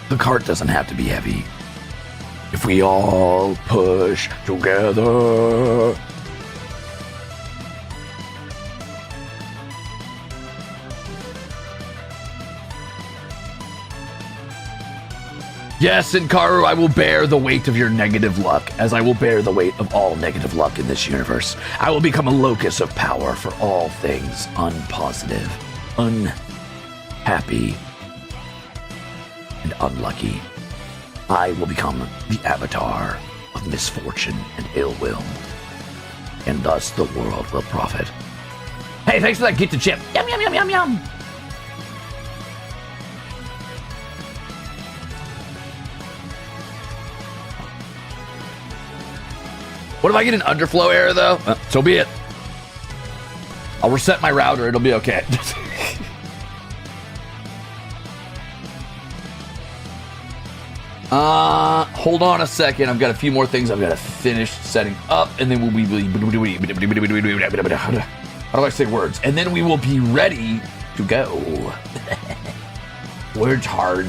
The cart doesn't have to be heavy. If we all push together. Yes, Inkaru, I will bear the weight of your negative luck, as I will bear the weight of all negative luck in this universe. I will become a locus of power for all things unpositive, unhappy, and unlucky. I will become the avatar of misfortune and ill will, and thus the world will profit. Hey, thanks for that gift to chip. Yum, yum, yum, yum, yum. What if I get an underflow error, though? So be it. I'll reset my router. It'll be okay. Hold on a second. I've got a few more things I've got to finish setting up, and then we'll be... How do I say words? And then we will be ready to go. Words hard.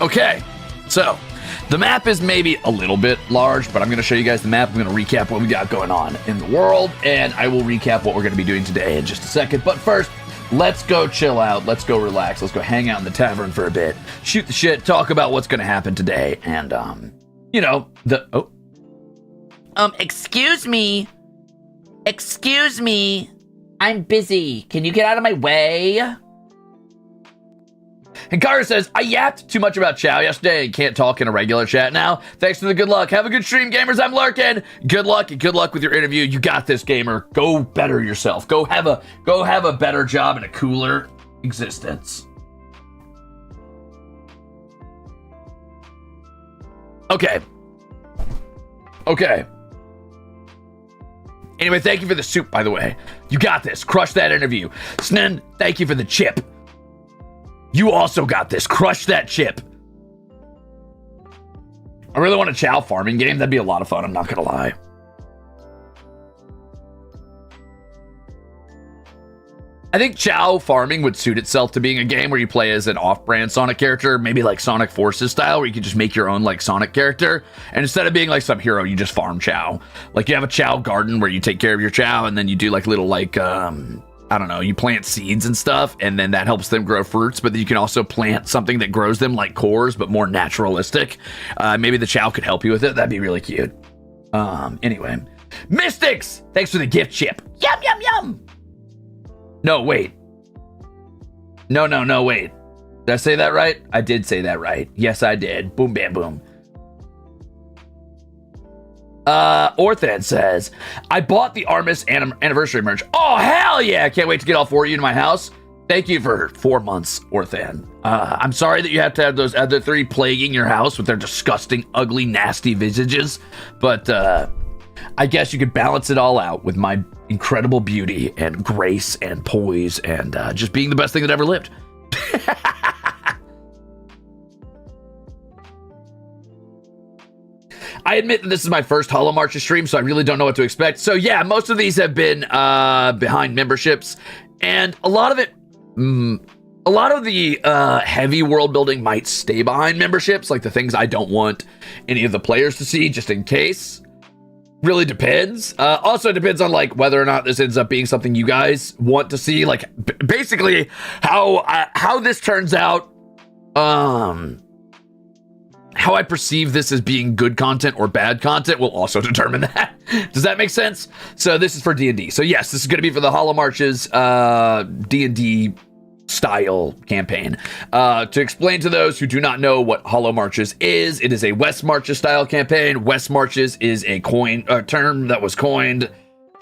Okay, so the map is maybe a little bit large, but I'm going to show you guys the map. I'm going to recap what we got going on in the world, and I will recap what we're going to be doing today in just a second. But first, let's go chill out. Let's go relax. Let's go hang out in the tavern for a bit, shoot the shit, talk about what's going to happen today, and, you know, Excuse me. Excuse me. I'm busy. Can you get out of my way? Hikaru says, I yapped too much about Chow yesterday and can't talk in a regular chat now. Thanks for the good luck. Have a good stream, gamers. I'm lurking. Good luck and good luck with your interview. You got this, gamer. Go better yourself. Go have a better job and a cooler existence. Okay. Anyway, thank you for the soup, by the way. You got this. Crush that interview. Snen, thank you for the chip. You also got this. Crush that chip. I really want a Chow farming game. That'd be a lot of fun. I'm not going to lie. I think Chow farming would suit itself to being a game where you play as an off-brand Sonic character, maybe like Sonic Forces style, where you can just make your own like Sonic character. And instead of being like some hero, you just farm Chow. Like you have a Chow garden where you take care of your Chow, and then you do like little like, I don't know, you plant seeds and stuff, and then that helps them grow fruits, but then you can also plant something that grows them like cores, but more naturalistic. Maybe the Chow could help you with it. That'd be really cute. Anyway. Mystics! Thanks for the gift chip. Yum, yum, yum! No, wait. No, wait. Did I say that right? I did say that right. Yes, I did. Boom, bam, boom. Orthan says, I bought the Armis anniversary merch. Oh, hell yeah! I can't wait to get all four of you to my house. Thank you for 4 months, Orthan. I'm sorry that you have to have those other three plaguing your house with their disgusting, ugly, nasty visages, but I guess you could balance it all out with my incredible beauty and grace and poise and just being the best thing that ever lived. I admit that this is my first HOLOMARCHES stream, so I really don't know what to expect. So yeah, most of these have been behind memberships, and a lot of the heavy world building might stay behind memberships, like the things I don't want any of the players to see, just in case. Really depends. Also, it depends on like whether or not this ends up being something you guys want to see. Like basically how this turns out. how I perceive this as being good content or bad content will also determine that. Does that make sense? So this is for D&D. So yes, this is going to be for the HOLOMARCHES D&D style campaign. To explain to those who do not know what HOLOMARCHES is, it is a West Marches style campaign. West Marches is a term that was coined,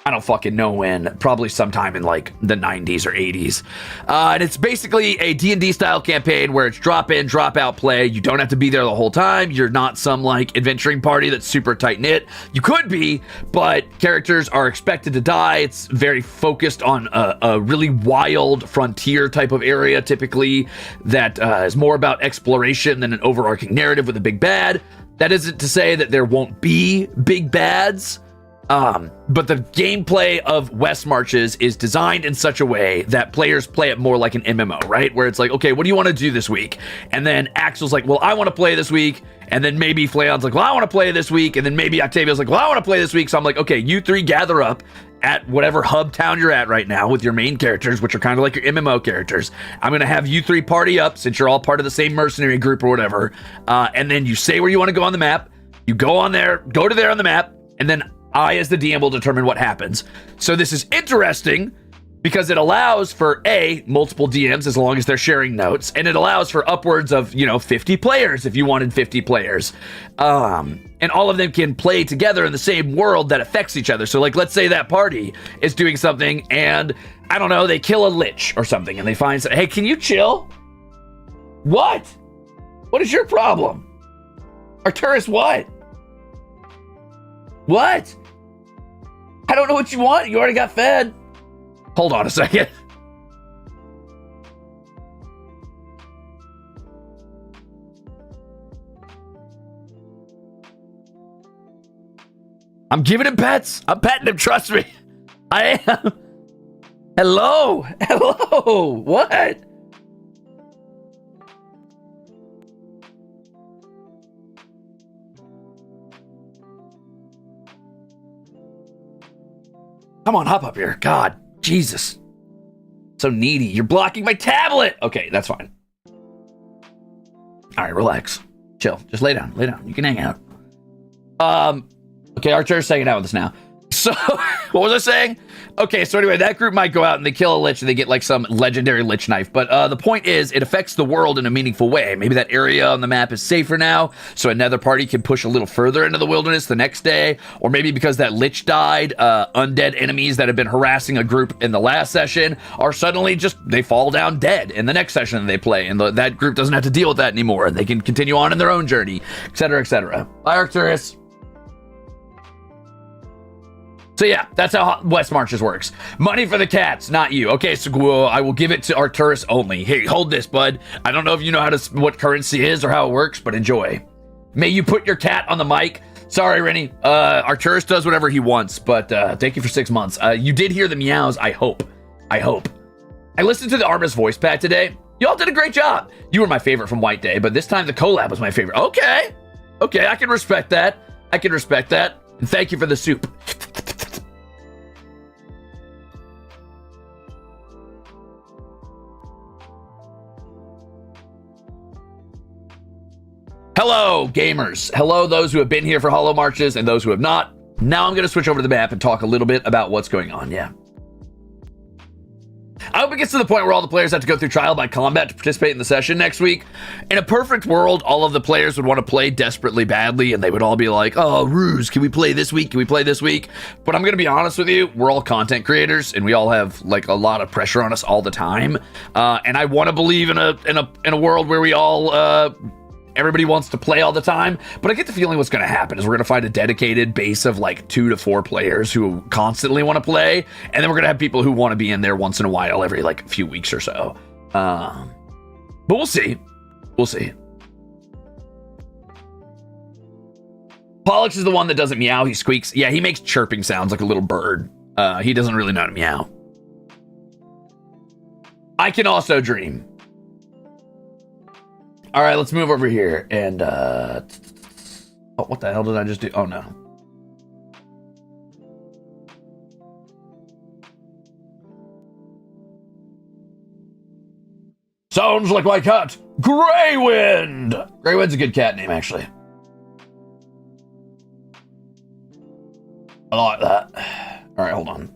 I don't fucking know when, probably sometime in like the 90s or 80s. And it's basically a D&D style campaign where it's drop in, drop out play. You don't have to be there the whole time. You're not some like adventuring party that's super tight knit. You could be, but characters are expected to die. It's very focused on a really wild frontier type of area, typically, that is more about exploration than an overarching narrative with a big bad. That isn't to say that there won't be big bads. But the gameplay of West Marches is designed in such a way that players play it more like an MMO, right? Where it's like, okay, what do you want to do this week? And then Axel's like, well, I want to play this week. And then maybe Flayon's like, well, I want to play this week. And then maybe Octavia's like, well, I want to play this week. So I'm like, okay, you three gather up at whatever hub town you're at right now with your main characters, which are kind of like your MMO characters. I'm going to have you three party up since you're all part of the same mercenary group or whatever. And then you say where you want to go on the map. You go on there, go to there on the map, and then I, as the DM, will determine what happens. So this is interesting because it allows for multiple DMs as long as they're sharing notes, and it allows for upwards of 50 players if you wanted 50 players, and all of them can play together in the same world that affects each other. So like, let's say that party is doing something, and I don't know, they kill a lich or something, and they find, hey, can you chill? What is your problem? Arcturus, what? I don't know what you want. You already got fed. Hold on a second. I'm giving him pets. I'm petting him. Trust me. I am. Hello. What? Come on, hop up here. God, Jesus. So needy. You're blocking my tablet. Okay, that's fine. All right, relax. Chill. Just lay down. You can hang out. Okay, Archer's hanging out with us now. So, what was I saying? Okay, so anyway, that group might go out and they kill a lich and they get like some legendary lich knife. But the point is, it affects the world in a meaningful way. Maybe that area on the map is safer now, so another party can push a little further into the wilderness the next day. Or maybe because that lich died, undead enemies that have been harassing a group in the last session are suddenly they fall down dead in the next session they play. And that group doesn't have to deal with that anymore. And they can continue on in their own journey, etc., etc. Bye, Arcturus. So yeah, that's how West Marches works. Money for the cats, not you. Okay, so I will give it to Arcturus only. Hey, hold this, bud. I don't know if you know what currency is or how it works, but enjoy. May you put your cat on the mic. Sorry, Rennie. Arcturus does whatever he wants, but thank you for 6 months. You did hear the meows, I hope. I listened to the Armis voice pack today. Y'all did a great job. You were my favorite from White Day, but this time the collab was my favorite. Okay, I can respect that. And thank you for the soup. Hello, gamers. Hello, those who have been here for HOLOMARCHES and those who have not. Now I'm going to switch over to the map and talk a little bit about what's going on. Yeah. I hope it gets to the point where all the players have to go through trial by combat to participate in the session next week. In a perfect world, all of the players would want to play desperately badly, and they would all be like, oh, Ruze, can we play this week? But I'm going to be honest with you, we're all content creators, and we all have like a lot of pressure on us all the time. And I want to believe in a world where we all everybody wants to play all the time, but I get the feeling what's going to happen is we're going to find a dedicated base of like 2 to 4 players who constantly want to play, and then we're going to have people who want to be in there once in a while every like few weeks or so. But we'll see. Pollux is the one that doesn't meow, he squeaks. Yeah, he makes chirping sounds like a little bird. He doesn't really know how to meow. I can also dream. All right, let's move over here and oh, what the hell did I just do? Oh no. Sounds like my cat, Greywind. Greywind's a good cat name, actually. I like that. All right, hold on.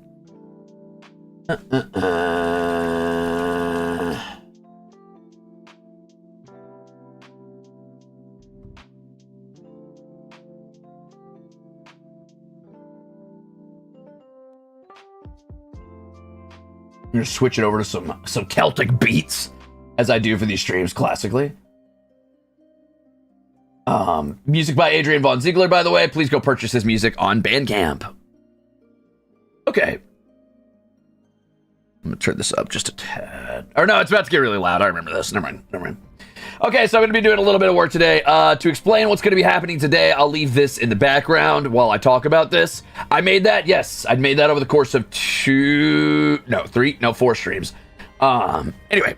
I'm gonna switch it over to some Celtic beats, as I do for these streams classically. Music by Adrian Von Ziegler, by the way. Please go purchase his music on Bandcamp. Okay. I'm gonna turn this up just a tad. Or no, it's about to get really loud. I remember this. Never mind. Okay, so I'm gonna be doing a little bit of work today. To explain what's gonna be happening today, I'll leave this in the background while I talk about this. I made that, yes. I made that over the course of 4 streams. Anyway.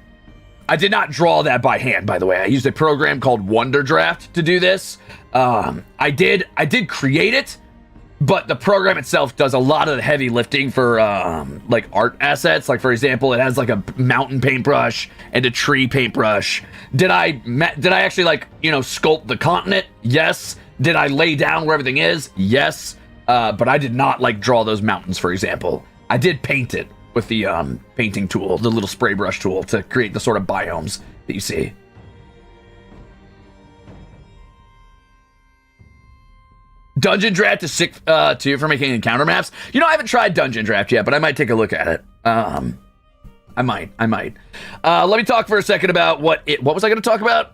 I did not draw that by hand, by the way. I used a program called Wonderdraft to do this. I did create it, but the program itself does a lot of the heavy lifting for like art assets. Like, for example, it has like a mountain paintbrush and a tree paintbrush. Did I actually, like, you know, sculpt the continent? Yes. Did I lay down where everything is? Yes. But I did not, like, draw those mountains, for example. I did paint it with the painting tool, the little spray brush tool, to create the sort of biomes that you see. Dungeon Draft is sick too for making encounter maps. You know, I haven't tried Dungeon Draft yet, but I might take a look at it. I might. Let me talk for a second about what was I going to talk about?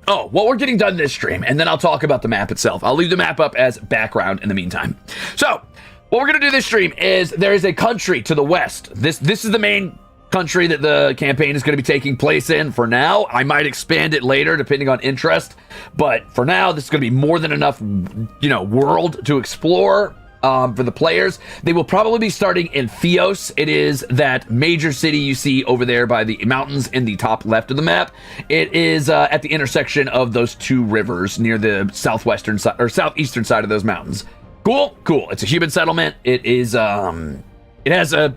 Oh, what we're getting done this stream, and then I'll talk about the map itself. I'll leave the map up as background in the meantime. So, what we're going to do this stream is there is a country to the west. This is the main country that the campaign is going to be taking place in for now. I might expand it later depending on interest, but for now, this is going to be more than enough, you know, world to explore. For the players. They will probably be starting in Theos. It is that major city you see over there by the mountains in the top left of the map. It is at the intersection of those two rivers near the southwestern side or southeastern side of those mountains. Cool. It's a human settlement. It is it has a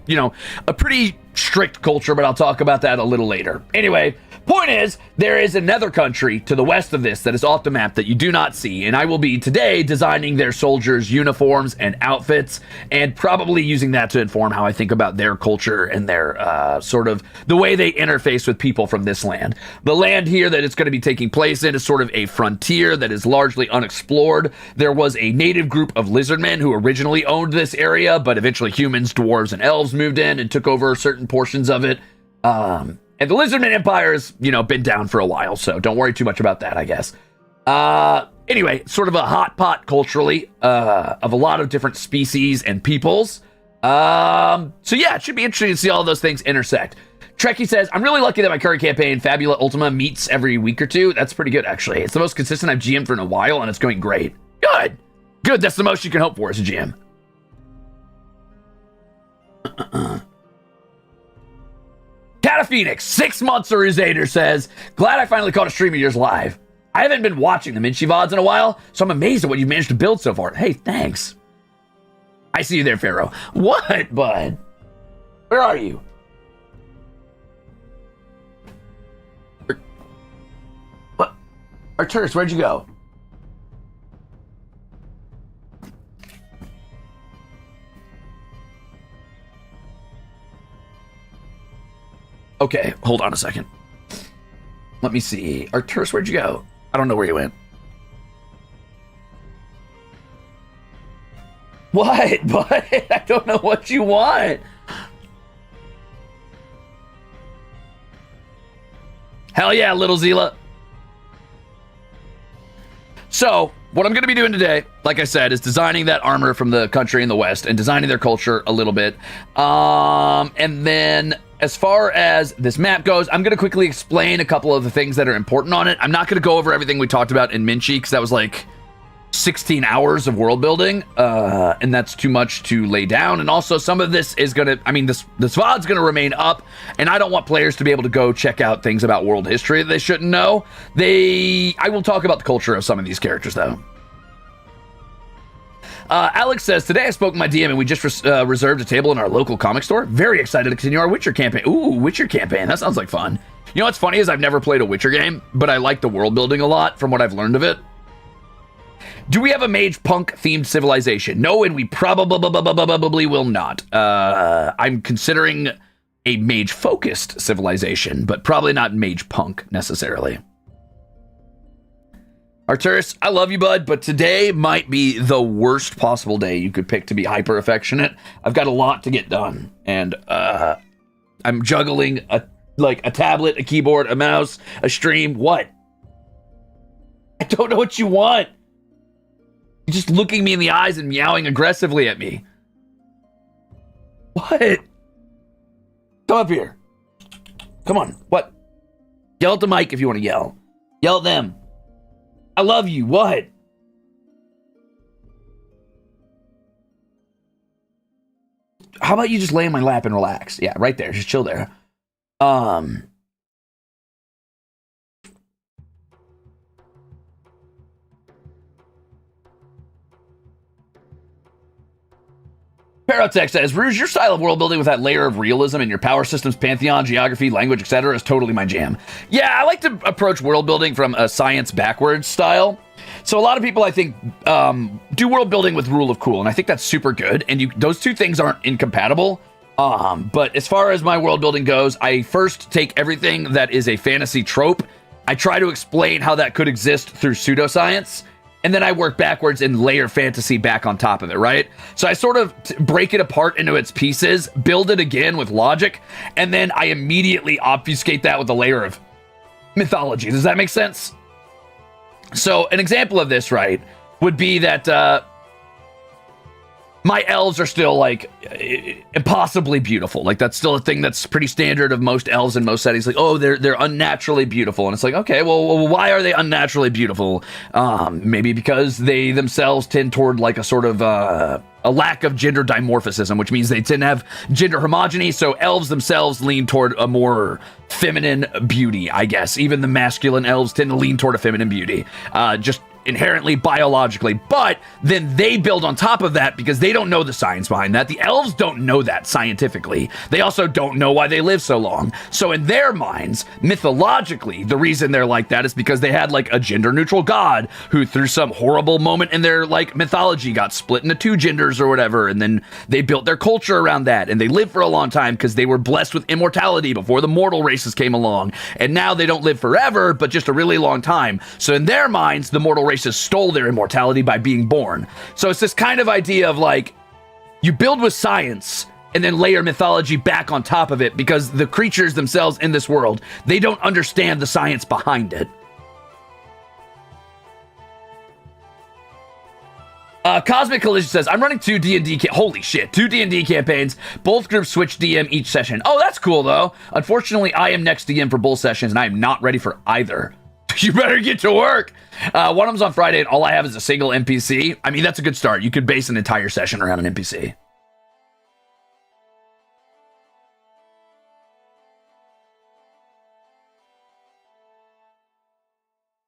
pretty strict culture, but I'll talk about that a little later. Anyway, point is, there is another country to the west of this that is off the map that you do not see, and I will be today designing their soldiers' uniforms and outfits, and probably using that to inform how I think about their culture and their sort of the way they interface with people from this land. The land here that it's going to be taking place in is sort of a frontier that is largely unexplored. There was a native group of Lizardmen who originally owned this area, but eventually humans, dwarves, and elves moved in and took over certain portions of it. And the Lizardman Empire's, been down for a while, so don't worry too much about that, I guess. Anyway, sort of a hot pot culturally of a lot of different species and peoples. So yeah, it should be interesting to see all those things intersect. Trekkie says, I'm really lucky that my current campaign, Fabula Ultima, meets every week or two. That's pretty good, actually. It's the most consistent I've GM'd for in a while, and it's going great. Good. That's the most you can hope for as a GM. Cataphoenix, 6 months, Ruze says, glad I finally caught a stream of yours live. I haven't been watching the Minchi VODs in a while, so I'm amazed at what you've managed to build so far. Hey, thanks. I see you there, Pharaoh. What, bud? Where are you? What? Arturus, where'd you go? Okay, hold on a second. Let me see. Arturus, where'd you go? I don't know where you went. What? But I don't know what you want. Hell yeah, little Zila. So, what I'm going to be doing today, like I said, is designing that armor from the country in the West and designing their culture a little bit. And then, as far as this map goes, I'm going to quickly explain a couple of the things that are important on it. I'm not going to go over everything we talked about in Minchi, because that was like 16 hours of world building, and that's too much to lay down. And also, some of this is going to, this VOD's going to remain up, and I don't want players to be able to go check out things about world history that they shouldn't know. I will talk about the culture of some of these characters, though. Alex says, today I spoke with my DM and we just reserved a table in our local comic store. Very excited to continue our Witcher campaign. Ooh, Witcher campaign. That sounds like fun. You know what's funny is I've never played a Witcher game, but I like the world building a lot from what I've learned of it. Do we have a mage punk themed civilization? No, and we probably will not. I'm considering a mage focused civilization, but probably not mage punk necessarily. Arturus, I love you, bud, but today might be the worst possible day you could pick to be hyper affectionate. I've got a lot to get done, and I'm juggling a tablet, a keyboard, a mouse, a stream. What? I don't know what you want. You're just looking me in the eyes and meowing aggressively at me. What? Come up here. Come on. What? Yell at the mic if you want to yell. Yell at them. I love you. What? How about you just lay in my lap and relax? Yeah, right there. Just chill there. Parotech says, Ruze, your style of world building with that layer of realism in your power systems, pantheon, geography, language, etc. is totally my jam. Yeah, I like to approach world building from a science backwards style. So a lot of people, I think, do world building with rule of cool, and I think that's super good. And those two things aren't incompatible. But as far as my world building goes, I first take everything that is a fantasy trope. I try to explain how that could exist through pseudoscience. And then I work backwards and layer fantasy back on top of it, right? So I sort of break it apart into its pieces, build it again with logic, and then I immediately obfuscate that with a layer of mythology. Does that make sense? So an example of this, right, would be that my elves are still, like, impossibly beautiful. Like, that's still a thing that's pretty standard of most elves in most settings. Like, oh, they're unnaturally beautiful. And it's like, okay, well, why are they unnaturally beautiful? Maybe because they themselves tend toward, like, a sort of a lack of gender dimorphism, which means they tend to have gender homogeny. So elves themselves lean toward a more feminine beauty, I guess. Even the masculine elves tend to lean toward a feminine beauty. Just inherently biologically, but then they build on top of that because they don't know the science behind that. The elves don't know that scientifically. They also don't know why they live so long. So in their minds, mythologically, the reason they're like that is because they had like a gender neutral god who through some horrible moment in their like mythology got split into two genders or whatever, and then they built their culture around that, and they lived for a long time because they were blessed with immortality before the mortal races came along. And now they don't live forever, but just a really long time. So in their minds, the mortal races stole their immortality by being born. So it's this kind of idea of like, you build with science and then layer mythology back on top of it because the creatures themselves in this world, they don't understand the science behind it. Cosmic Collision says, I'm running two D&D two D&D campaigns. Both groups switch DM each session. Oh, that's cool though. Unfortunately, I am next DM for both sessions and I am not ready for either. You better get to work. One of them's on Friday, and all I have is a single NPC. I mean, that's a good start. You could base an entire session around an NPC.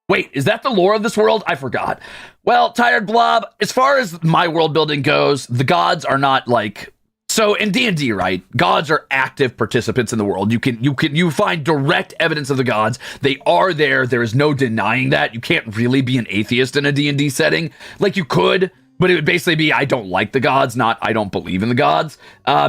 Wait, is that the lore of this world? I forgot. Well, Tired Blob, as far as my world building goes, the gods are not like... So in D&D, right, gods are active participants in the world. You find direct evidence of the gods. They are there. There is no denying that. You can't really be an atheist in a D&D setting. Like you could, but it would basically be I don't like the gods, not I don't believe in the gods,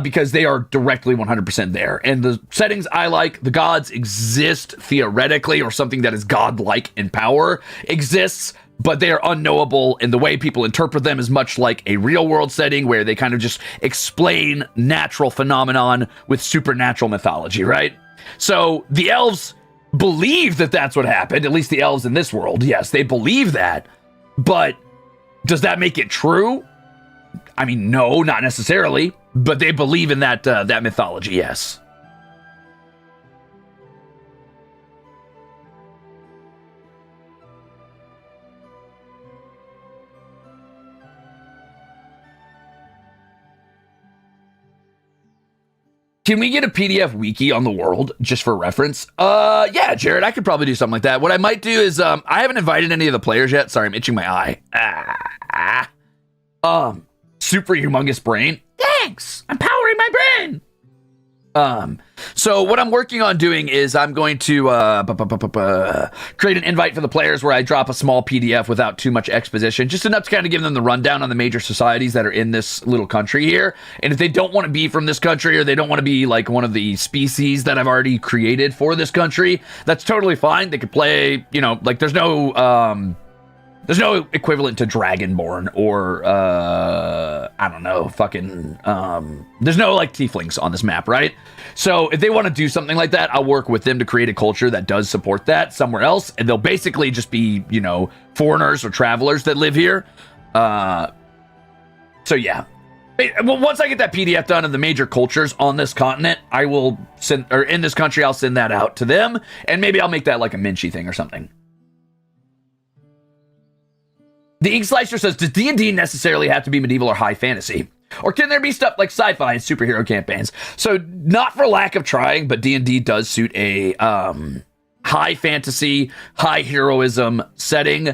because they are directly 100% there. And the settings I like, the gods exist theoretically, or something that is godlike in power exists, but they are unknowable, and the way people interpret them is much like a real world setting where they kind of just explain natural phenomenon with supernatural mythology, right? So the elves believe that that's what happened, at least the elves in this world. Yes, they believe that, but does that make it true? I mean, no, not necessarily, but they believe in that that mythology, yes. Can we get a PDF wiki on the world just for reference? Yeah, Jared, I could probably do something like that. What I might do is, I haven't invited any of the players yet. Sorry, I'm itching my eye. super humongous brain. Thanks. I'm powering my brain. So what I'm working on doing is I'm going to create an invite for the players where I drop a small PDF without too much exposition, just enough to kind of give them the rundown on the major societies that are in this little country here. And if they don't want to be from this country, or they don't want to be like one of the species that I've already created for this country, that's totally fine. They could play, you know, like there's no equivalent to Dragonborn or, I don't know, fucking, there's no, like, tieflings on this map, right? So if they want to do something like that, I'll work with them to create a culture that does support that somewhere else, and they'll basically just be, you know, foreigners or travelers that live here. So, yeah. Well, once I get that PDF done of the major cultures on this continent, I will send, or in this country, I'll send that out to them, and maybe I'll make that like a Minchi thing or something. The Ink Slicer says, does D&D necessarily have to be medieval or high fantasy? Or can there be stuff like sci-fi and superhero campaigns? So, not for lack of trying, but D&D does suit a high fantasy, high heroism setting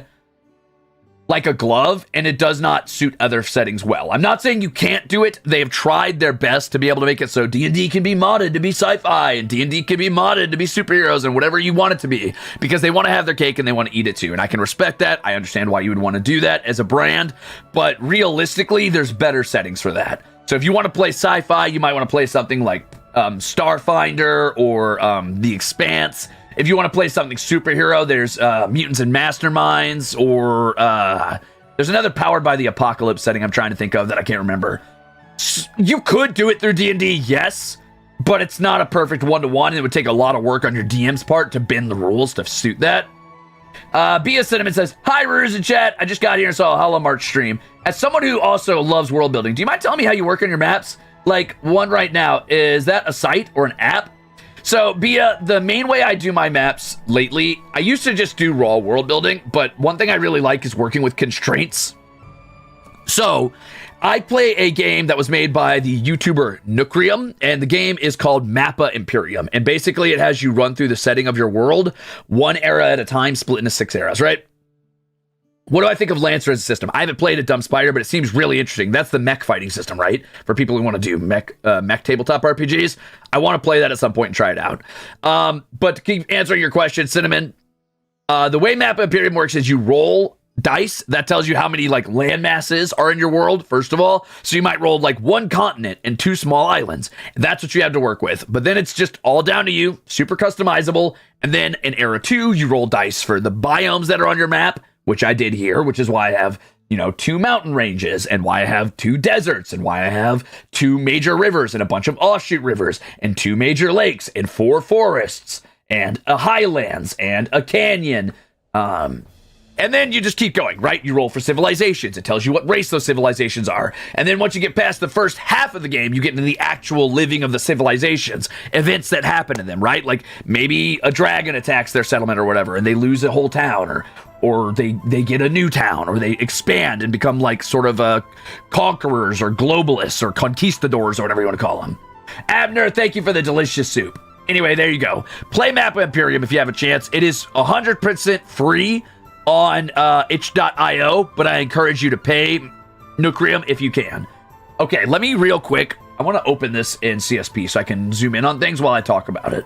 like a glove, and it does not suit other settings well. I'm not saying you can't do it. They have tried their best to be able to make it so D&D can be modded to be sci-fi, and D&D can be modded to be superheroes, and whatever you want it to be, because they want to have their cake and they want to eat it too. And I can respect that. I understand why you would want to do that as a brand, but realistically, there's better settings for that. So if you want to play sci-fi, you might want to play something like Starfinder or The Expanse. If you want to play something superhero, there's Mutants and Masterminds, or there's another Powered by the Apocalypse setting I'm trying to think of that I can't remember. You could do it through D&D, yes, but it's not a perfect one-to-one, and it would take a lot of work on your DM's part to bend the rules to suit that. Bia Cinnamon says, hi, Ruze in chat. I just got here and saw a HoloMarch stream. As someone who also loves world building, do you mind telling me how you work on your maps? Like, one right now, is that a site or an app? So, Bia, the main way I do my maps lately, I used to just do raw world building, but one thing I really like is working with constraints. So, I play a game that was made by the YouTuber Nookrium, and the game is called Mappa Imperium. And basically, it has you run through the setting of your world, one era at a time, split into 6 eras, right? What do I think of Lancer as a system? I haven't played a Dumb Spider, but it seems really interesting. That's the mech fighting system, right? For people who want to do mech tabletop RPGs. I want to play that at some point and try it out. But to keep answering your question, Cinnamon, the way Mappa Imperium works is you roll dice. That tells you how many like land masses are in your world, first of all. So you might roll like 1 continent and 2 small islands. That's what you have to work with. But then it's just all down to you, super customizable. And then in Era 2, you roll dice for the biomes that are on your map, which I did here, which is why I have, 2 mountain ranges, and why I have 2 deserts, and why I have 2 major rivers and a bunch of offshoot rivers, and 2 major lakes, and 4 forests, and a highlands, and a canyon. And then you just keep going, right? You roll for civilizations. It tells you what race those civilizations are. And then once you get past the first half of the game, you get into the actual living of the civilizations, events that happen to them, right? Like maybe a dragon attacks their settlement or whatever, and they lose a whole town, or they get a new town, or they expand and become like sort of conquerors or globalists or conquistadors or whatever you want to call them. Abner, thank you for the delicious soup. Anyway, there you go. Play Mappa Imperium if you have a chance. It is 100% free on itch.io, but I encourage you to pay Nookrium if you can. Okay, let me real quick. I want to open this in CSP so I can zoom in on things while I talk about it.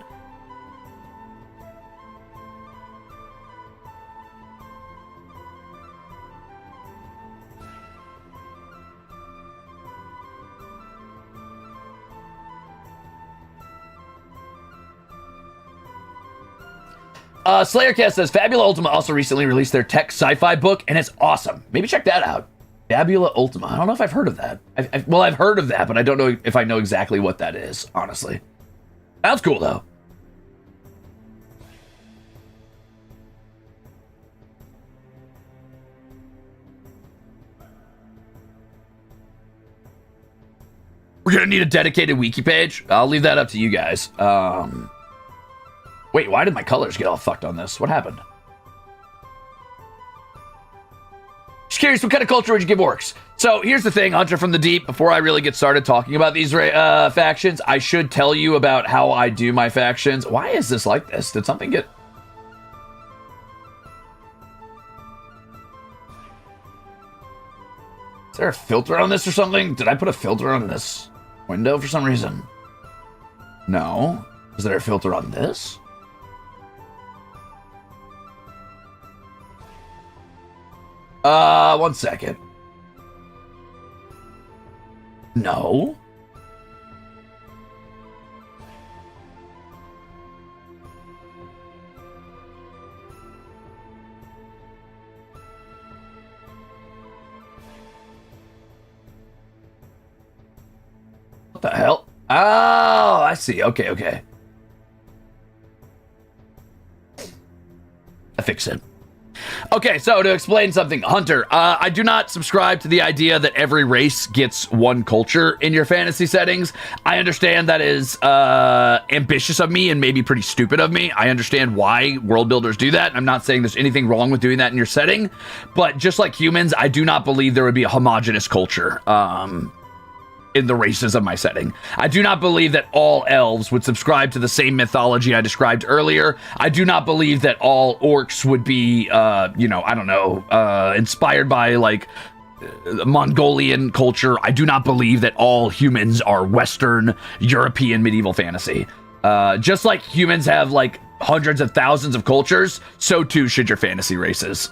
Slayercast says, Fabula Ultima also recently released their tech sci-fi book, and it's awesome. Maybe check that out. Fabula Ultima. I don't know if I've heard of that. I've heard of that, but I don't know if I know exactly what that is, honestly. Sounds cool, though. We're going to need a dedicated wiki page. I'll leave that up to you guys. Wait, why did my colors get all fucked on this? What happened? Just curious, what kind of culture would you give orcs? So here's the thing, Hunter from the Deep. Before I really get started talking about these factions, I should tell you about how I do my factions. Why is this like this? Did something get... Is there a filter on this or something? Did I put a filter on this window for some reason? No. Is there a filter on this? One second. No. What the hell? Oh, I see. Okay, okay. I fix it. Okay, so to explain something, Hunter, I do not subscribe to the idea that every race gets one culture in your fantasy settings. I understand that is ambitious of me and maybe pretty stupid of me. I understand why world builders do that. I'm not saying there's anything wrong with doing that in your setting, but just like humans, I do not believe there would be a homogenous culture in the races of my setting. I do not believe that all elves would subscribe to the same mythology I described earlier. I do not believe that all orcs would be, inspired by, like, Mongolian culture. I do not believe that all humans are Western European medieval fantasy. Just like humans have, like, hundreds of thousands of cultures, so too should your fantasy races.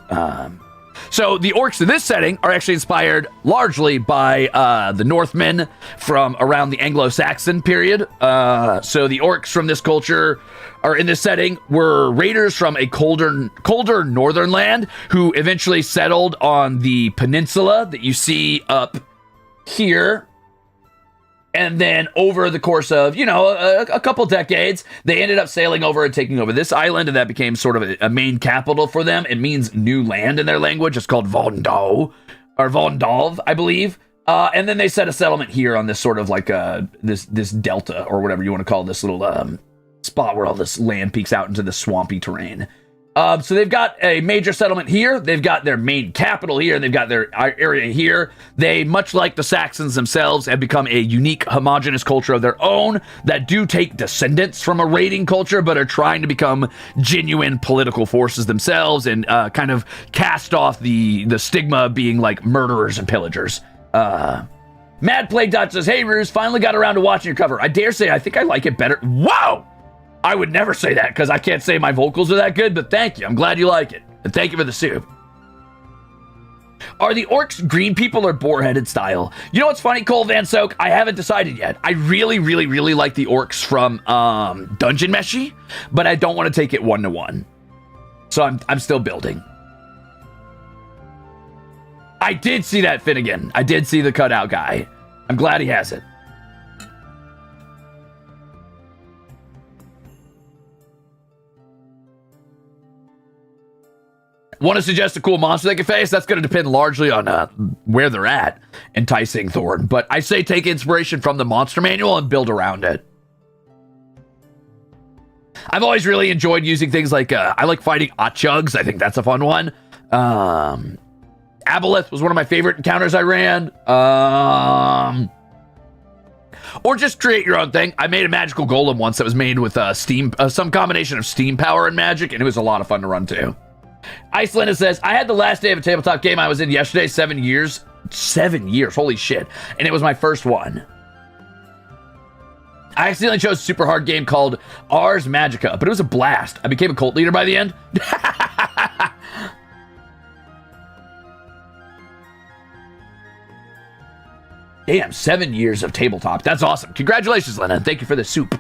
So the orcs in this setting are actually inspired largely by the Northmen from around the Anglo-Saxon period. So the orcs from this culture are in this setting were raiders from a colder northern land who eventually settled on the peninsula that you see up here. And then over the course of, a couple decades, they ended up sailing over and taking over this island, and that became sort of a main capital for them. It means new land in their language. It's called Vondal, or Vondalv, I believe. And then they set a settlement here on this sort of like this delta, or whatever you want to call this little spot where all this land peeks out into the swampy terrain. So they've got a major settlement here. They've got their main capital here. They've got their area here. They, much like the Saxons themselves, have become a unique, homogenous culture of their own that do take descendants from a raiding culture, but are trying to become genuine political forces themselves and kind of cast off the stigma of being like murderers and pillagers. Mad Play Dot says, "Hey, Ruze, finally got around to watching your cover. I dare say I think I like it better." Whoa! I would never say that because I can't say my vocals are that good, but thank you. I'm glad you like it. And thank you for the soup. Are the orcs green people or boar-headed style? You know what's funny, Cole Van Soak? I haven't decided yet. I really, really, really like the orcs from Dungeon Meshi, but I don't want to take it 1-to-1. So I'm still building. I did see that Finnegan. I did see the cutout guy. I'm glad he has it. Want to suggest a cool monster they can face? That's going to depend largely on where they're at, enticing Thorn. But I say take inspiration from the monster manual and build around it. I've always really enjoyed using things like, I like fighting Ochugs. I think that's a fun one. Aboleth was one of my favorite encounters I ran. Or just create your own thing. I made a magical golem once that was made with steam, some combination of steam power and magic, and it was a lot of fun to run too. Iceland says, "I had the last day of a tabletop game I was in yesterday, 7 years. 7 years, holy shit. And it was my first one. I accidentally chose a super hard game called Ars Magica, but it was a blast. I became a cult leader by the end." Damn, 7 years of tabletop. That's awesome. Congratulations, Lena. Thank you for the soup.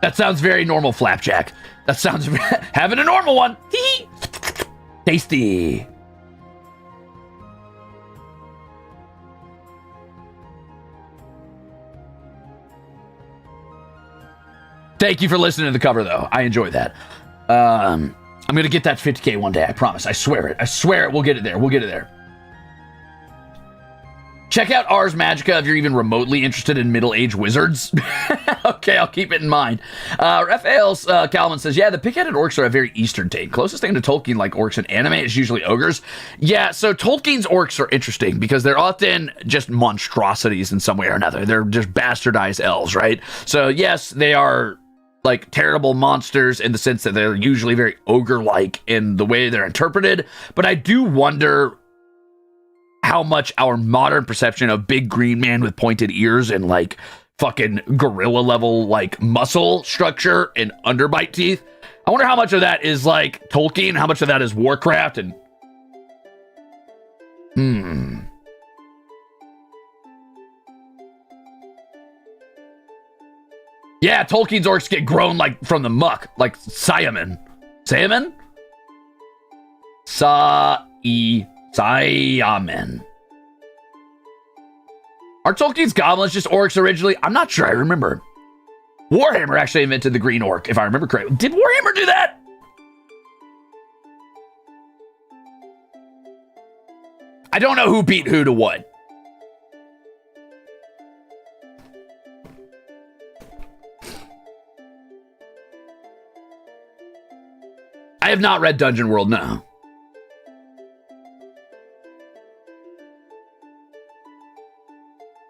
That sounds very normal, Flapjack. That sounds having a normal one. Tasty. Thank you for listening to the cover, though. I enjoy that. I'm going to get that 50K one day. I promise. I swear it. I swear it. We'll get it there. We'll get it there. Check out Ars Magica if you're even remotely interested in middle-aged wizards. Okay, I'll keep it in mind. Raphael Calvin says, yeah, the pig-headed orcs are a very Eastern take. Closest thing to Tolkien, like orcs in anime, is usually ogres. Yeah, so Tolkien's orcs are interesting because they're often just monstrosities in some way or another. They're just bastardized elves, right? So yes, they are like terrible monsters in the sense that they're usually very ogre-like in the way they're interpreted. But I do wonder how much our modern perception of big green man with pointed ears and like fucking gorilla level like muscle structure and underbite teeth, I wonder how much of that is like Tolkien, how much of that is Warcraft, and yeah, Tolkien's orcs get grown like from the muck, like Siamen. Siamen? Siamen. Are Tolkien's goblins just orcs originally? I'm not sure. I remember. Warhammer actually invented the green orc, if I remember correctly. Did Warhammer do that? I don't know who beat who to what. I have not read Dungeon World, no.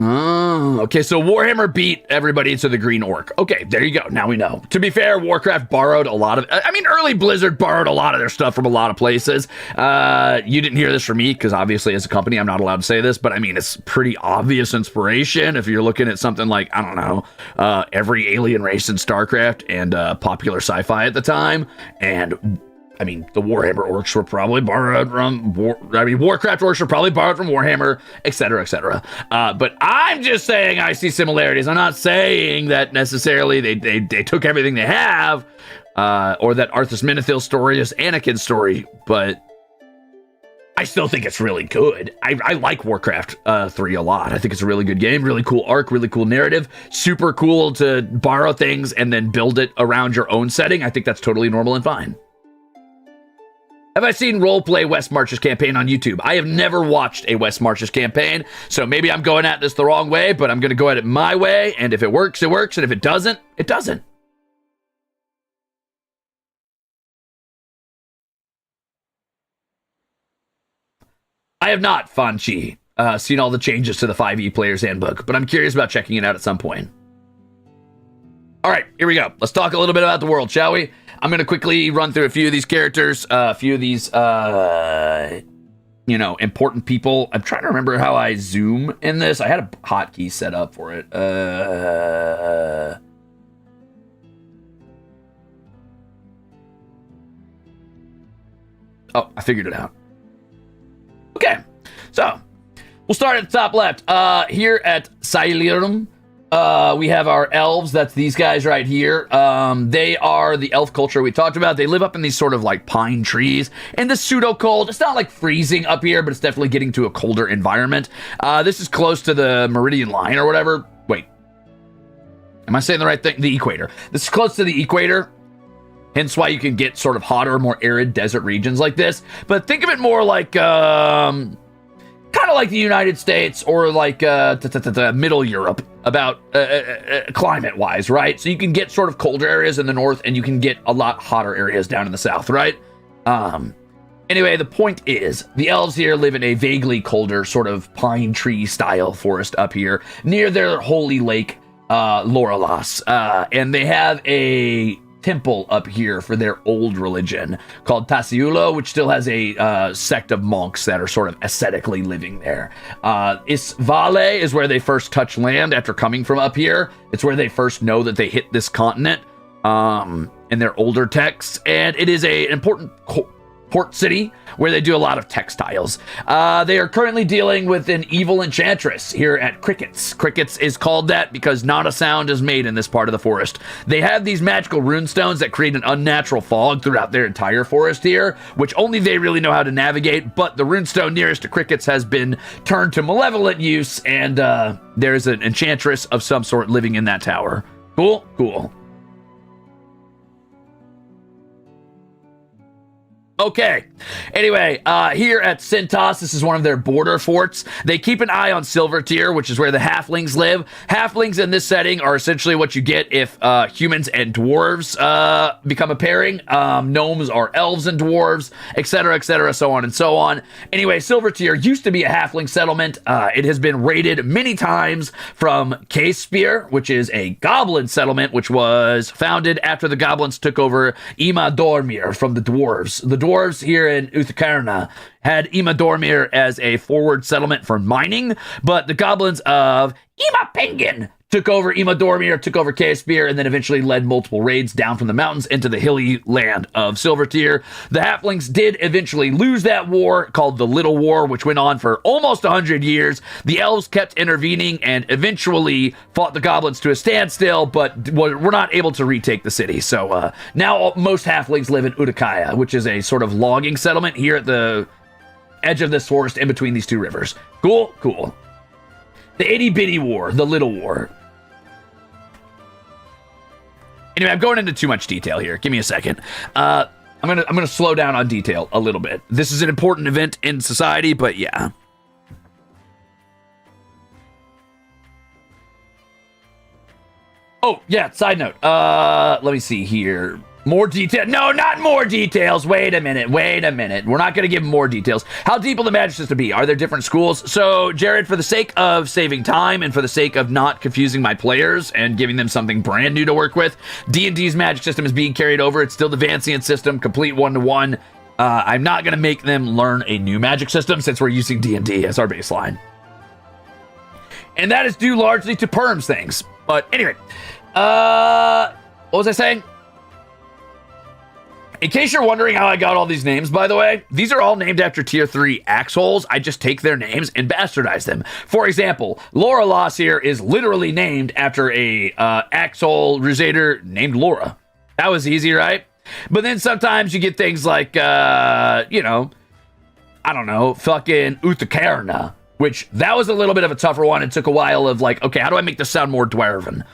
Oh, okay, so Warhammer beat everybody to the green orc. Okay, there you go. Now we know. To be fair, Warcraft borrowed a lot of... I mean, early Blizzard borrowed a lot of their stuff from a lot of places. You didn't hear this from me, because obviously as a company, I'm not allowed to say this, but I mean, it's pretty obvious inspiration if you're looking at something like, I don't know, every alien race in StarCraft and popular sci-fi at the time, and... I mean, the Warhammer orcs were probably borrowed from Warcraft orcs were probably borrowed from Warhammer, etc., etc. But I'm just saying I see similarities. I'm not saying that necessarily they took everything they have, or that Arthas Menethil's story is Anakin's story, but I still think it's really good. I like Warcraft 3 a lot. I think it's a really good game, really cool arc, really cool narrative, super cool to borrow things and then build it around your own setting. I think that's totally normal and fine. Have I seen roleplay West Marches campaign on YouTube? I have never watched a West Marches campaign, so maybe I'm going at this the wrong way, but I'm going to go at it my way, and if it works, it works, and if it doesn't, it doesn't. I have not, Fanchi, seen all the changes to the 5e Player's Handbook, but I'm curious about checking it out at some point. All right, here we go. Let's talk a little bit about the world, shall we? I'm going to quickly run through a few of these characters, a few of these, important people. I'm trying to remember how I zoom in this. I had a hotkey set up for it. Oh, I figured it out. Okay, so we'll start at the top left. Here at Silerum, we have our elves. That's these guys right here. They are the elf culture we talked about. They live up in these sort of like pine trees in the pseudo cold. It's not like freezing up here, but it's definitely getting to a colder environment. This is close to the meridian line or whatever. Wait, am I saying the right thing? The equator. This is close to the equator. Hence why you can get sort of hotter, more arid desert regions like this. But think of it more like, kind of like the United States or like Middle Europe about climate-wise, right? So you can get sort of colder areas in the north and you can get a lot hotter areas down in the south, right? Anyway, the point is, the elves here live in a vaguely colder sort of pine tree style forest up here near their holy lake, Lorelas. And they have a temple up here for their old religion called Tasiulo, which still has a sect of monks that are sort of ascetically living there. Isvale is where they first touch land after coming from up here. It's where they first know that they hit this continent in their older texts, and it is an important port city where they do a lot of textiles. They are currently dealing with an evil enchantress here at Crickets. Crickets is called that because not a sound is made in this part of the forest. They have these magical runestones that create an unnatural fog throughout their entire forest here, which only they really know how to navigate, but the runestone nearest to Crickets has been turned to malevolent use, and there's an enchantress of some sort living in that tower. Cool? Cool. Okay. Anyway, here at Cintas, this is one of their border forts. They keep an eye on Silvertier, which is where the halflings live. Halflings in this setting are essentially what you get if humans and dwarves become a pairing. Gnomes are elves and dwarves, etc., so on and so on. Anyway, Silvertier used to be a halfling settlement. It has been raided many times from Spear, which is a goblin settlement, which was founded after the goblins took over Ima Dormir from the dwarves. The dwarves here in Uthakarna had Ima Dormir as a forward settlement for mining, but the goblins of Ima Penguin took over Ima Dormir, took over Spear, and then eventually led multiple raids down from the mountains into the hilly land of Silvertier. The halflings did eventually lose that war, called the Little War, which went on for almost 100 years. The elves kept intervening and eventually fought the goblins to a standstill, but were not able to retake the city. So now most halflings live in Utakaya, which is a sort of logging settlement here at the edge of this forest in between these two rivers. Cool, cool. The Itty Bitty War, the Little War. Anyway, I'm going into too much detail here. Give me a second. I'm gonna slow down on detail a little bit. This is an important event in society, but yeah. Oh, yeah, side note. Let me see here. More detail. No, not more details. Wait a minute. We're not going to give more details. How deep will the magic system be? Are there different schools? So, Jared, for the sake of saving time and for the sake of not confusing my players and giving them something brand new to work with, D&D's magic system is being carried over. It's still the Vancian system, complete 1-to-1. I'm not going to make them learn a new magic system since we're using D&D as our baseline. And that is due largely to Perm's things. But anyway, what was I saying? In case you're wondering how I got all these names, by the way, these are all named after tier 3 axholes. I just take their names and bastardize them. For example, Laura Loss here is literally named after a axhole Ruzader named Laura. That was easy, right? But then sometimes you get things like, I don't know, fucking Uthakarna, which that was a little bit of a tougher one. It took a while of like, okay, how do I make this sound more Dwarven?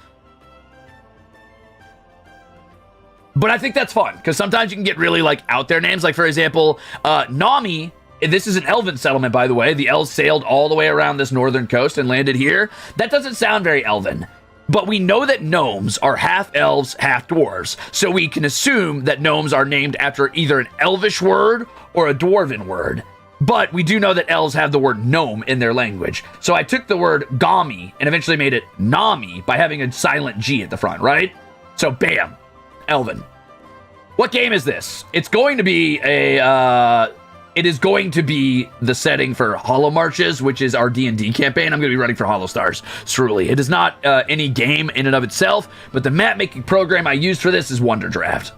But I think that's fun, because sometimes you can get really, like, out there names. Like, for example, Nami, this is an elven settlement, by the way. The elves sailed all the way around this northern coast and landed here. That doesn't sound very elven. But we know that gnomes are half elves, half dwarves. So we can assume that gnomes are named after either an elvish word or a dwarven word. But we do know that elves have the word gnome in their language. So I took the word Gami and eventually made it Nami by having a silent G at the front, right? So bam. Elven. What game is this? It's going to be it is going to be the setting for HOLOMARCHES, which is our D&D campaign. I'm going to be running for HOLOSTARS-EN. It is not any game in and of itself, but the map making program I used for this is Wonderdraft.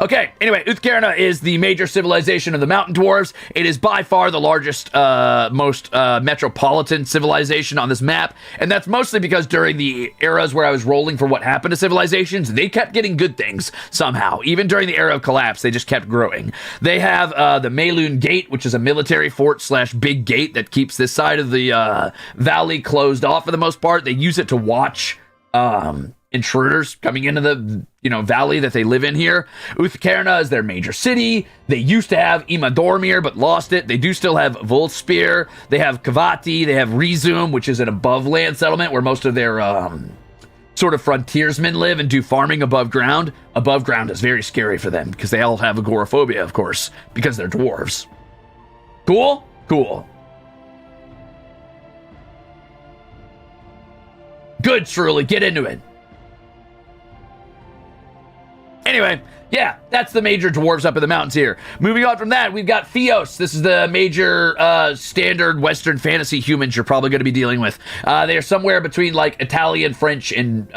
Okay, anyway, Uthakarna is the major civilization of the mountain dwarves. It is by far the largest, most metropolitan civilization on this map, and that's mostly because during the eras where I was rolling for what happened to civilizations, they kept getting good things somehow. Even during the era of collapse, they just kept growing. They have the Mayloon Gate, which is a military fort / big gate that keeps this side of the valley closed off for the most part. They use it to watch intruders coming into the valley that they live in here. Uthakarna is their major city. They used to have Ima Dormir, but lost it. They do still have Volspir. They have Kavati. They have Rizum, which is an above land settlement where most of their sort of frontiersmen live and do farming above ground. Above ground is very scary for them because they all have agoraphobia, of course, because they're dwarves. Cool? Cool. Good, Shirley. Get into it. Anyway, yeah, that's the major dwarves up in the mountains here. Moving on from that, we've got Theos. This is the major standard Western fantasy humans you're probably going to be dealing with. They're somewhere between like Italian, French, and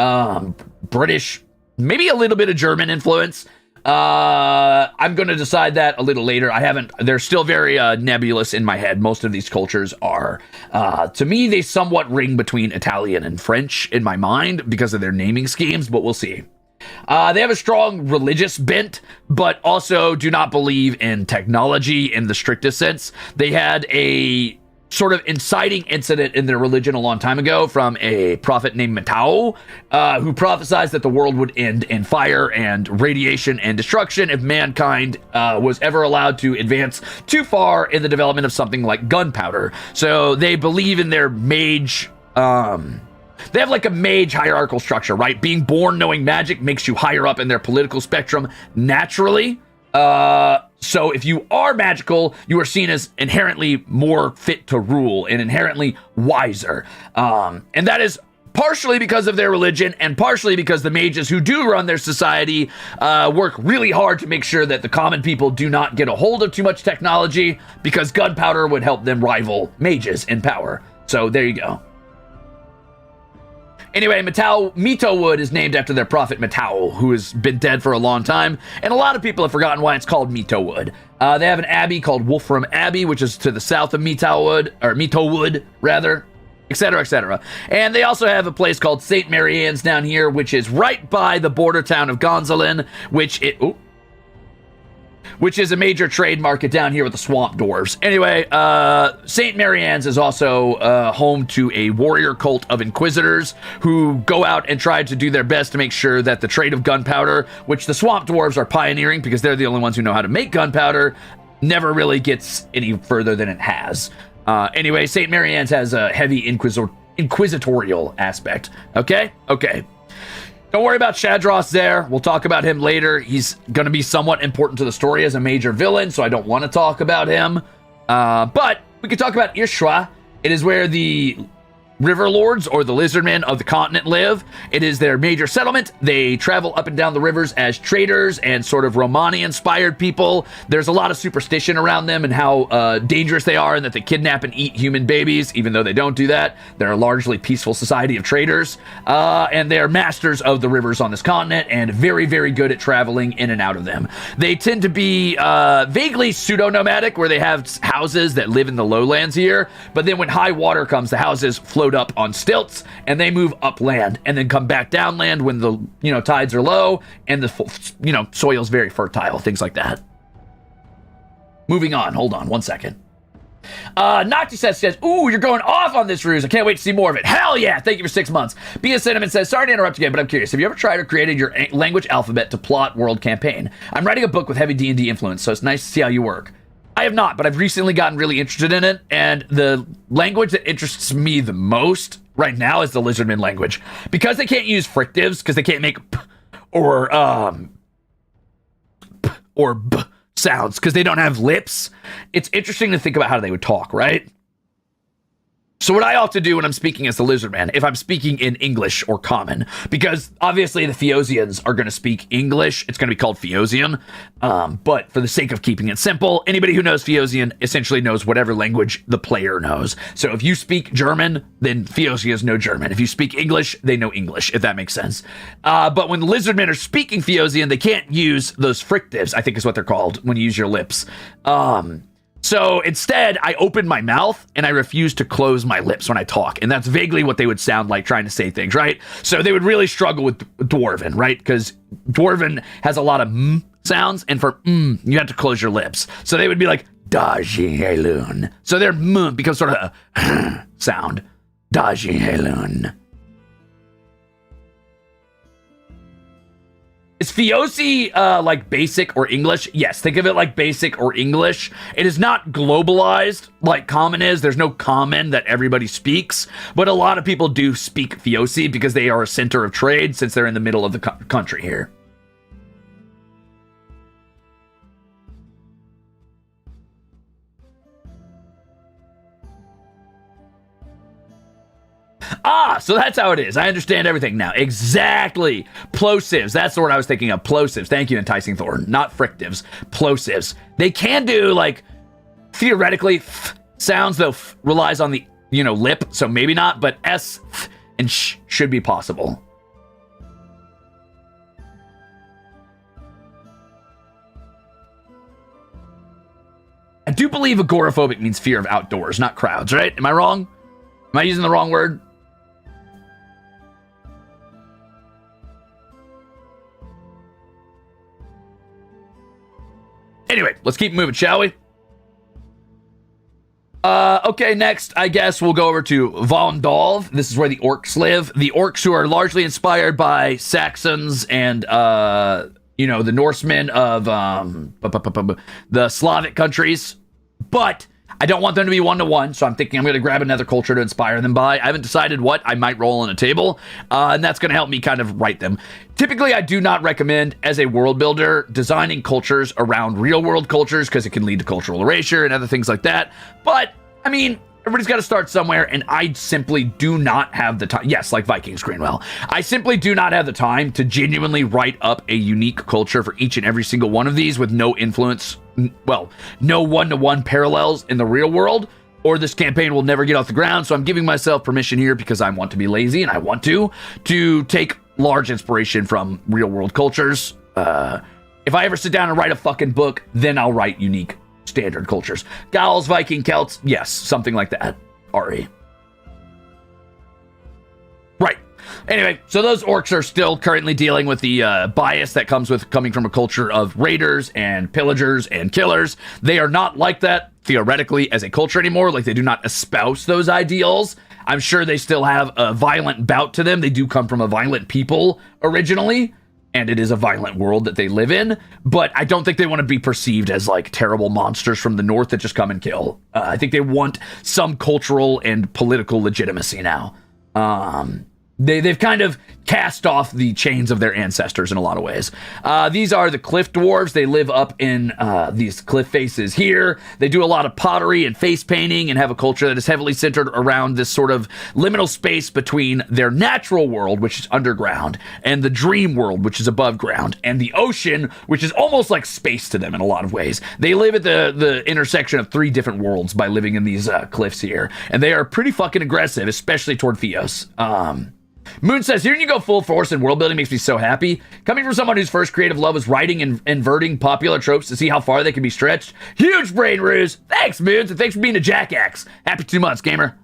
British, maybe a little bit of German influence. I'm going to decide that a little later. They're still very nebulous in my head. Most of these cultures are. To me, they somewhat ring between Italian and French in my mind because of their naming schemes, but we'll see. They have a strong religious bent, but also do not believe in technology in the strictest sense. They had a sort of inciting incident in their religion a long time ago from a prophet named Matao, who prophesied that the world would end in fire and radiation and destruction if mankind was ever allowed to advance too far in the development of something like gunpowder. So they believe in their mage. They have like a mage hierarchical structure, right? Being born knowing magic makes you higher up in their political spectrum naturally. So if you are magical, you are seen as inherently more fit to rule and inherently wiser. And that is partially because of their religion and partially because the mages who do run their society work really hard to make sure that the common people do not get a hold of too much technology, because gunpowder would help them rival mages in power. So there you go. Anyway, Mito Wood is named after their prophet Matao, who has been dead for a long time, and a lot of people have forgotten why it's called Mito Wood. They have an abbey called Wolfram Abbey, which is to the south of Mito Wood, rather, etc., etc. And they also have a place called St. Mary Ann's down here, which is right by the border town of Gonzalin, which is a major trade market down here with the swamp dwarves. Anyway, St. Mary Ann's is also home to a warrior cult of inquisitors who go out and try to do their best to make sure that the trade of gunpowder, which the swamp dwarves are pioneering because they're the only ones who know how to make gunpowder, never really gets any further than it has. Anyway, St. Mary Ann's has a heavy inquisitorial aspect. Okay? Don't worry about Shadross there. We'll talk about him later. He's going to be somewhat important to the story as a major villain, so I don't want to talk about him. But we can talk about Ishra. It is where the River Lords, or the Lizardmen of the continent, live. It is their major settlement. They travel up and down the rivers as traders and sort of Romani-inspired people. There's a lot of superstition around them and how dangerous they are, and that they kidnap and eat human babies, even though they don't do that. They're a largely peaceful society of traders, and they're masters of the rivers on this continent and very, very good at traveling in and out of them. They tend to be vaguely pseudo-nomadic, where they have houses that live in the lowlands here, but then when high water comes, the houses float up on stilts and they move upland and then come back downland when the tides are low and the soil's very fertile, things like that. Moving on, hold on one second. Nocti says, ooh, you're going off on this, Ruze. I can't wait to see more of it. Hell yeah, thank you for 6 months. B.S. Cinnamon says, sorry to interrupt again, but I'm curious. Have you ever tried or created your language alphabet to plot world campaign? I'm writing a book with heavy D&D influence, so it's nice to see how you work. I have not, but I've recently gotten really interested in it, and the language that interests me the most right now is the Lizardman language. Because they can't use frictives, because they can't make p or b sounds, because they don't have lips, it's interesting to think about how they would talk, right? So what I often do when I'm speaking as the Lizardman, if I'm speaking in English or Common, because obviously the Phaeosians are going to speak English, it's going to be called Phaeosian, but for the sake of keeping it simple, anybody who knows Phaeosian essentially knows whatever language the player knows. So if you speak German, then Phaeosians know German. If you speak English, they know English, if that makes sense. But when the Lizardmen are speaking Phaeosian, they can't use those frictives, I think is what they're called, when you use your lips. So instead, I open my mouth and I refuse to close my lips when I talk. And that's vaguely what they would sound like trying to say things, right? So they would really struggle with Dwarven, right? Because Dwarven has a lot of sounds, and for you have to close your lips. So they would be like, Daji Helun. So their becomes sort of a sound. Daji Helun. Is Phaeosi like basic or English? Yes, think of it like basic or English. It is not globalized like Common is. There's no Common that everybody speaks, but a lot of people do speak Phaeosi because they are a center of trade since they're in the middle of the country here. So that's how it is. I understand everything now. Exactly. Plosives. That's the word I was thinking of. Plosives. Thank you, Enticing Thorn. Not frictives. Plosives. They can do, like, theoretically, sounds, though relies on the, lip, so maybe not, but S and sh should be possible. I do believe agoraphobic means fear of outdoors, not crowds, right? Am I wrong? Am I using the wrong word? Anyway, let's keep moving, shall we? Okay, next, I guess we'll go over to Vondalv. This is where the orcs live. The orcs who are largely inspired by Saxons and, the Norsemen of the Slavic countries. But I don't want them to be one-to-one, so I'm thinking I'm going to grab another culture to inspire them by. I haven't decided what. I might roll on a table, and that's going to help me kind of write them. Typically, I do not recommend, as a world builder, designing cultures around real-world cultures because it can lead to cultural erasure and other things like that. But, I mean, everybody's got to start somewhere, and I simply do not have the time. Yes, like Vikings Greenwell. I simply do not have the time to genuinely write up a unique culture for each and every single one of these with no influence. Well, no one-to-one parallels in the real world, or this campaign will never get off the ground. So I'm giving myself permission here because I want to be lazy and I want to take large inspiration from real-world cultures. If I ever sit down and write a fucking book, then I'll write unique standard cultures. Gauls, Viking, Celts, yes, something like that. RE. Right. Anyway, so those orcs are still currently dealing with the bias that comes with coming from a culture of raiders and pillagers and killers. They are not like that, theoretically, as a culture anymore. Like, they do not espouse those ideals. I'm sure they still have a violent bout to them. They do come from a violent people originally, and it is a violent world that they live in. But I don't think they want to be perceived as, like, terrible monsters from the north that just come and kill. I think they want some cultural and political legitimacy now. They've kind of cast off the chains of their ancestors in a lot of ways. These are the cliff dwarves. They live up in these cliff faces here. They do a lot of pottery and face painting and have a culture that is heavily centered around this sort of liminal space between their natural world, which is underground, and the dream world, which is above ground, and the ocean, which is almost like space to them in a lot of ways. They live at the intersection of 3 different worlds by living in these cliffs here, and they are pretty fucking aggressive, especially toward Theos. Moon says, hearing you go full force in world building makes me so happy. Coming from someone whose first creative love was writing and inverting popular tropes to see how far they can be stretched. Huge brain, Ruze. Thanks, Moons, and thanks for being a jackaxe. Happy 2 months, gamer.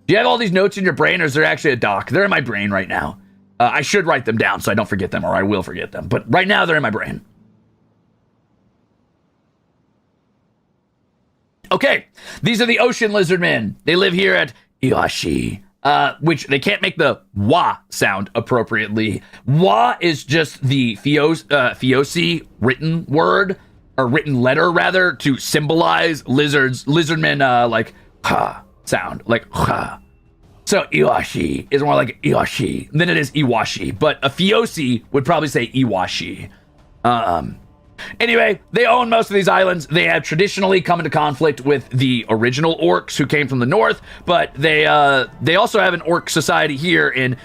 Do you have all these notes in your brain, or is there actually a doc? They're in my brain right now. I should write them down so I don't forget them, or I will forget them. But right now, they're in my brain. Okay, these are the ocean lizardmen. They live here at Iwashi. Which they can't make the wa sound appropriately. Wa is just the Theosi written word, or written letter rather, to symbolize lizardmen, like ha sound, like ha. So Iwashi is more like Iwashi than it is Iwashi, but a Theosi would probably say Iwashi. Anyway, they own most of these islands. They have traditionally come into conflict with the original orcs who came from the north, but they also have an orc society here in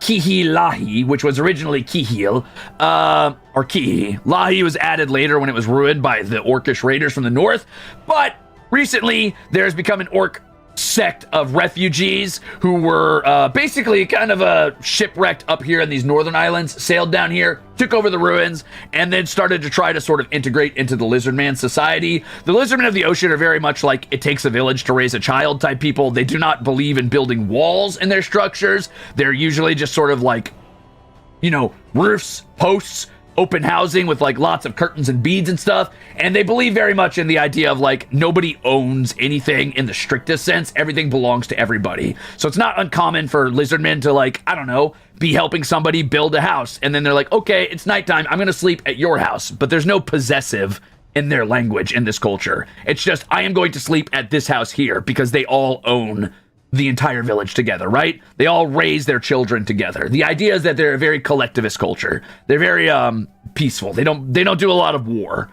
Kihi-Lahi, which was originally Kihil, or Kihi. Lahi was added later when it was ruined by the orcish raiders from the north, but recently there's become an orc sect of refugees who were basically kind of shipwrecked up here in these northern islands, sailed down here, took over the ruins, and then started to try to sort of integrate into the Lizardman society. The Lizardmen of the ocean are very much like it takes a village to raise a child type people. They do not believe in building walls in their structures. They're usually just sort of like, roofs, posts, open housing with like lots of curtains and beads and stuff, and they believe very much in the idea of like nobody owns anything in the strictest sense. Everything belongs to everybody. So it's not uncommon for lizardmen to, like, I don't know, be helping somebody build a house, and then they're like, okay, it's nighttime, I'm gonna sleep at your house. But there's no possessive in their language in this culture. It's just, I am going to sleep at this house here, because they all own the entire village together, right? They all raise their children together. The idea is that they're a very collectivist culture. They're very peaceful. They don't do a lot of war,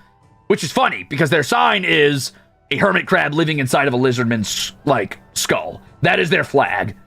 which is funny because their sign is a hermit crab living inside of a lizardman's like skull. That is their flag.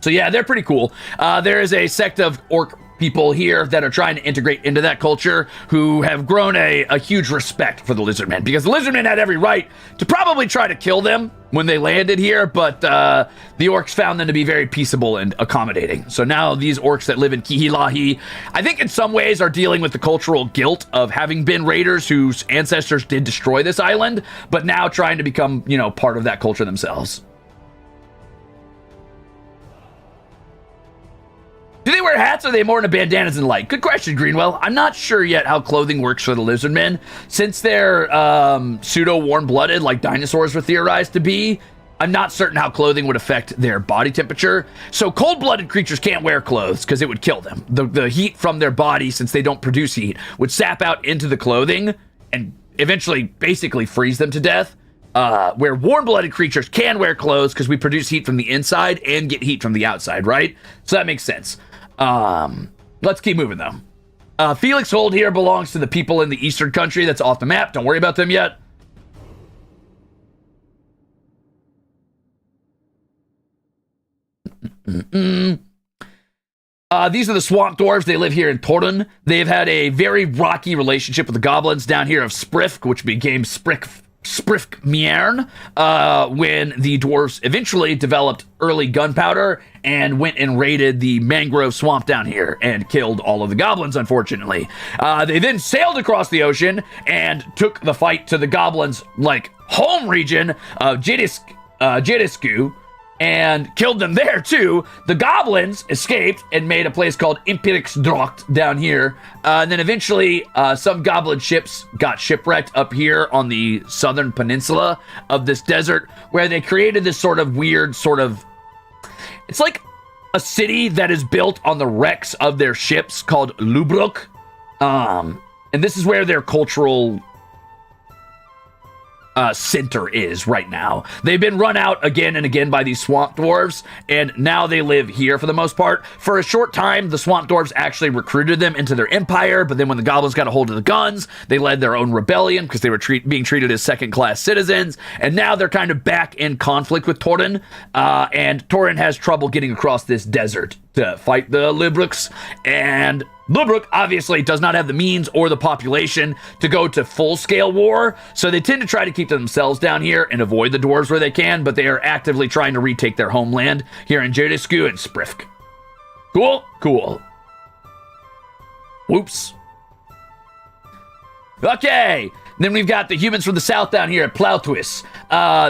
So yeah, they're pretty cool. There is a sect of orc people here that are trying to integrate into that culture who have grown a huge respect for the Lizardmen, because the Lizardmen had every right to probably try to kill them when they landed here, but the orcs found them to be very peaceable and accommodating. So now these orcs that live in Kihi-Lahi, I think in some ways are dealing with the cultural guilt of having been raiders whose ancestors did destroy this island, but now trying to become, part of that culture themselves. Do they wear hats or are they more into bandanas and light? Good question, Greenwell. I'm not sure yet how clothing works for the Lizardmen. Since they're pseudo-warm-blooded like dinosaurs were theorized to be, I'm not certain how clothing would affect their body temperature. So cold-blooded creatures can't wear clothes because it would kill them. The heat from their body, since they don't produce heat, would sap out into the clothing and eventually basically freeze them to death. Where warm-blooded creatures can wear clothes because we produce heat from the inside and get heat from the outside, right? So that makes sense. Let's keep moving, though. Felix Hold here belongs to the people in the eastern country that's off the map. Don't worry about them yet. These are the Swamp Dwarves. They live here in Torun. They've had a very rocky relationship with the goblins down here of Sprifk, which became Sprifk-Miern, when the dwarves eventually developed early gunpowder and went and raided the mangrove swamp down here and killed all of the goblins, unfortunately. They then sailed across the ocean and took the fight to the goblins' home region of Jedisku, and killed them there too. The goblins escaped and made a place called Imperiksdrocht down here. And then eventually some goblin ships got shipwrecked up here on the southern peninsula of this desert, where they created this sort of weird it's like a city that is built on the wrecks of their ships called Lubruk. And this is where their cultural center is right now. They've been run out again and again by these swamp dwarves, and now they live here for the most part. For a short time, the swamp dwarves actually recruited them into their empire, but then when the goblins got a hold of the guns, they led their own rebellion because they were being treated as second-class citizens, and now they're kind of back in conflict with Torun, and Torun has trouble getting across this desert to fight the Libruks, and Lubruk obviously does not have the means or the population to go to full-scale war, so they tend to try to keep to themselves down here and avoid the dwarves where they can, but they are actively trying to retake their homeland here in Jedisku and Sprifk. Cool? Cool. Whoops. Okay. Then we've got the humans from the south down here at Plowtwist.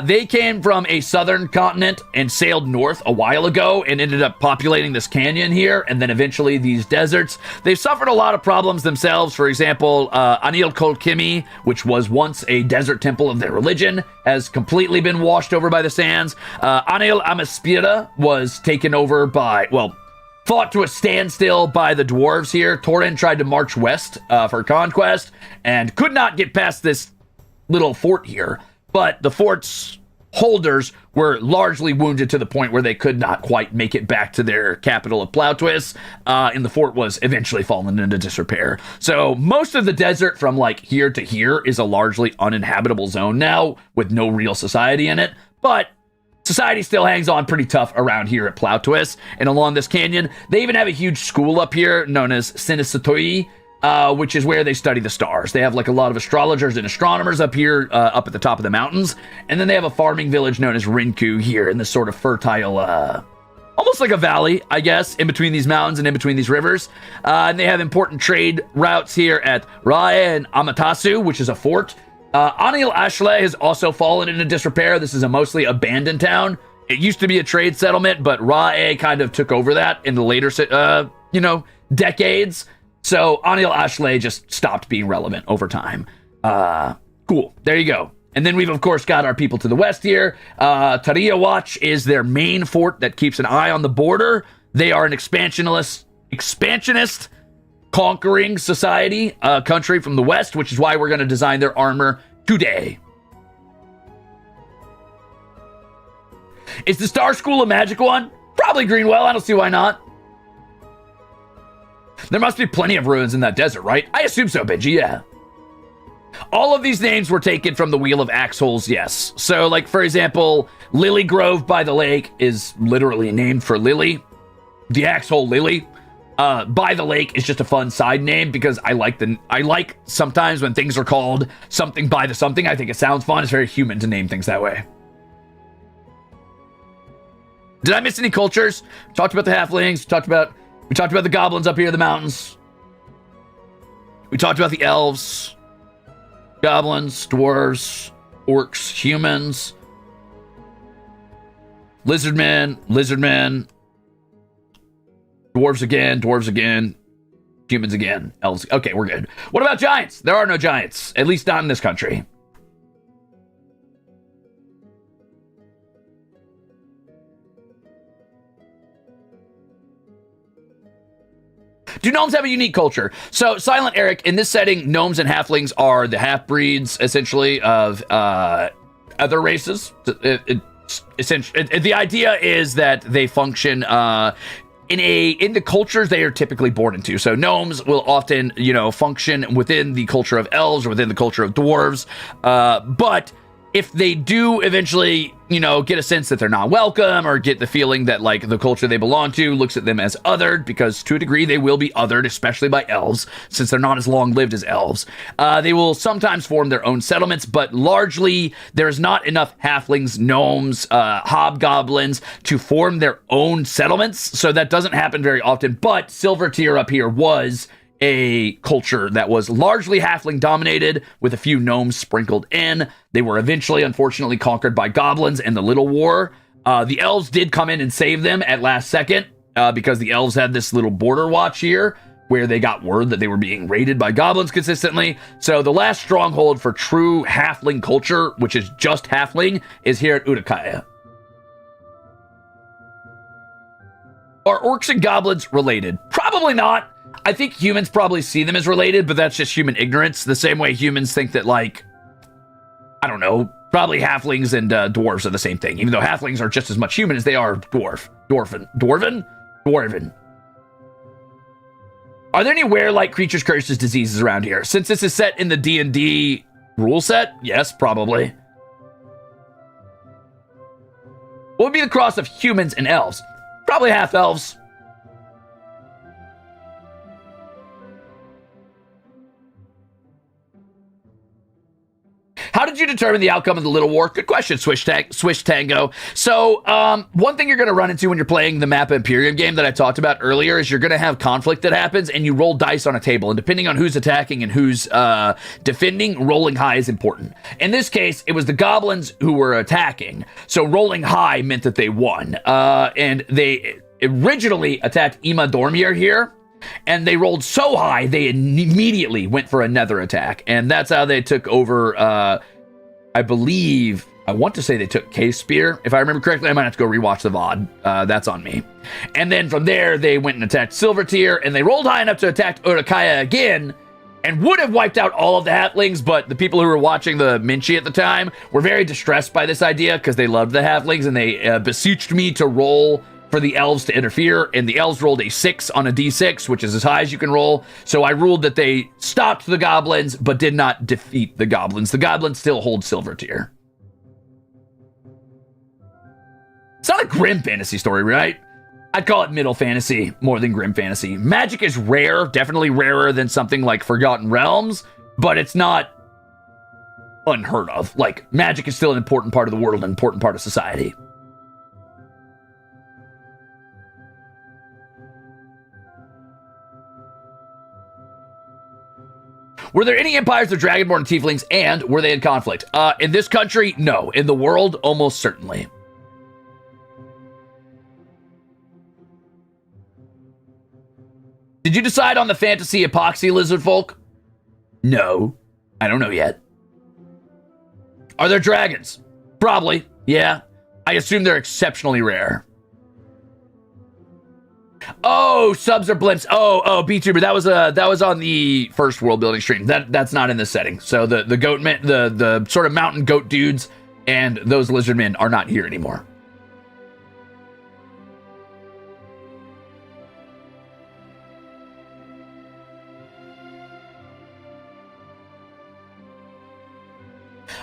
They came from a southern continent and sailed north a while ago and ended up populating this canyon here and then eventually these deserts. They've suffered a lot of problems themselves. For example, Anil Kolkimi, which was once a desert temple of their religion, has completely been washed over by the sands. Anil Amaspira was taken over by, fought to a standstill by the dwarves here. Torun tried to march west for conquest and could not get past this little fort here. But the fort's holders were largely wounded to the point where they could not quite make it back to their capital of Plowtwist, and the fort was eventually fallen into disrepair. So most of the desert from here to here is a largely uninhabitable zone now with no real society in it. But society still hangs on pretty tough around here at Plowtwist and along this canyon. They even have a huge school up here known as Sinisatoi, which is where they study the stars. They have a lot of astrologers and astronomers up here, up at the top of the mountains. And then they have a farming village known as Rinku here in this sort of fertile, almost like a valley, I guess, in between these mountains and in between these rivers. And they have important trade routes here at Rae and Amatasu, which is a fort. Anil Ashle has also fallen into disrepair. This is a mostly abandoned town. It used to be a trade settlement, but Rae kind of took over that in the later, decades. So Anil Ashle just stopped being relevant over time. Cool. There you go. And then we've, of course, got our people to the west here. Taria Watch is their main fort that keeps an eye on the border. They are an expansionist conquering society, country from the west, which is why we're going to design their armor today. Is the Star School a magic one? Probably, Greenwell. I don't see why not. There must be plenty of ruins in that desert, right? I assume so, Benji, yeah. All of these names were taken from the Wheel of Axholes, yes. So, for example, Lily Grove by the lake is literally named for Lily. The Axhole Lily. By the Lake is just a fun side name because I like sometimes when things are called something by the something. I think it sounds fun. It's very human to name things that way. Did I miss any cultures? We talked about the halflings. We talked about the goblins up here in the mountains. We talked about the elves, goblins, dwarves, orcs, humans, lizardmen. Dwarves again, humans again, elves. Okay, we're good. What about giants? There are no giants, at least not in this country. Do gnomes have a unique culture? So, Silent Eric, in this setting, gnomes and halflings are the half-breeds, essentially, of other races. Essentially, the idea is that they function in the cultures they are typically born into. So gnomes will often, function within the culture of elves or within the culture of dwarves. But if they do eventually, get a sense that they're not welcome or get the feeling that like the culture they belong to looks at them as othered, because to a degree they will be othered, especially by elves, since they're not as long lived as elves. They will sometimes form their own settlements, but largely there's not enough halflings, gnomes, hobgoblins to form their own settlements. So that doesn't happen very often. But Silver Tier up here was a culture that was largely halfling dominated with a few gnomes sprinkled in. They were eventually, unfortunately, conquered by goblins in the Little War. The elves did come in and save them at last second because the elves had this little border watch here where they got word that they were being raided by goblins consistently. So the last stronghold for true halfling culture, which is just halfling, is here at Utakaya. Are orcs and goblins related? Probably not. I think humans probably see them as related, but that's just human ignorance. The same way humans think that, like, I don't know, probably halflings and dwarves are the same thing, even though halflings are just as much human as they are dwarven. Are there any were-like creatures, curses, diseases around here? Since this is set in the D&D rule set, yes, probably. What would be the cross of humans and elves? Probably half-elves. How did you determine the outcome of the Little War? Good question, Swish Tango. So, one thing you're going to run into when you're playing the map Imperium game that I talked about earlier is you're going to have conflict that happens, and you roll dice on a table. And depending on who's attacking and who's defending, rolling high is important. In this case, it was the goblins who were attacking. So rolling high meant that they won. And they originally attacked Ima Dormir here. And they rolled so high, they immediately went for another attack. And that's how they took over, I want to say they took Case Spear. If I remember correctly, I might have to go rewatch the VOD. That's on me. And then from there, they went and attacked Silver Tier, and they rolled high enough to attack Utakaya again, and would have wiped out all of the halflings, but the people who were watching the Minchi at the time were very distressed by this idea because they loved the halflings, and they beseeched me to roll for the elves to interfere, and the elves rolled a 6 on a d6, which is as high as you can roll. So I ruled that they stopped the goblins, but did not defeat the goblins. The goblins still hold Silver Tier. It's not a grim fantasy story, right? I'd call it middle fantasy more than grim fantasy. Magic is rare, definitely rarer than something like Forgotten Realms, but it's not unheard of. Like, magic is still an important part of the world, an important part of society. Were there any empires of dragonborn tieflings, and were they in conflict? In this country, no. In the world, almost certainly. Did you decide on the fantasy epoxy lizard folk? No. I don't know yet. Are there dragons? Probably. Yeah. I assume they're exceptionally rare. Oh, subs are blimps. Oh, B-Tuber. That was on the first world building stream. That's not in this setting. So the goat men, the sort of mountain goat dudes and those lizard men are not here anymore.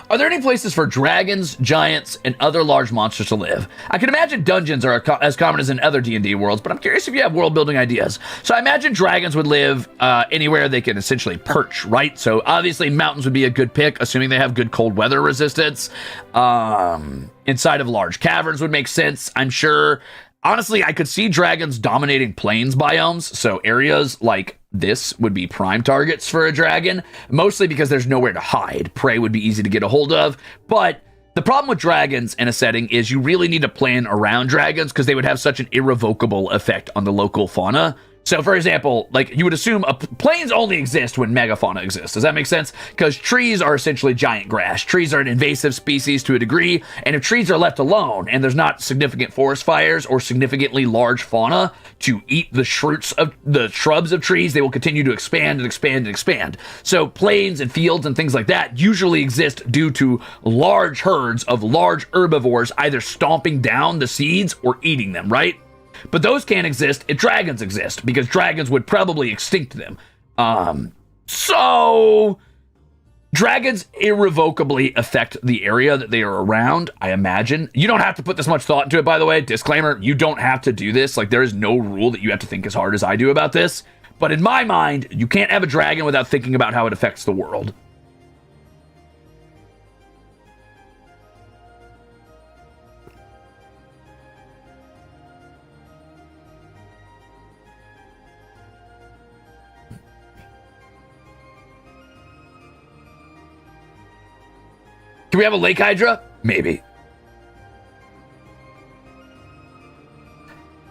Are there any places for dragons, giants, and other large monsters to live? I can imagine dungeons are as common as in other D&D worlds, but I'm curious if you have world-building ideas. So I imagine dragons would live anywhere they can essentially perch, right? So obviously mountains would be a good pick, assuming they have good cold weather resistance. Inside of large caverns would make sense, I'm sure. Honestly, I could see dragons dominating plains biomes, so areas like this would be prime targets for a dragon, mostly because there's nowhere to hide. Prey would be easy to get a hold of, but The problem with dragons in a setting is you really need to plan around dragons because they would have such an irrevocable effect on the local fauna. So, for example, like you would assume plains only exist when megafauna exists. Does that make sense? Because trees are essentially giant grass. Trees are an invasive species to a degree, and if trees are left alone and there's not significant forest fires or significantly large fauna to eat the shrubs of trees, they will continue to expand and expand and expand. So, plains and fields and things like that usually exist due to large herds of large herbivores either stomping down the seeds or eating them, right? But those can't exist if dragons exist, because dragons would probably extinct them. So dragons irrevocably affect the area that they are around, I imagine. You don't have to put this much thought into it, by the way. Disclaimer, you don't have to do this. Like, there is no rule that you have to think as hard as I do about this. But in my mind, you can't have a dragon without thinking about how it affects the world. Do we have a lake hydra? Maybe.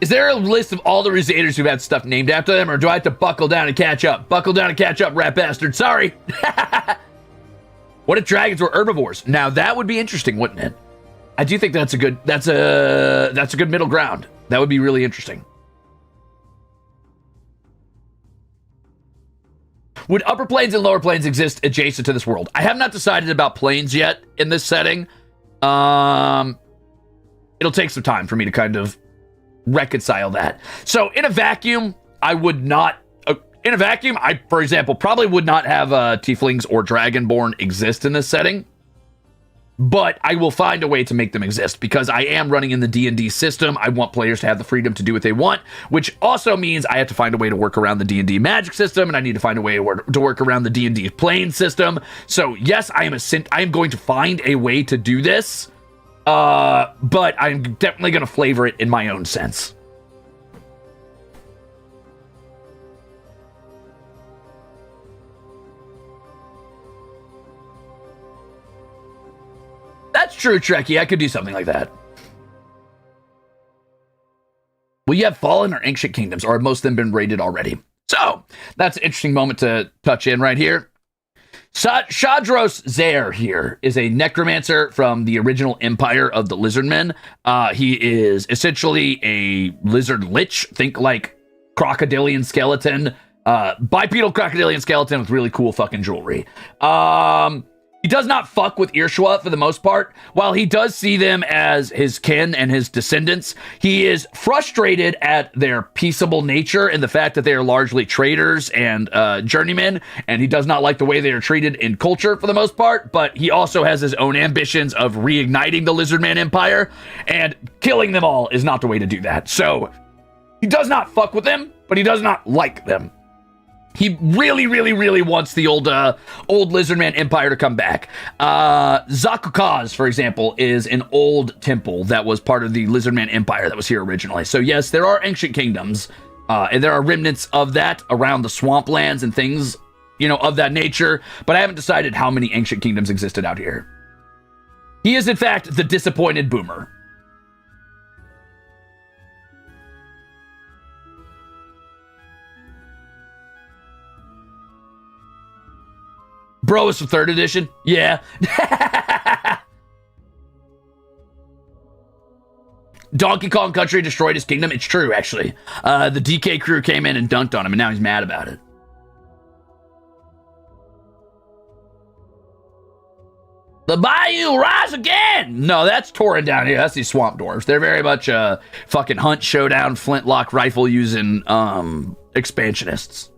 Is there a list of all the Ruzeators who've had stuff named after them, or do I have to buckle down and catch up? Buckle down and catch up, rat bastard. Sorry. What if dragons were herbivores? Now that would be interesting, wouldn't it? I do think that's a good middle ground. That would be really interesting. Would upper planes and lower planes exist adjacent to this world? I have not decided about planes yet in this setting. It'll take some time for me to kind of reconcile that. So in a vacuum, I would not... in a vacuum, I, for example, probably would not have tieflings or dragonborn exist in this setting. But I will find a way to make them exist because I am running in the D&D system. I want players to have the freedom to do what they want, which also means I have to find a way to work around the D&D magic system, and I need to find a way to work around the D&D plane system. So yes, I am going to find a way to do this, but I'm definitely going to flavor it in my own sense. That's true, Trekkie. I could do something like that. Will you have fallen or ancient kingdoms, or have most of them been raided already? So, that's an interesting moment to touch in right here. Shadros Zair here is a necromancer from the original empire of the Lizardmen. He is essentially a lizard lich. Think like crocodilian skeleton, bipedal crocodilian skeleton with really cool fucking jewelry. He does not fuck with Irshwa for the most part. While he does see them as his kin and his descendants, he is frustrated at their peaceable nature and the fact that they are largely traders and journeymen, and he does not like the way they are treated in culture for the most part, but he also has his own ambitions of reigniting the Lizardman Empire, and killing them all is not the way to do that. So, he does not fuck with them, but he does not like them. He really, really, really wants the old Lizardman Empire to come back. Zakukaz, for example, is an old temple that was part of the Lizardman Empire that was here originally. So yes, there are ancient kingdoms, and there are remnants of that around the swamplands and things, you know, of that nature. But I haven't decided how many ancient kingdoms existed out here. He is, in fact, the disappointed boomer. Bro, it's the 3rd edition? Yeah. Donkey Kong Country destroyed his kingdom. It's true, actually. The DK crew came in and dunked on him, and now he's mad about it. The bayou rise again! No, that's Tauren down here. That's these swamp dwarves. They're very much fucking hunt, showdown, flintlock, rifle using expansionists.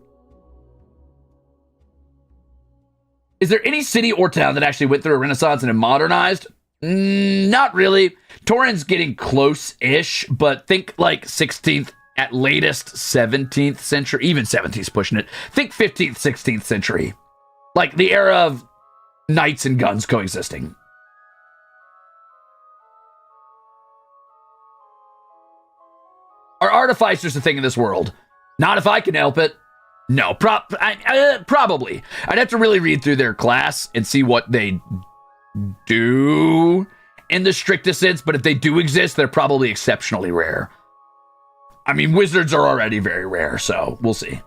Is there any city or town that actually went through a renaissance and modernized? Not really. Tauren's getting close-ish, but think like 16th, at latest 17th century. Even 17th's pushing it. Think 15th, 16th century. Like the era of knights and guns coexisting. Are artificers a thing in this world? Not if I can help it. No, probably. I'd have to really read through their class and see what they do. in the strictest sense, but if they do exist, they're probably exceptionally rare. I mean, wizards are already very rare, so we'll see.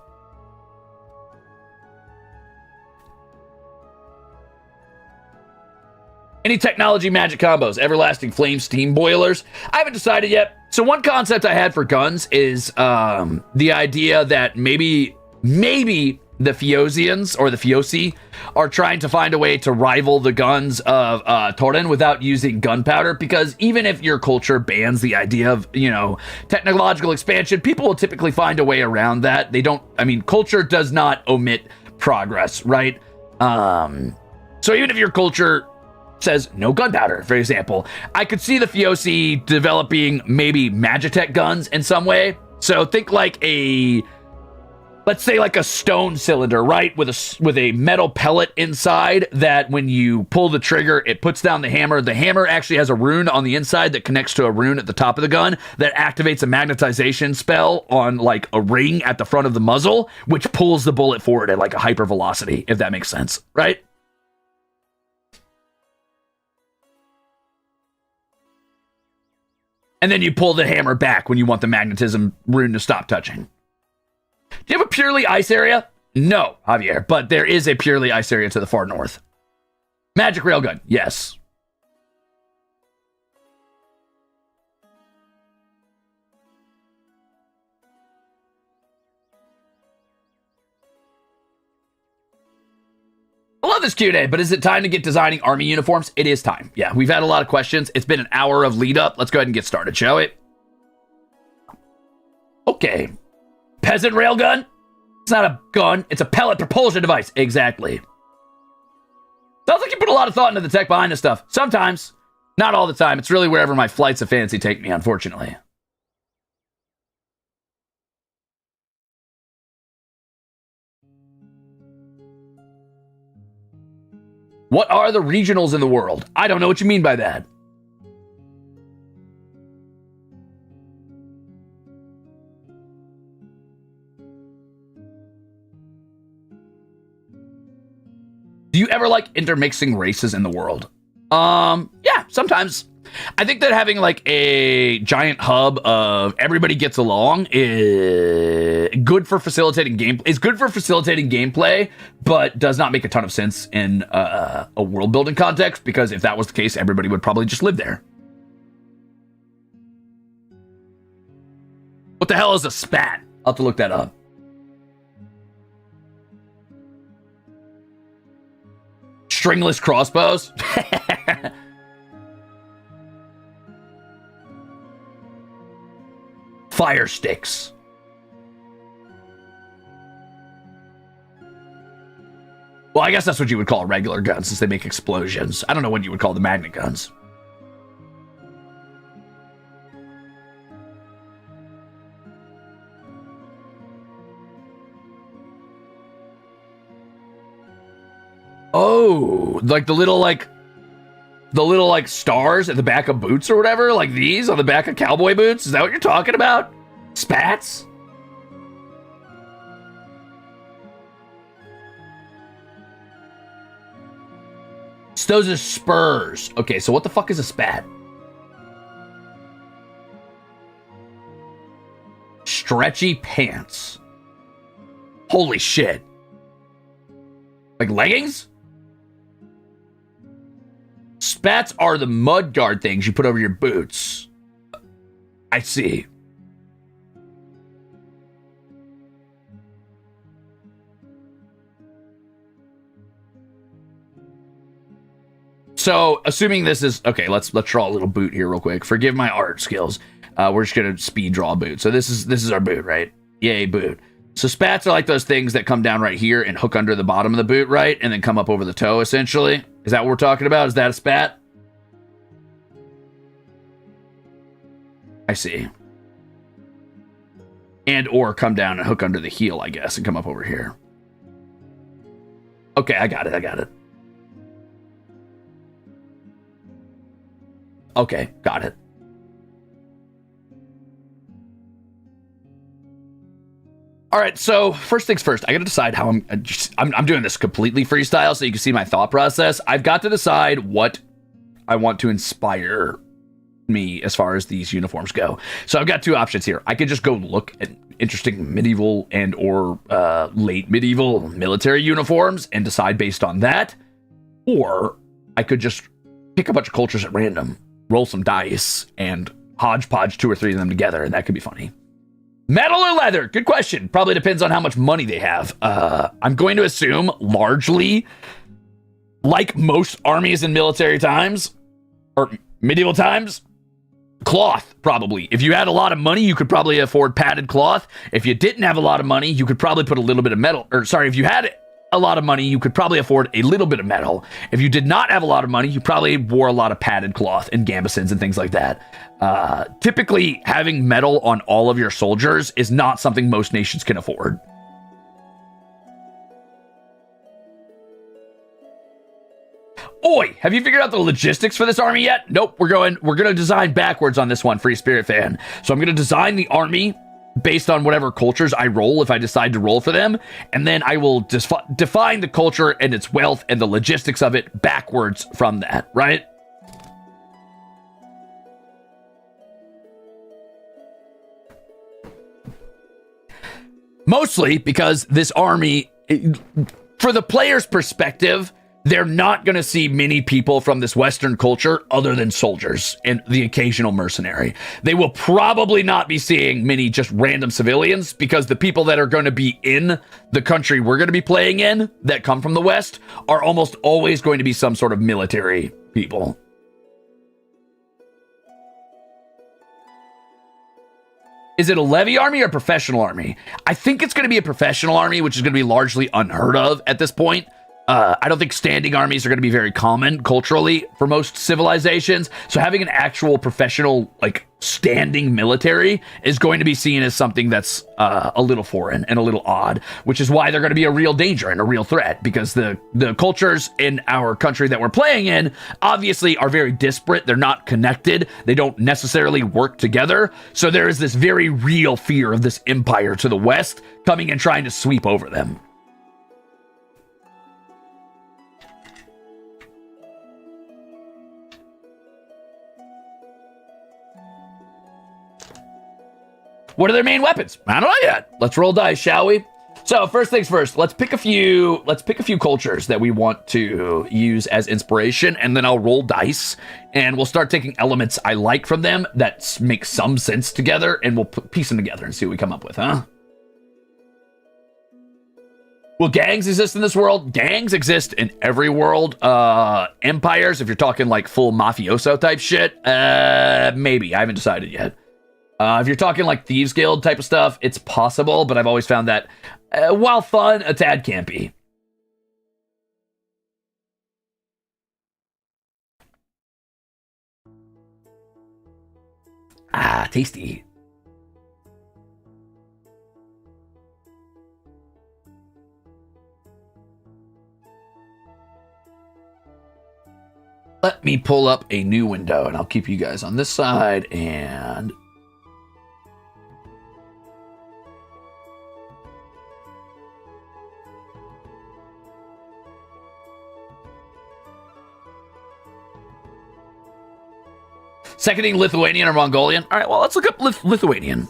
Any technology magic combos? Everlasting flame steam boilers? I haven't decided yet. So one concept I had for guns is the idea that maybe the Fiosians or the Fiosi are trying to find a way to rival the guns of Torin without using gunpowder, because even if your culture bans the idea of, you know, technological expansion, people will typically find a way around that. They don't, I mean, culture does not omit progress, right? So even if your culture says no gunpowder, for example, I could see the Fiosi developing maybe Magitech guns in some way. So think like let's say like a stone cylinder, right? With a metal pellet inside that when you pull the trigger, it puts down the hammer. The hammer actually has a rune on the inside that connects to a rune at the top of the gun that activates a magnetization spell on like a ring at the front of the muzzle, which pulls the bullet forward at like a hyper velocity, if that makes sense, right? And then you pull the hammer back when you want the magnetism rune to stop touching. Do you have a purely ice area? No, Javier, but there is a purely ice area to the far north. Magic railgun, yes. I love this Q&A, but is it time to get designing army uniforms? It is time. Yeah, we've had a lot of questions. It's been an hour of lead up. Let's go ahead and get started, shall we? Okay. Peasant railgun? It's not a gun. It's a pellet propulsion device. Exactly. Sounds like you put a lot of thought into the tech behind this stuff. Sometimes. Not all the time. It's really wherever my flights of fancy take me, unfortunately. What are the regionals in the world? I don't know what you mean by that. Do you ever like intermixing races in the world? Yeah, sometimes. I think that having like a giant hub of everybody gets along is good for facilitating gameplay, but does not make a ton of sense in a world building context, because if that was the case, everybody would probably just live there. What the hell is a spat? I'll have to look that up. Stringless crossbows? Fire sticks. Well, I guess that's what you would call regular guns, since they make explosions. I don't know what you would call the magnet guns. Oh, like the little stars at the back of boots or whatever, like these on the back of cowboy boots. Is that what you're talking about? Spats? Those are spurs. Okay, so what the fuck is a spat? Stretchy pants. Holy shit. Like leggings? Spats are the mud guard things you put over your boots. I see. So, assuming this is okay, let's draw a little boot here real quick. Forgive my art skills. We're just gonna speed draw a boot. So this is our boot, right? Yay, boot. So spats are like those things that come down right here and hook under the bottom of the boot, right? And then come up over the toe, essentially. Is that what we're talking about? Is that a spat? I see. And or come down and hook under the heel, I guess, and come up over here. Okay, I got it. Okay, got it. All right, so first things first, I got to decide how I'm doing this completely freestyle so you can see my thought process. I've got to decide what I want to inspire me as far as these uniforms go. So I've got two options here. I could just go look at interesting medieval and or late medieval military uniforms and decide based on that, or I could just pick a bunch of cultures at random, roll some dice, and hodgepodge 2 or 3 of them together, and that could be funny. Metal or leather? Good question. Probably depends on how much money they have. I'm going to assume largely, like most armies in military times, or medieval times, cloth, probably. If you had a lot of money, you could probably afford padded cloth. If you didn't have a lot of money, you could probably put a little bit of metal, or sorry, if you had a lot of money, you could probably afford a little bit of metal. If you did not have a lot of money, you probably wore a lot of padded cloth and gambesons and things like that. Typically, having metal on all of your soldiers is not something most nations can afford. Oi, have you figured out the logistics for this army yet? Nope, we're gonna design backwards on this one, Free Spirit fan. So I'm gonna design the army based on whatever cultures I roll if I decide to roll for them, and then I will define the culture and its wealth and the logistics of it backwards from that, right? Mostly because this army, for the player's perspective, they're not going to see many people from this Western culture other than soldiers and the occasional mercenary. They will probably not be seeing many just random civilians because the people that are going to be in the country we're going to be playing in that come from the West are almost always going to be some sort of military people. Is it a levy army or a professional army? I think it's going to be a professional army, which is going to be largely unheard of at this point. I don't think standing armies are going to be very common culturally for most civilizations. So having an actual professional, like, standing military is going to be seen as something that's a little foreign and a little odd, which is why they're going to be a real danger and a real threat, because the cultures in our country that we're playing in obviously are very disparate. They're not connected. They don't necessarily work together. So there is this very real fear of this empire to the west coming and trying to sweep over them. What are their main weapons? I don't know yet. Let's roll dice, shall we? So first things first, let's pick a few cultures that we want to use as inspiration, and then I'll roll dice, and we'll start taking elements I like from them that make some sense together, and we'll piece them together and see what we come up with, huh? Will gangs exist in this world? Gangs exist in every world. Empires, if you're talking like full mafioso type shit, maybe. I haven't decided yet. If you're talking like Thieves Guild type of stuff, it's possible, but I've always found that, while fun, a tad campy. Ah, tasty. Let me pull up a new window, and I'll keep you guys on this side, and... Seconding Lithuanian or Mongolian? All right, well, let's look up Lithuanian.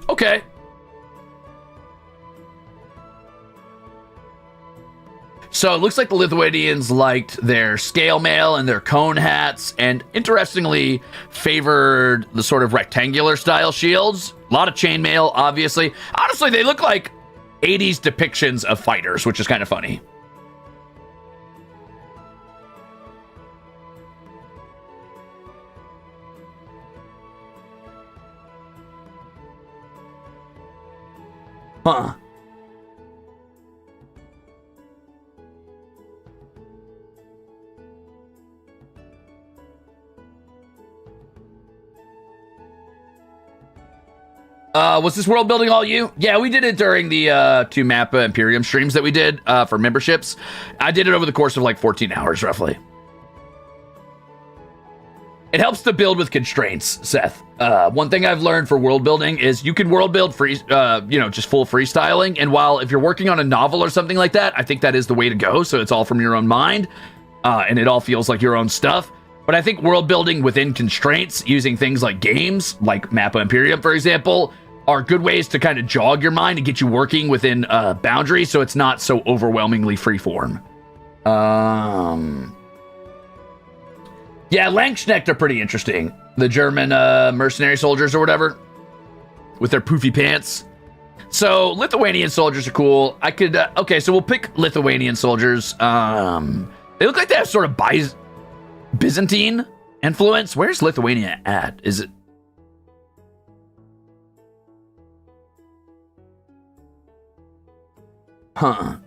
Okay. So it looks like the Lithuanians liked their scale mail and their cone hats, and interestingly favored the sort of rectangular style shields. A lot of chainmail, obviously. Honestly, they look like 80s depictions of fighters, which is kind of funny. Huh. Was this world building all you? Yeah, we did it during the 2 Mappa Imperium streams that we did for memberships. I did it over the course of like 14 hours, roughly. It helps to build with constraints, Seth. One thing I've learned for world building is you can world build free, just full freestyling. And while if you're working on a novel or something like that, I think that is the way to go. So it's all from your own mind, and it all feels like your own stuff. But I think world building within constraints, using things like games, like Mappa Imperium, for example, are good ways to kind of jog your mind and get you working within boundaries, so it's not so overwhelmingly freeform. Yeah, Langsknecht are pretty interesting. The German mercenary soldiers or whatever, with their poofy pants. So Lithuanian soldiers are cool. I could, okay, so we'll pick Lithuanian soldiers. They look like they have sort of Byzantine influence. Where's Lithuania at? Is it? Huh.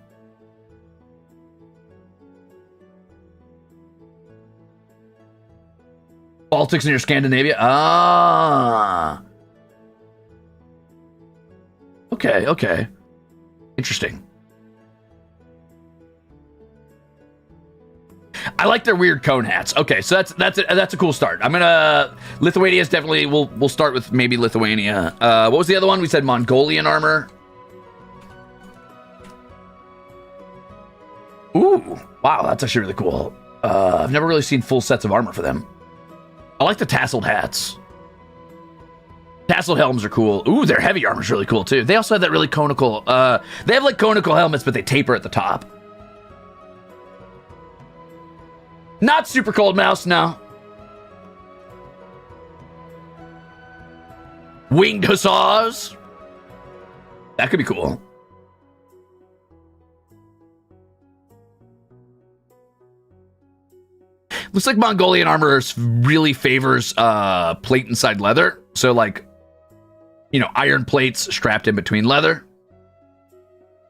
Baltics near Scandinavia? Ah. Okay, okay. Interesting. I like their weird cone hats. Okay, so that's a cool start. I'm gonna Lithuania is definitely we'll start with maybe Lithuania. What was the other one? We said Mongolian armor. Ooh, wow, that's actually really cool. I've never really seen full sets of armor for them. I like the tasseled hats. Tasseled helms are cool. Ooh, their heavy armor's really cool too. They also have that really conical, they have like conical helmets, but they taper at the top. Not super cold mouse, no. Winged hussars. That could be cool. Looks like Mongolian armor really favors plate inside leather. So like, iron plates strapped in between leather.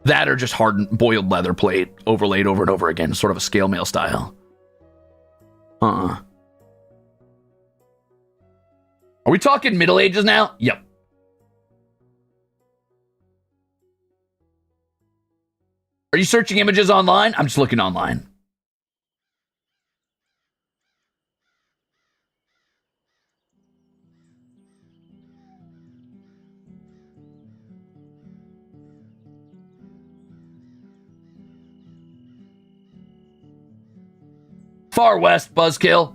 That or just hardened boiled leather plate overlaid over and over again, sort of a scale mail style. Are we talking Middle Ages now? Yep. Are you searching images online? I'm just looking online. Far West, Buzzkill.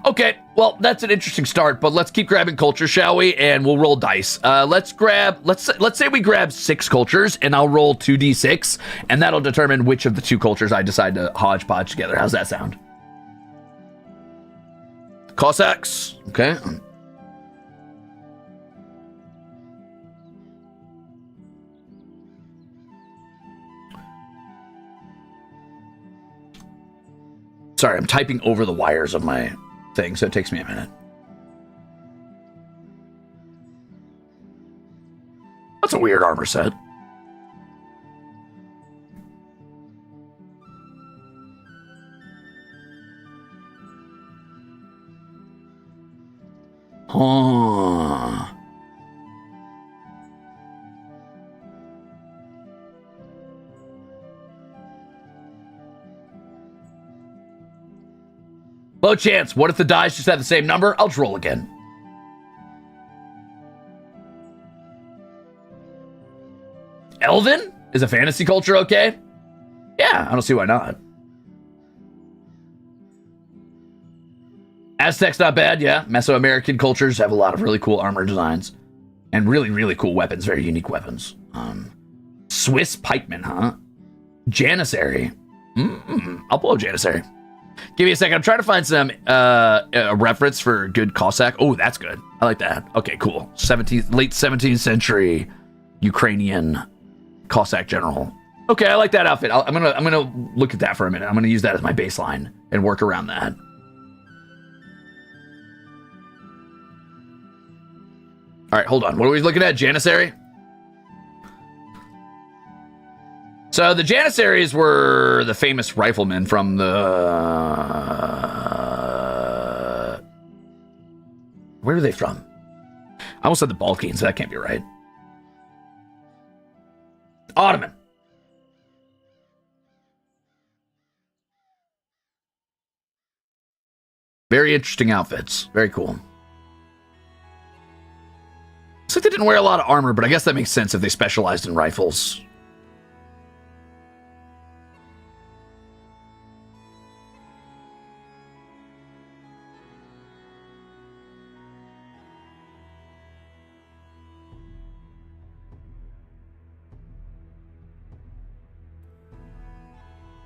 Okay, well, that's an interesting start, but let's keep grabbing culture, shall we? And we'll roll dice. Let's say we grab 6 cultures, and I'll roll 2d6, and that'll determine which of the 2 cultures I decide to hodgepodge together. How's that sound? Cossacks, okay. Sorry, I'm typing over the wires of my thing, so it takes me a minute. That's a weird armor set. Huh. Low chance. What if the dice just have the same number? I'll just roll again. Elven? Is a fantasy culture okay? Yeah, I don't see why not. Aztecs not bad, yeah. Mesoamerican cultures have a lot of really cool armor designs. And really, really cool weapons. Very unique weapons. Swiss pikemen, huh? Janissary. I'll pull up Janissary. Give me a second. I'm trying to find some a reference for good Cossack. Oh, that's good. I like that. Okay, cool. Late 17th century Ukrainian Cossack general. Okay, I like that outfit. I'm gonna look at that for a minute. I'm gonna use that as my baseline and work around that. All right, hold on. What are we looking at? Janissary? So the Janissaries were the famous riflemen from the... Where are they from? I almost said the Balkans, so that can't be right. Ottoman. Very interesting outfits. Very cool. Looks like they didn't wear a lot of armor, but I guess that makes sense if they specialized in rifles.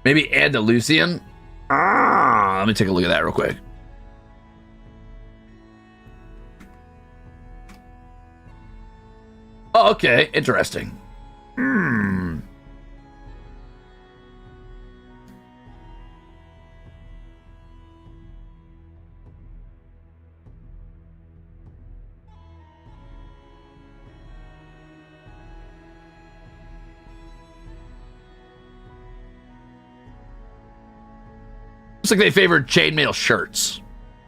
Maybe Andalusian? Let me take a look at that real quick. Oh, okay. Interesting. Looks like they favored chainmail shirts.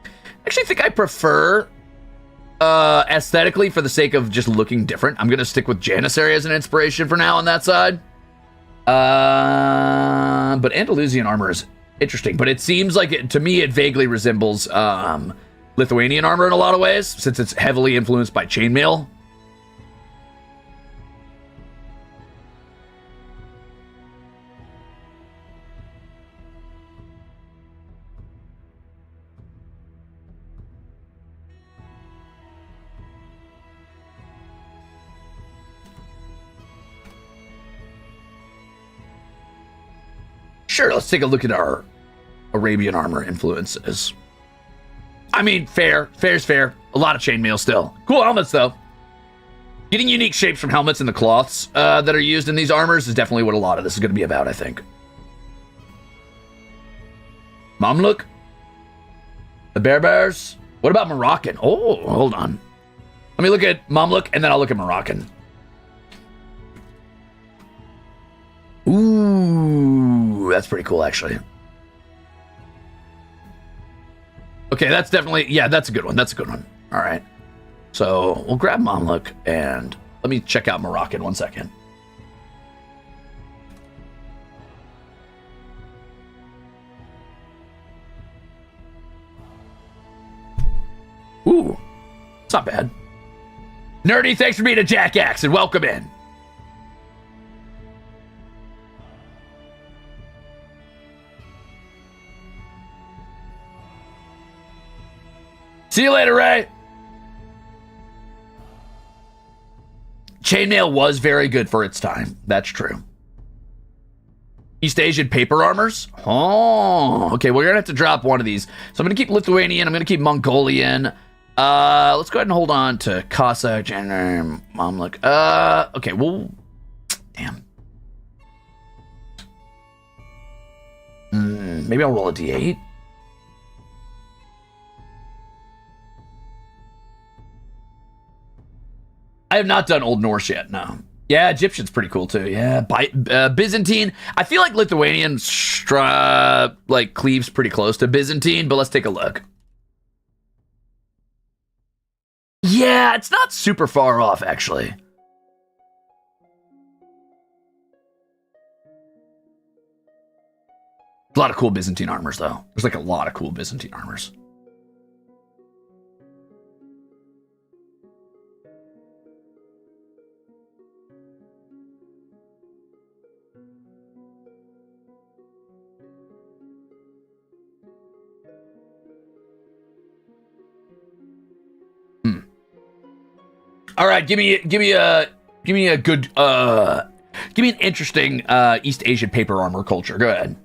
I actually think I prefer, aesthetically, for the sake of just looking different, I'm going to stick with Janissary as an inspiration for now on that side. But Andalusian armor is interesting, but it seems like, to me, it vaguely resembles Lithuanian armor in a lot of ways, since it's heavily influenced by chainmail. Sure, let's take a look at our Arabian armor influences. I mean, fair's fair. A lot of chainmail still. Cool helmets, though. Getting unique shapes from helmets and the cloths that are used in these armors is definitely what a lot of this is going to be about, I think. Mamluk? The Berbers? What about Moroccan? Oh, hold on. Let me look at Mamluk, and then I'll look at Moroccan. Ooh, that's pretty cool, actually. Okay, that's definitely... Yeah, that's a good one. That's a good one. All right. So we'll grab Mamluk, and let me check out Moroccan 1 second. Ooh, it's not bad. Nerdy, thanks for being a jackass, and welcome in. See you later, Ray. Chainmail was very good for its time. That's true. East Asian paper armors? Oh, okay. We're going to have to drop one of these. So I'm going to keep Lithuanian. I'm going to keep Mongolian. Let's go ahead and hold on to Cossack, and Mamluk. Okay, well, damn. Maybe I'll roll a d8. I have not done Old Norse yet, no. Yeah, Egyptian's pretty cool, too. Yeah, Byzantine. I feel like Lithuanian, cleaves pretty close to Byzantine, but let's take a look. Yeah, it's not super far off, actually. A lot of cool Byzantine armors, though. There's like a lot of cool Byzantine armors. All right, give me an interesting East Asian paper armor culture. Go ahead.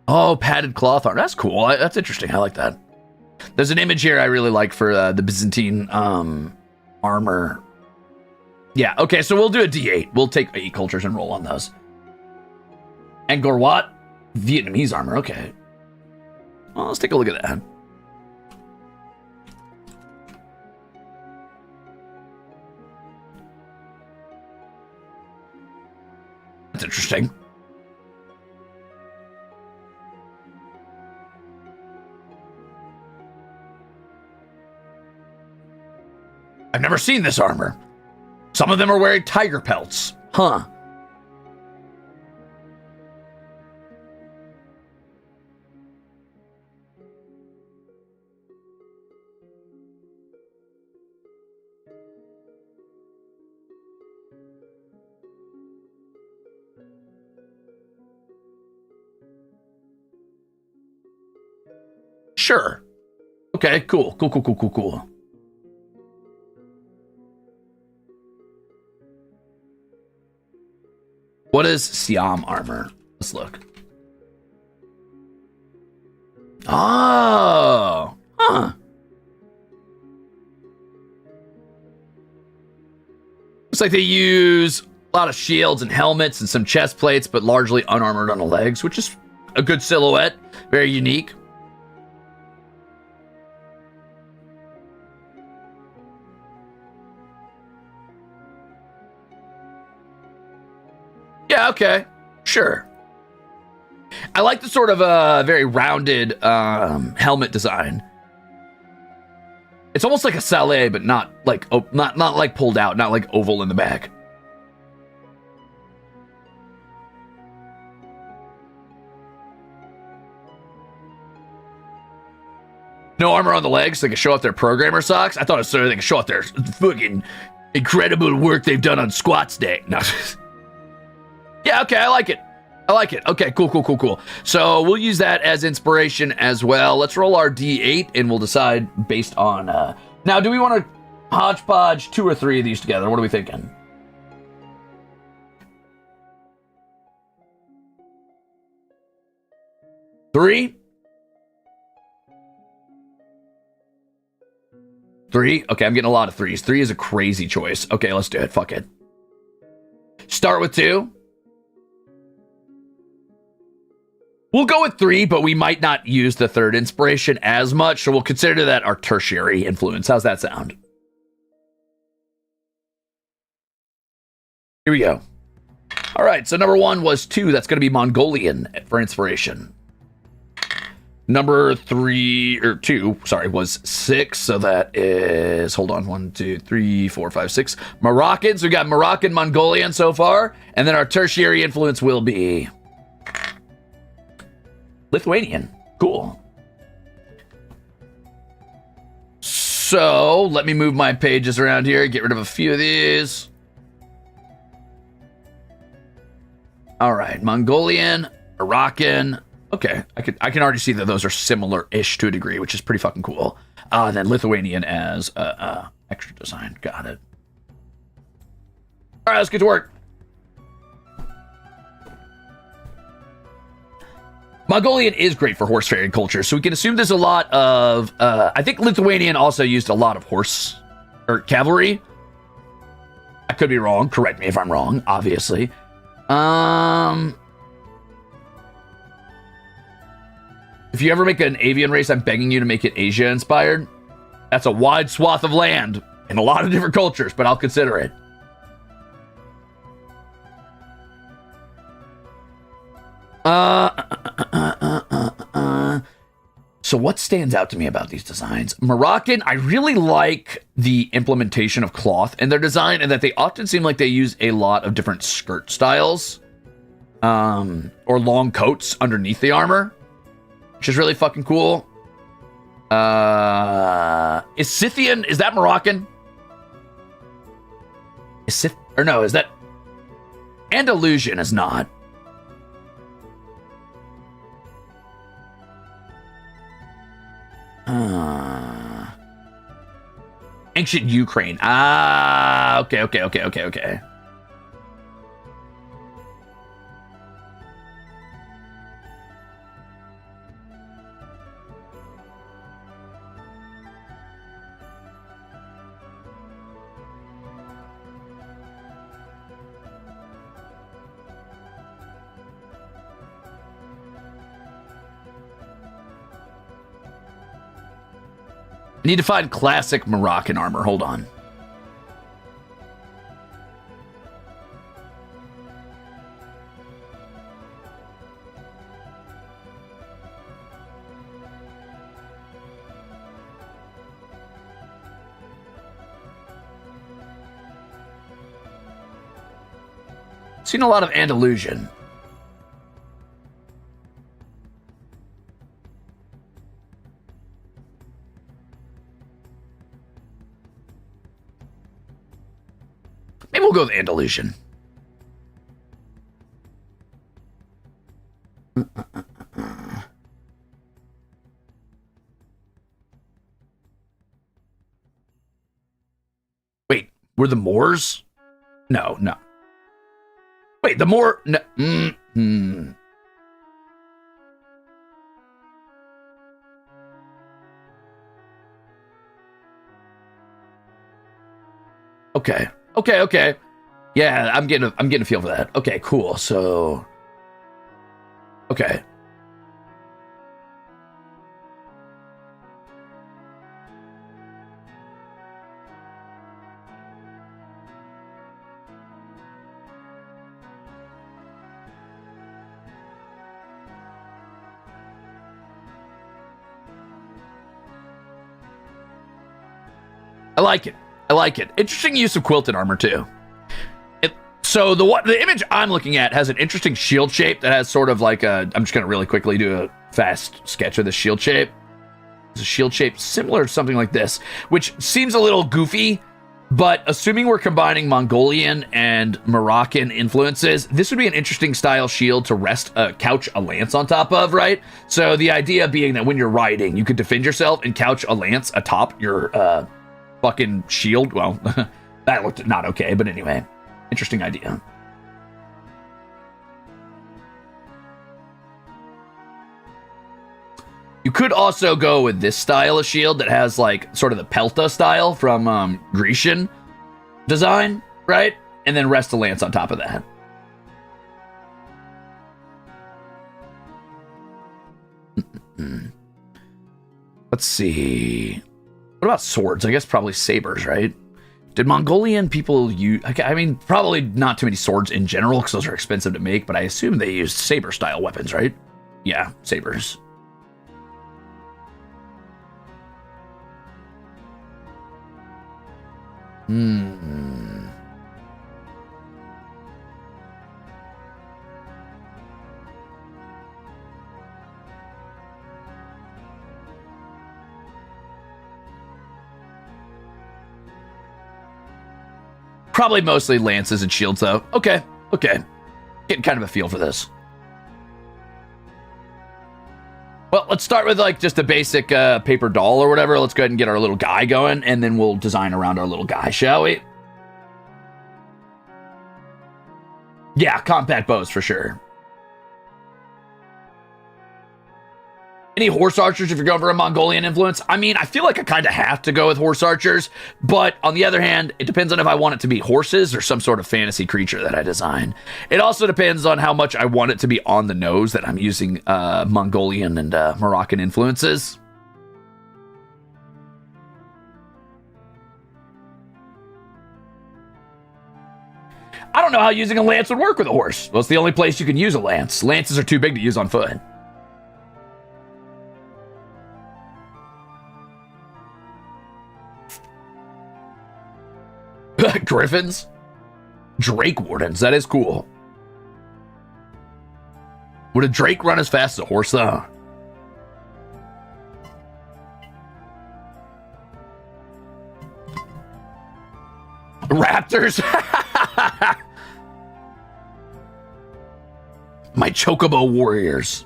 Oh, padded cloth armor. That's cool. That's interesting. I like that. There's an image here I really like for the Byzantine armor. Yeah. Okay, so we'll do a D8. We'll take 8 cultures and roll on those. Angkor Wat, Vietnamese armor. Okay. Well, let's take a look at that. That's interesting. I've never seen this armor. Some of them are wearing tiger pelts. Huh. Sure. Okay, cool. Cool. What is Siam armor? Let's look. Oh. Huh. Looks like they use a lot of shields and helmets and some chest plates, but largely unarmored on the legs, which is a good silhouette. Very unique. Yeah, okay. Sure. I like the sort of very rounded helmet design. It's almost like a sallet, but not like not like pulled out, not like oval in the back. No armor on the legs, so they can show off their programmer socks. I thought it was so they can show off their fucking incredible work they've done on Squats Day. No. Yeah, okay, I like it. Okay, cool. So we'll use that as inspiration as well. Let's roll our D8 and we'll decide based on... Now, do we want to hodgepodge 2 or 3 of these together? What are we thinking? Three? Okay, I'm getting a lot of 3s. 3 is a crazy choice. Okay, let's do it. Fuck it. Start with 2. We'll go with 3, but we might not use the 3rd inspiration as much, so we'll consider that our tertiary influence. How's that sound? Here we go. All right, so number 1 was 2. That's going to be Mongolian for inspiration. Number 2, was 6, so that is, hold on, 1, 2, 3, 4, 5, 6. Moroccan, so we got Moroccan, Mongolian so far, and then our tertiary influence will be... Lithuanian. Cool. So, let me move my pages around here, get rid of a few of these. All right, Mongolian, Moroccan. Okay, I can already see that those are similar-ish to a degree, which is pretty fucking cool. And then Lithuanian as extra design. Got it. All right, let's get to work. Mongolian is great for horse fairy culture, so we can assume there's a lot of... I think Lithuanian also used a lot of horse or cavalry. I could be wrong. Correct me if I'm wrong, obviously. If you ever make an avian race, I'm begging you to make it Asia-inspired. That's a wide swath of land in a lot of different cultures, but I'll consider it. So what stands out to me about these designs? Moroccan, I really like the implementation of cloth in their design, and that they often seem like they use a lot of different skirt styles, or long coats underneath the armor, which is really fucking cool. Is Scythian, is that Moroccan? Is that... Andalusian is not. Ancient Ukraine. Okay. I need to find classic Moroccan armor. Hold on. Seen a lot of Andalusian. Maybe we'll go with Andalusian. Were the Moors? No, no. Wait, the Moor... No, Okay. Okay. Yeah, I'm getting a feel for that. Okay, cool. So, okay. I like it. Interesting use of quilted armor too. So the image I'm looking at has an interesting shield shape that has sort of like a. I'm just gonna really quickly do a fast sketch of the shield shape. It's a shield shape similar to something like this, which seems a little goofy, but assuming we're combining Mongolian and Moroccan influences, this would be an interesting style shield to couch a lance on top of, right? So the idea being that when you're riding, you could defend yourself and couch a lance atop your fucking shield. Well, that looked not okay, but anyway, interesting idea. You could also go with this style of shield that has like sort of the pelta style from Grecian design, right? And then rest the lance on top of that. Let's see. What about swords? I guess probably sabers, right? Did Mongolian people use... I mean, probably not too many swords in general because those are expensive to make, but I assume they used saber-style weapons, right? Yeah, sabers. Probably mostly lances and shields, though. Okay. Getting kind of a feel for this. Well, let's start with like just a basic paper doll or whatever. Let's go ahead and get our little guy going, and then we'll design around our little guy, shall we? Yeah, compact bows for sure. Any horse archers if you're going for a Mongolian influence? I mean, I feel like I kind of have to go with horse archers, but on the other hand, it depends on if I want it to be horses or some sort of fantasy creature that I design. It also depends on how much I want it to be on the nose that I'm using Mongolian and Moroccan influences. I don't know how using a lance would work with a horse. Well, it's the only place you can use a lance. Lances are too big to use on foot. Griffins? Drake wardens, that is cool. Would a drake run as fast as a horse, though? Raptors? My chocobo warriors.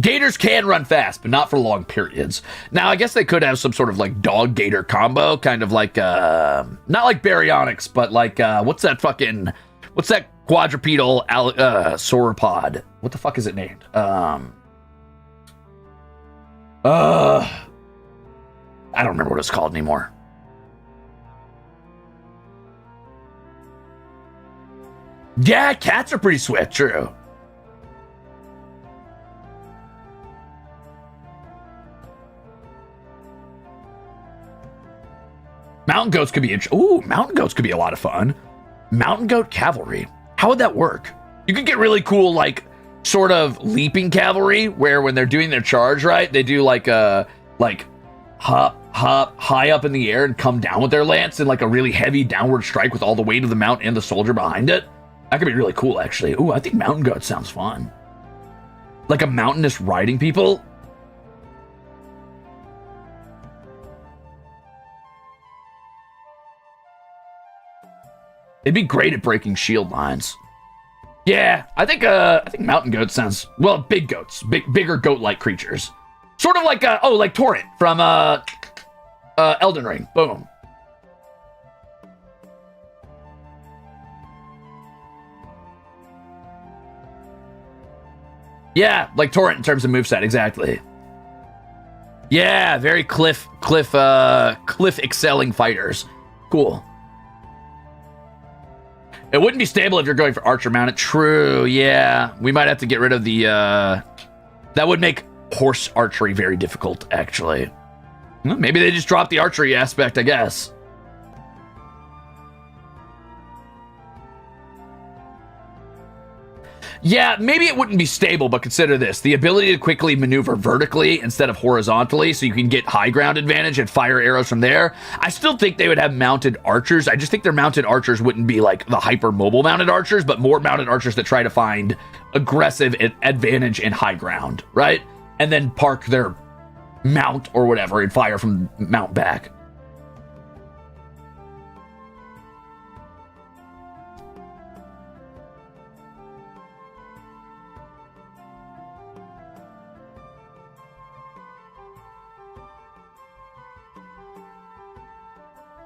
Gators can run fast, but not for long periods. Now, I guess they could have some sort of like dog gator combo, kind of like, not like baryonyx, but like, what's that quadrupedal sauropod? What the fuck is it named? I don't remember what it's called anymore. Yeah, cats are pretty swift, true. Mountain goats could be mountain goats could be a lot of fun. Mountain goat cavalry. How would that work? You could get really cool, like, sort of leaping cavalry, where when they're doing their charge, right, they do like a hop high up in the air and come down with their lance in like a really heavy downward strike with all the weight of the mount and the soldier behind it. That could be really cool, actually. Ooh, I think mountain goat sounds fun. Like a mountainous riding people. It'd be great at breaking shield lines. Yeah, I think mountain goat sounds, well, big goats, bigger goat-like creatures. Sort of like, like Torrent from Elden Ring. Boom. Yeah, like Torrent in terms of moveset, exactly. Yeah, very cliff excelling fighters. Cool. It wouldn't be stable if you're going for archer mounted. True, yeah. We might have to get rid of the, that would make horse archery very difficult, actually. Well, maybe they just dropped the archery aspect, I guess. Yeah, maybe it wouldn't be stable, but consider this. The ability to quickly maneuver vertically instead of horizontally so you can get high ground advantage and fire arrows from there. I still think they would have mounted archers. I just think their mounted archers wouldn't be like the hyper-mobile mounted archers, but more mounted archers that try to find aggressive advantage in high ground, right? And then park their mount or whatever and fire from mount back.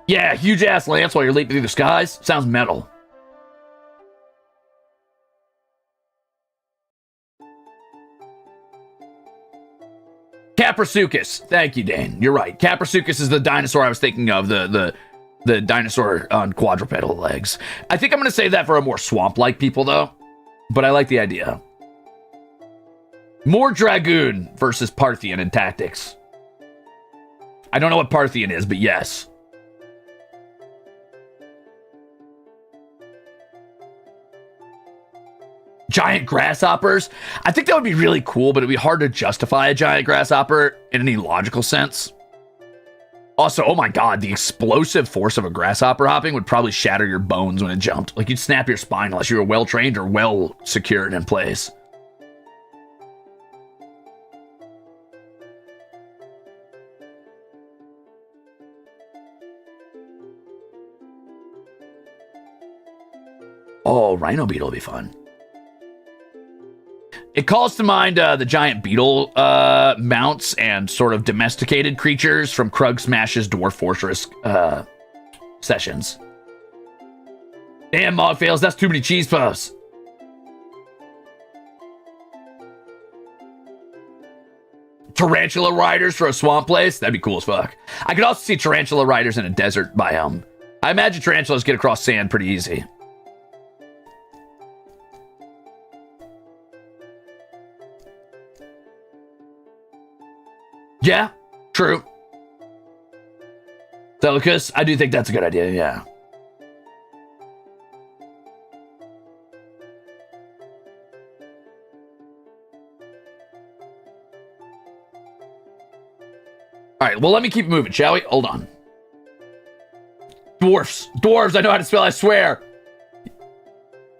Yeah, huge ass lance while you're leaping through the skies. Sounds metal. Caprasuchus. Thank you, Dane. You're right. Caprasuchus is the dinosaur I was thinking of, the dinosaur on quadrupedal legs. I think I'm going to save that for a more swamp-like people, though. But I like the idea. More Dragoon versus Parthian in tactics. I don't know what Parthian is, but yes. Giant grasshoppers. I think that would be really cool, but it'd be hard to justify a giant grasshopper in any logical sense. Also, oh my god, the explosive force of a grasshopper hopping would probably shatter your bones when it jumped. Like, you'd snap your spine unless you were well trained or well secured in place. Oh, rhino beetle would be fun. It calls to mind the giant beetle mounts and sort of domesticated creatures from Krug Smash's Dwarf Fortress sessions. Damn, Mog Fails, that's too many cheese puffs. Tarantula riders for a swamp place? That'd be cool as fuck. I could also see tarantula riders in a desert biome. I imagine tarantulas get across sand pretty easy. Yeah, true. Telecus, I do think that's a good idea, yeah. All right, well, let me keep moving, shall we? Hold on. Dwarves, I know how to spell, I swear.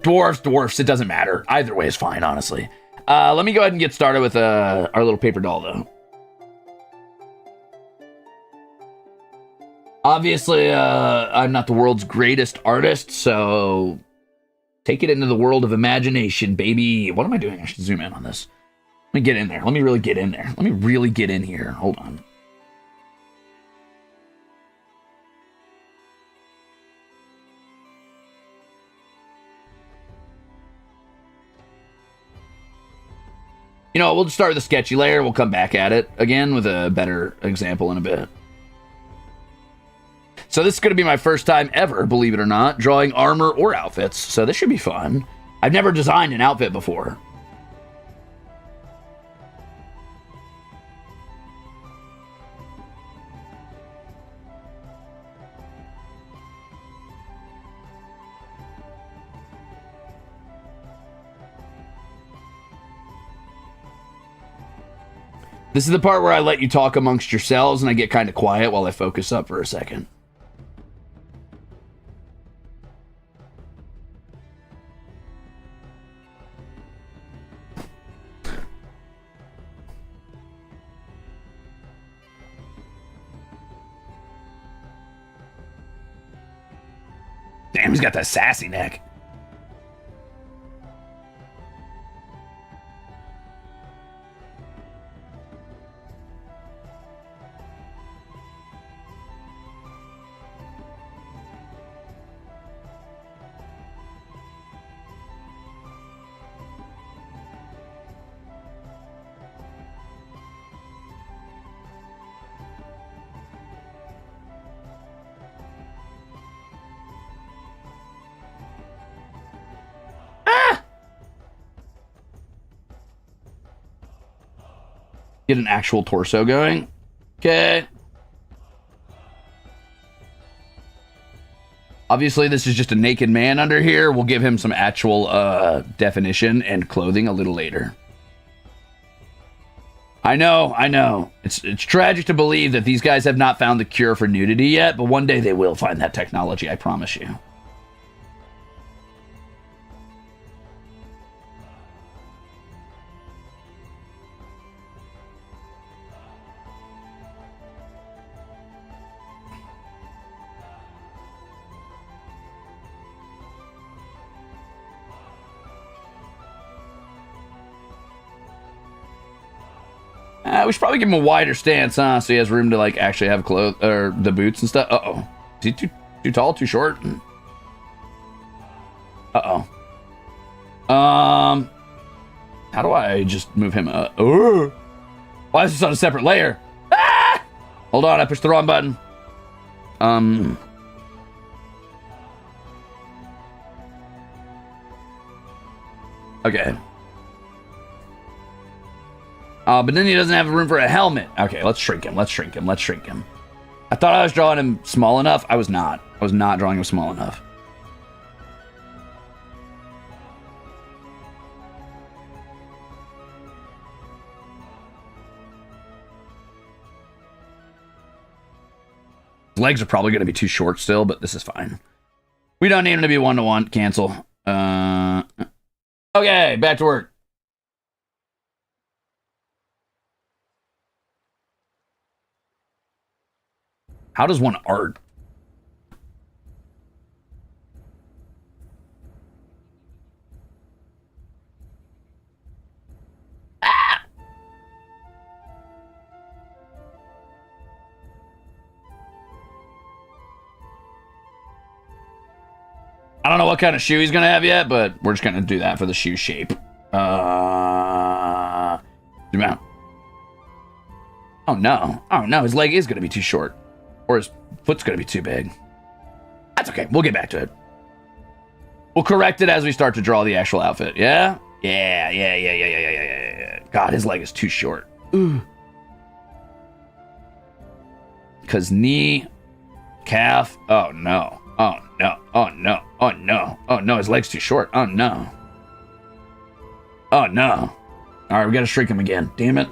Dwarves, it doesn't matter. Either way is fine, honestly. Let me go ahead and get started with our little paper doll, though. Obviously, I'm not the world's greatest artist, so take it into the world of imagination, baby. What am I doing? I should zoom in on this. Let me get in there. Let me really get in there. Let me really get in here. Hold on. You know, we'll just start with a sketchy layer. We'll come back at it again with a better example in a bit. So this is going to be my first time ever, believe it or not, drawing armor or outfits. So this should be fun. I've never designed an outfit before. This is the part where I let you talk amongst yourselves and I get kind of quiet while I focus up for a second. Damn, he's got that sassy neck. Get an actual torso going. Okay. Obviously, this is just a naked man under here. We'll give him some actual definition and clothing a little later. I know. It's tragic to believe that these guys have not found the cure for nudity yet, but one day they will find that technology, I promise you. We should probably give him a wider stance, huh? So he has room to like actually have clothes or the boots and stuff. Uh-oh. Is he too tall, too short? Uh-oh. How do I just move him up? Oh! Why is this on a separate layer? Ah! Hold on, I pushed the wrong button. Okay. But then he doesn't have room for a helmet. Okay, let's shrink him. I thought I was drawing him small enough. I was not. I was not drawing him small enough. His legs are probably going to be too short still, but this is fine. We don't need him to be one-to-one. Cancel. Okay, back to work. How does one art? Ah! I don't know what kind of shoe he's gonna have yet, but we're just gonna do that for the shoe shape. Zoom out. Oh no, his leg is gonna be too short. Or his foot's gonna be too big. That's okay, we'll get back to it. We'll correct it as we start to draw the actual outfit, yeah? Yeah. God, his leg is too short. Ooh. Cause knee, calf, oh no, his leg's too short, oh no. Alright, we gotta shrink him again, damn it.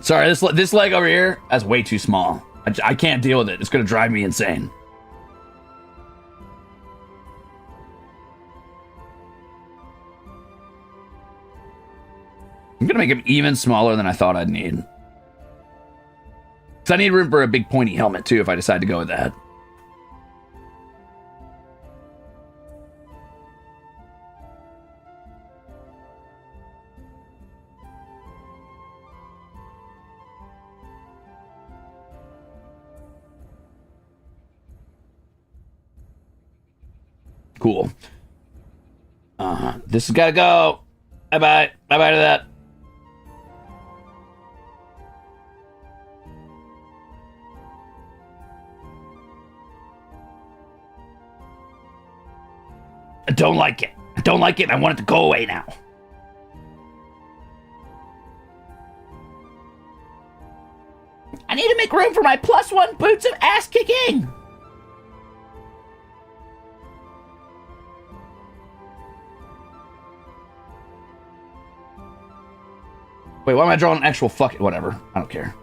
Sorry, this leg over here, that's way too small. I can't deal with it. It's going to drive me insane. I'm going to make him even smaller than I thought I'd need. Because I need room for a big pointy helmet, too, if I decide to go with that. Cool. This has got to go. Bye-bye. Bye-bye to that. I don't like it. I want it to go away now. I need to make room for my +1 boots of ass kicking. Wait, why am I drawing an actual fucking... Whatever. I don't care.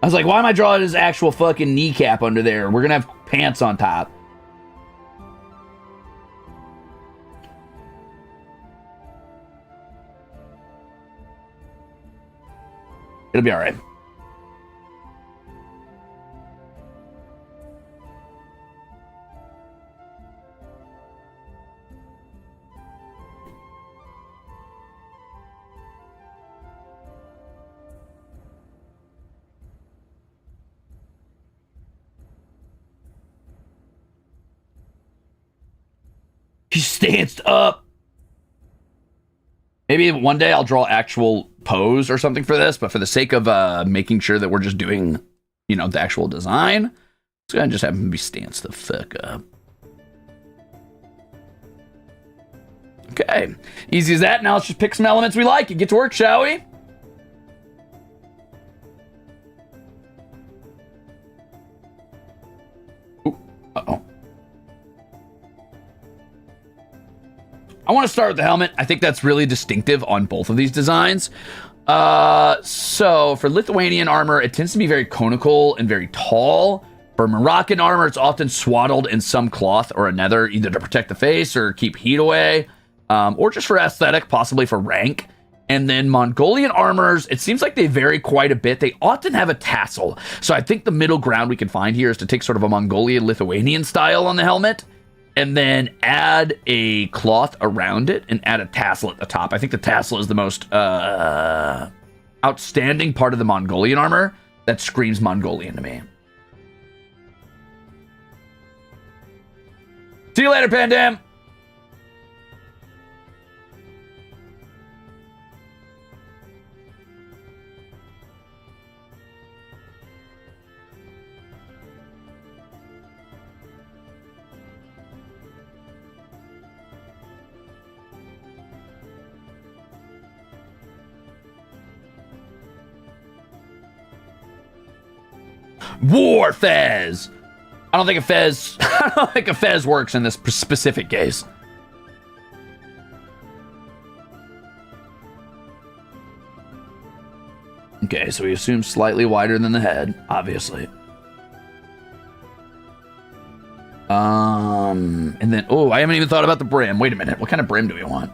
I was like, why am I drawing his actual fucking kneecap under there? We're gonna have pants on top. It'll be alright. He stanced up. Maybe one day I'll draw actual pose or something for this, but for the sake of making sure that we're just doing, you know, the actual design, it's gonna just have him be stanced the fuck up. Okay, easy as that. Now let's just pick some elements we like and get to work, shall we? Ooh, uh-oh. I want to start with the helmet. I think that's really distinctive on both of these designs. So for Lithuanian armor, it tends to be very conical and very tall. For Moroccan armor, it's often swaddled in some cloth or another, either to protect the face or keep heat away, or just for aesthetic, possibly for rank. And then Mongolian armors, it seems like they vary quite a bit. They often have a tassel. So I think the middle ground we can find here is to take sort of a Mongolian Lithuanian style on the helmet and then add a cloth around it and add a tassel at the top. I think the tassel is the most outstanding part of the Mongolian armor that screams Mongolian to me. See you later, Pandam. War Fez. I don't think a Fez works in this specific case. Okay, so we assume slightly wider than the head, obviously. And then, oh, I haven't even thought about the brim. Wait a minute, what kind of brim do we want?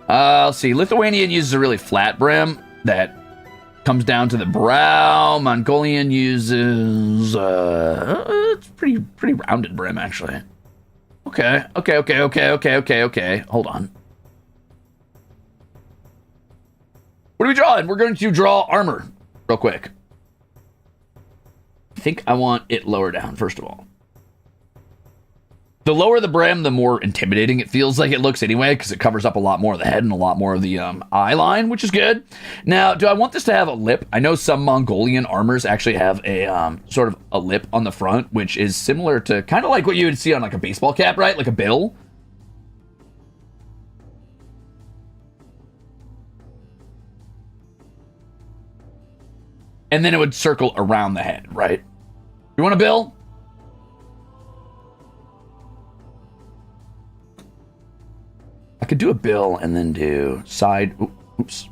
Let's see, Lithuanian uses a really flat brim that comes down to the brow. Mongolian uses it's pretty rounded brim, actually. Okay. Hold on. What are we drawing? We're going to draw armor real quick. I think I want it lower down, first of all. The lower the brim, the more intimidating it feels like it looks anyway, because it covers up a lot more of the head and a lot more of the eye line, which is good. Now, do I want this to have a lip? I know some Mongolian armors actually have a sort of a lip on the front, which is similar to kind of like what you would see on like a baseball cap, right? Like a bill. And then it would circle around the head, right? You want a bill? I could do a bill and then do side. Oops.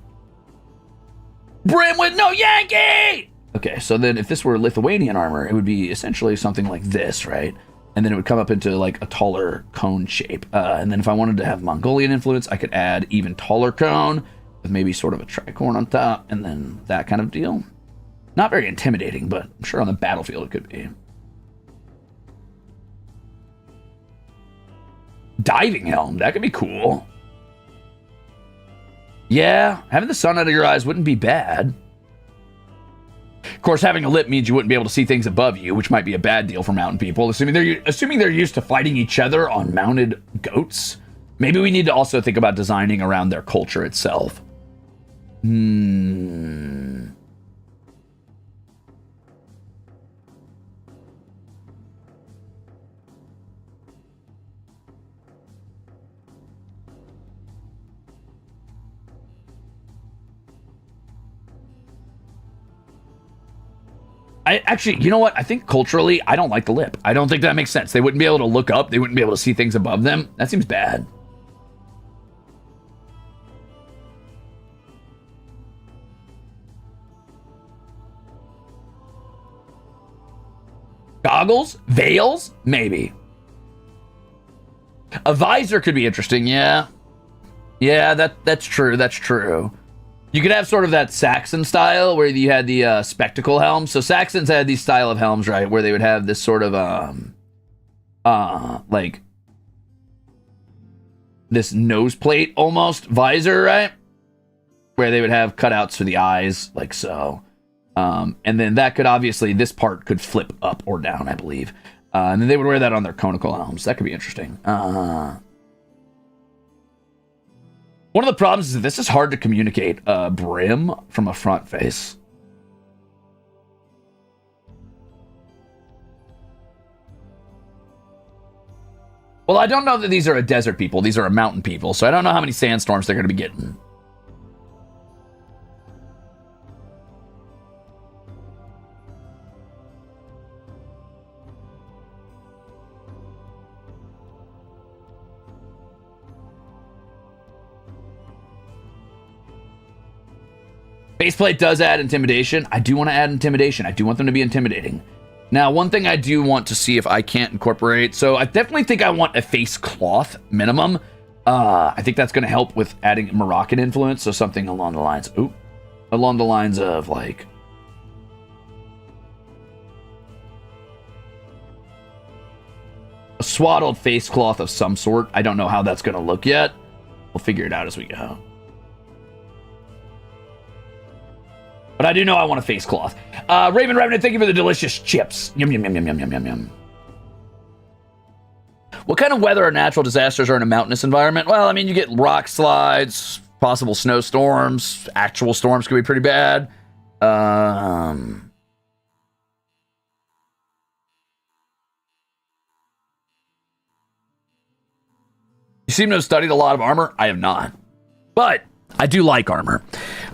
Brim with no Yankee! Okay, so then if this were Lithuanian armor, it would be essentially something like this, right? And then it would come up into like a taller cone shape. And then if I wanted to have Mongolian influence, I could add even taller cone with maybe sort of a tricorn on top and then that kind of deal. Not very intimidating, but I'm sure on the battlefield it could be. Diving helm, that could be cool. Yeah, having the sun out of your eyes wouldn't be bad. Of course, having a lip means you wouldn't be able to see things above you, which might be a bad deal for mountain people, assuming they're used to fighting each other on mounted goats. Maybe we need to also think about designing around their culture itself. Actually, you know what? I think culturally, I don't like the lip. I don't think that makes sense. They wouldn't be able to look up. They wouldn't be able to see things above them. That seems bad. Goggles? Veils? Maybe. A visor could be interesting, yeah. Yeah, that's true. That's true. You could have sort of that Saxon style where you had the spectacle helm. So Saxons had these style of helms, right, where they would have this sort of like this nose plate almost visor, right, where they would have cutouts for the eyes, like so. And then that could obviously, this part could flip up or down, I believe. And then they would wear that on their conical helms. That could be interesting. One of the problems is that this is hard to communicate a brim from a front face. Well, I don't know that these are a desert people. These are a mountain people, so I don't know how many sandstorms they're going to be getting. Faceplate does add intimidation. I do want to add intimidation. I do want them to be intimidating. Now, one thing I do want to see if I can't incorporate, so I definitely think I want a face cloth minimum. I think that's going to help with adding Moroccan influence, so something along the lines, of like, a swaddled face cloth of some sort. I don't know how that's going to look yet. We'll figure it out as we go. But I do know I want a face cloth. Raven Revenant, thank you for the delicious chips. Yum, yum, yum, yum, yum, yum, yum, yum. What kind of weather or natural disasters are in a mountainous environment? Well, I mean, you get rock slides, possible snowstorms, actual storms could be pretty bad. You seem to have studied a lot of armor. I have not. But I do like armor.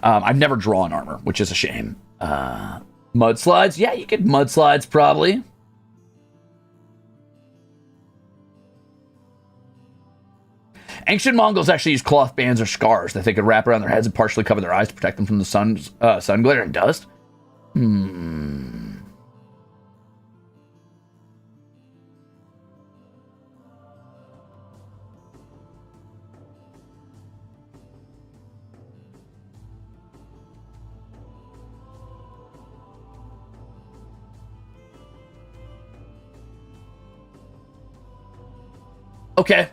I've never drawn armor, which is a shame. Mudslides? Yeah, you get mudslides probably. Ancient Mongols actually use cloth bands or scars that they could wrap around their heads and partially cover their eyes to protect them from the sun glare and dust. Okay.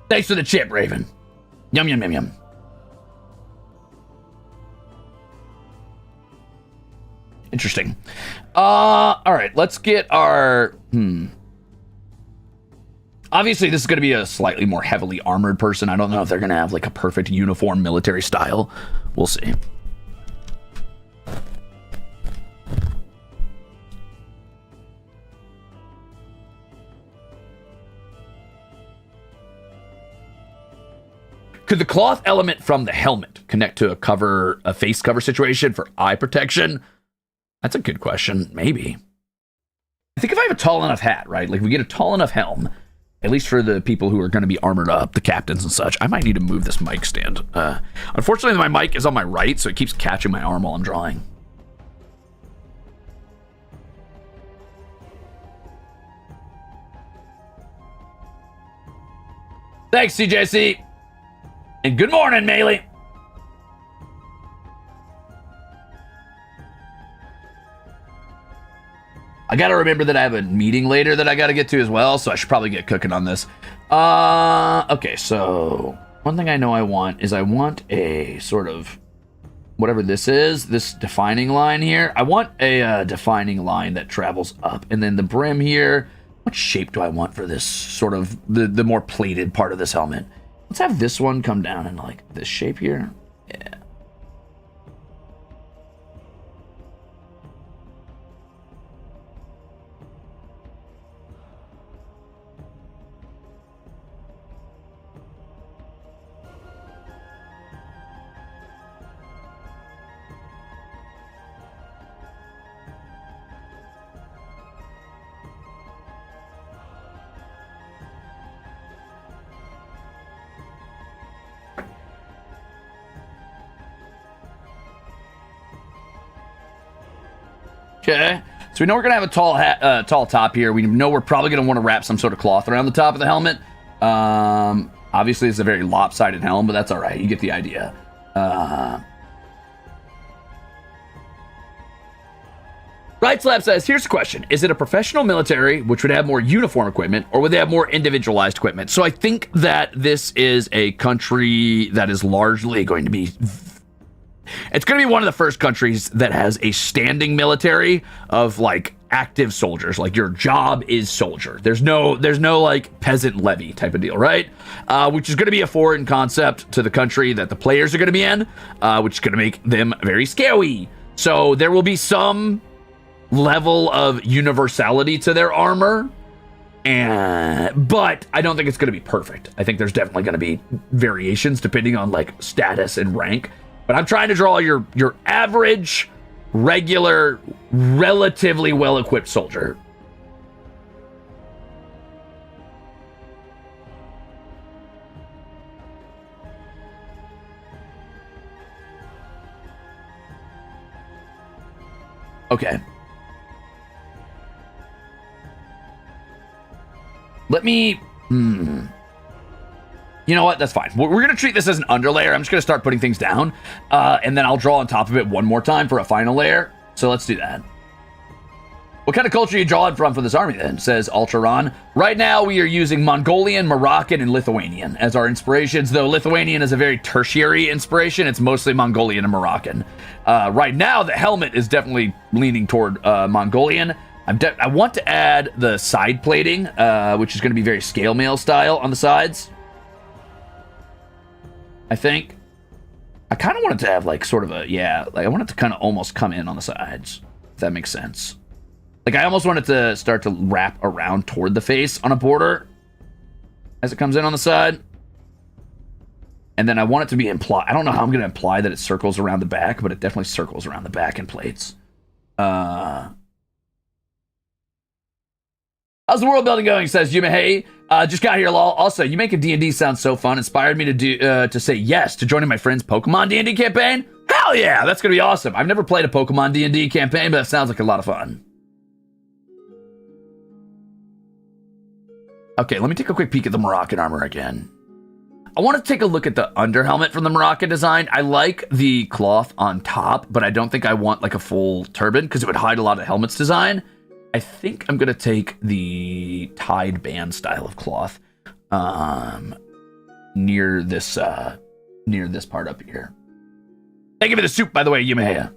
Thanks for the chip, Raven. Yum, yum, yum, yum. Interesting. All right, let's get our... Obviously, this is going to be a slightly more heavily armored person. I don't know if they're going to have like a perfect uniform military style. We'll see. Could the cloth element from the helmet connect to a face cover situation for eye protection? That's a good question. Maybe. I think if I have a tall enough hat, right? Like, if we get a tall enough helm, at least for the people who are going to be armored up, the captains and such, I might need to move this mic stand. Unfortunately, my mic is on my right, so it keeps catching my arm while I'm drawing. Thanks, CJC. And good morning, Melee. I gotta remember that I have a meeting later that I gotta get to as well, so I should probably get cooking on this. Okay, so one thing I know I want is I want a sort of, whatever this is, this defining line here. I want a defining line that travels up, and then the brim here. What shape do I want for this sort of, the more plated part of this helmet? Let's have this one come down in like this shape here. Yeah. Okay, so we know we're gonna have a tall top here. We know we're probably gonna want to wrap some sort of cloth around the top of the helmet. Obviously, it's a very lopsided helm, but that's all right. You get the idea. Right Slab says, here's a question. Is it a professional military, which would have more uniform equipment, or would they have more individualized equipment? So I think that this is a country that is largely going to be It's going to be one of the first countries that has a standing military of like active soldiers. Like your job is soldier. There's no like peasant levy type of deal, right? Which is going to be a foreign concept to the country that the players are going to be in, which is going to make them very scary. So there will be some level of universality to their armor, but I don't think it's going to be perfect. I think there's definitely going to be variations depending on like status and rank. But I'm trying to draw your average, regular, relatively well-equipped soldier. Okay. Let me... You know what? That's fine. We're going to treat this as an underlayer. I'm just going to start putting things down, and then I'll draw on top of it one more time for a final layer. So let's do that. What kind of culture are you drawing from for this army then? Says Ultraron. Right now we are using Mongolian, Moroccan, and Lithuanian as our inspirations, though Lithuanian is a very tertiary inspiration. It's mostly Mongolian and Moroccan. Right now the helmet is definitely leaning toward Mongolian. I want to add the side plating, which is going to be very scale mail style on the sides. I think. I kind of want it to have like sort of a, like I want it to kind of almost come in on the sides, if that makes sense. Like I almost want it to start to wrap around toward the face on a border as it comes in on the side. And then I want it to be implied. I don't know how I'm going to imply that it circles around the back, but it definitely circles around the back in plates. How's the world building going? Says Yuma. Hey, just got here, lol. Also, you make a D&D sound so fun. Inspired me to say yes to joining my friend's Pokemon D&D campaign. Hell yeah, that's gonna be awesome. I've never played a Pokemon D&D campaign, but that sounds like a lot of fun. Okay, let me take a quick peek at the Moroccan armor again. I want to take a look at the underhelmet from the Moroccan design. I like the cloth on top, but I don't think I want like a full turban because it would hide a lot of helmet's design. I think I'm gonna take the tied band style of cloth near this part up here. Thank you for the soup, by the way, Yumehea.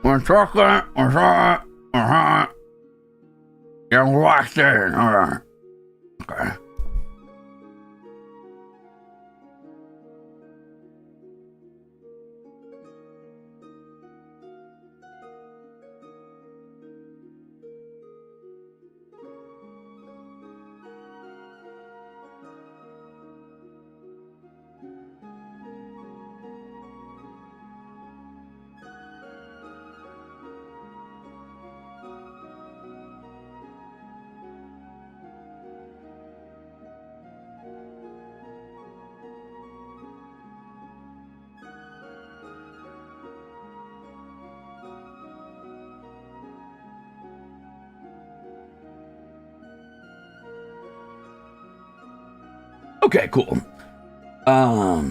We're talking, you're watching, okay. Okay, cool. Oh,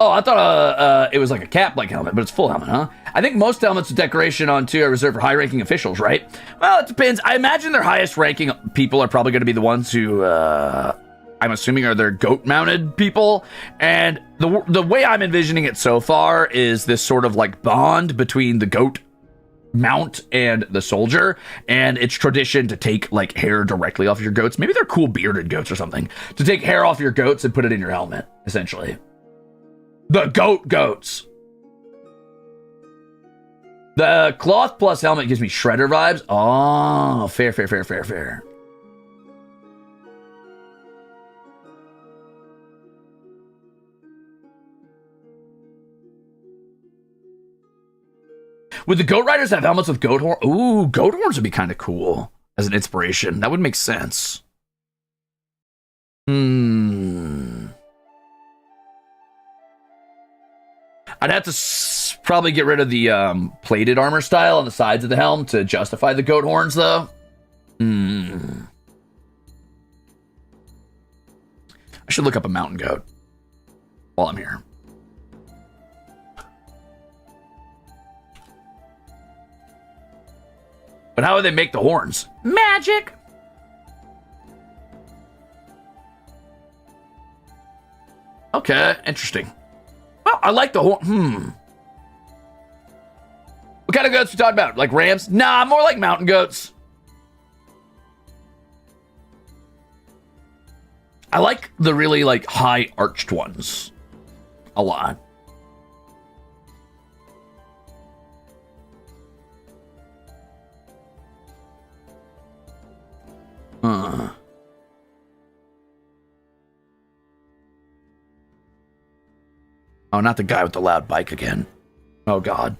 I thought it was like a cap-like helmet, but it's full helmet, huh? I think most helmets with decoration on too are reserved for high-ranking officials, right? Well, it depends. I imagine their highest-ranking people are probably going to be the ones who, I'm assuming, are their goat-mounted people. And the way I'm envisioning it so far is this sort of like bond between the goat mount and the soldier, and it's tradition to take like hair directly off your goats. Maybe they're cool bearded goats or something. To take hair off your goats and put it in your helmet, essentially. The goats. The cloth plus helmet gives me shredder vibes. Oh, fair. Would the goat riders have helmets with goat horn? Ooh, goat horns would be kind of cool as an inspiration. That would make sense. I'd have to probably get rid of the plated armor style on the sides of the helm to justify the goat horns, though. I should look up a mountain goat while I'm here. But how would they make the horns? Magic! Okay, interesting. Well, I like the horn. What kind of goats we talking about? Like rams? Nah, more like mountain goats. I like the really like high arched ones a lot. Oh, not the guy with the loud bike again. Oh, God.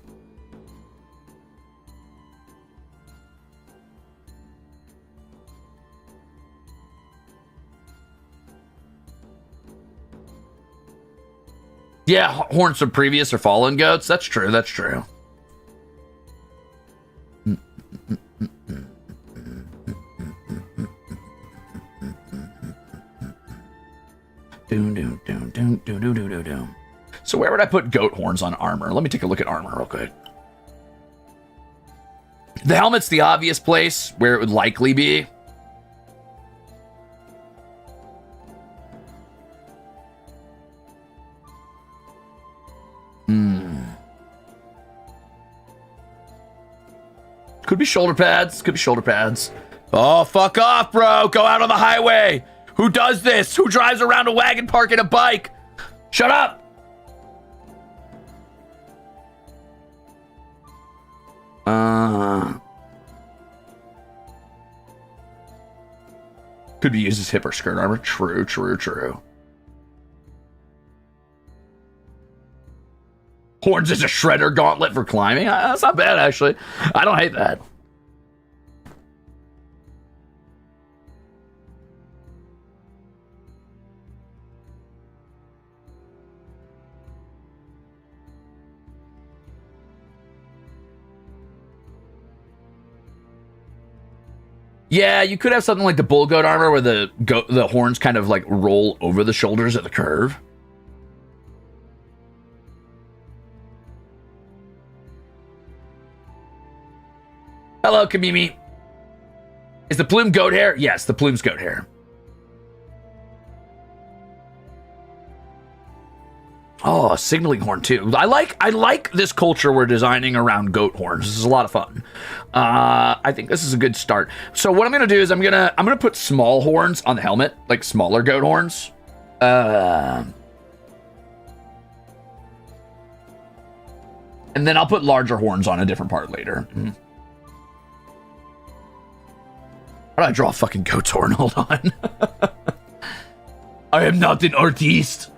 Yeah, horns from previous or fallen goats. That's true. That's true. So where would I put goat horns on armor? Let me take a look at armor real quick. The helmet's the obvious place where it would likely be. Could be shoulder pads. Could be shoulder pads. Oh, fuck off, bro. Go out on the highway. Who does this? Who drives around a wagon park in a bike? Shut up. Could be used as hip or skirt armor. True. Horns is a shredder gauntlet for climbing. That's not bad, actually. I don't hate that. Yeah, you could have something like the bull goat armor where the horns kind of like roll over the shoulders at the curve. Hello, Kamimi. Is the plume goat hair? Yes, the plume's goat hair. Oh, a signaling horn too. I like this culture we're designing around goat horns. This is a lot of fun. I think this is a good start. So what I'm gonna do is I'm gonna put small horns on the helmet, like smaller goat horns. And then I'll put larger horns on a different part later. How do I draw a fucking goat's horn? Hold on. I am not an artiste.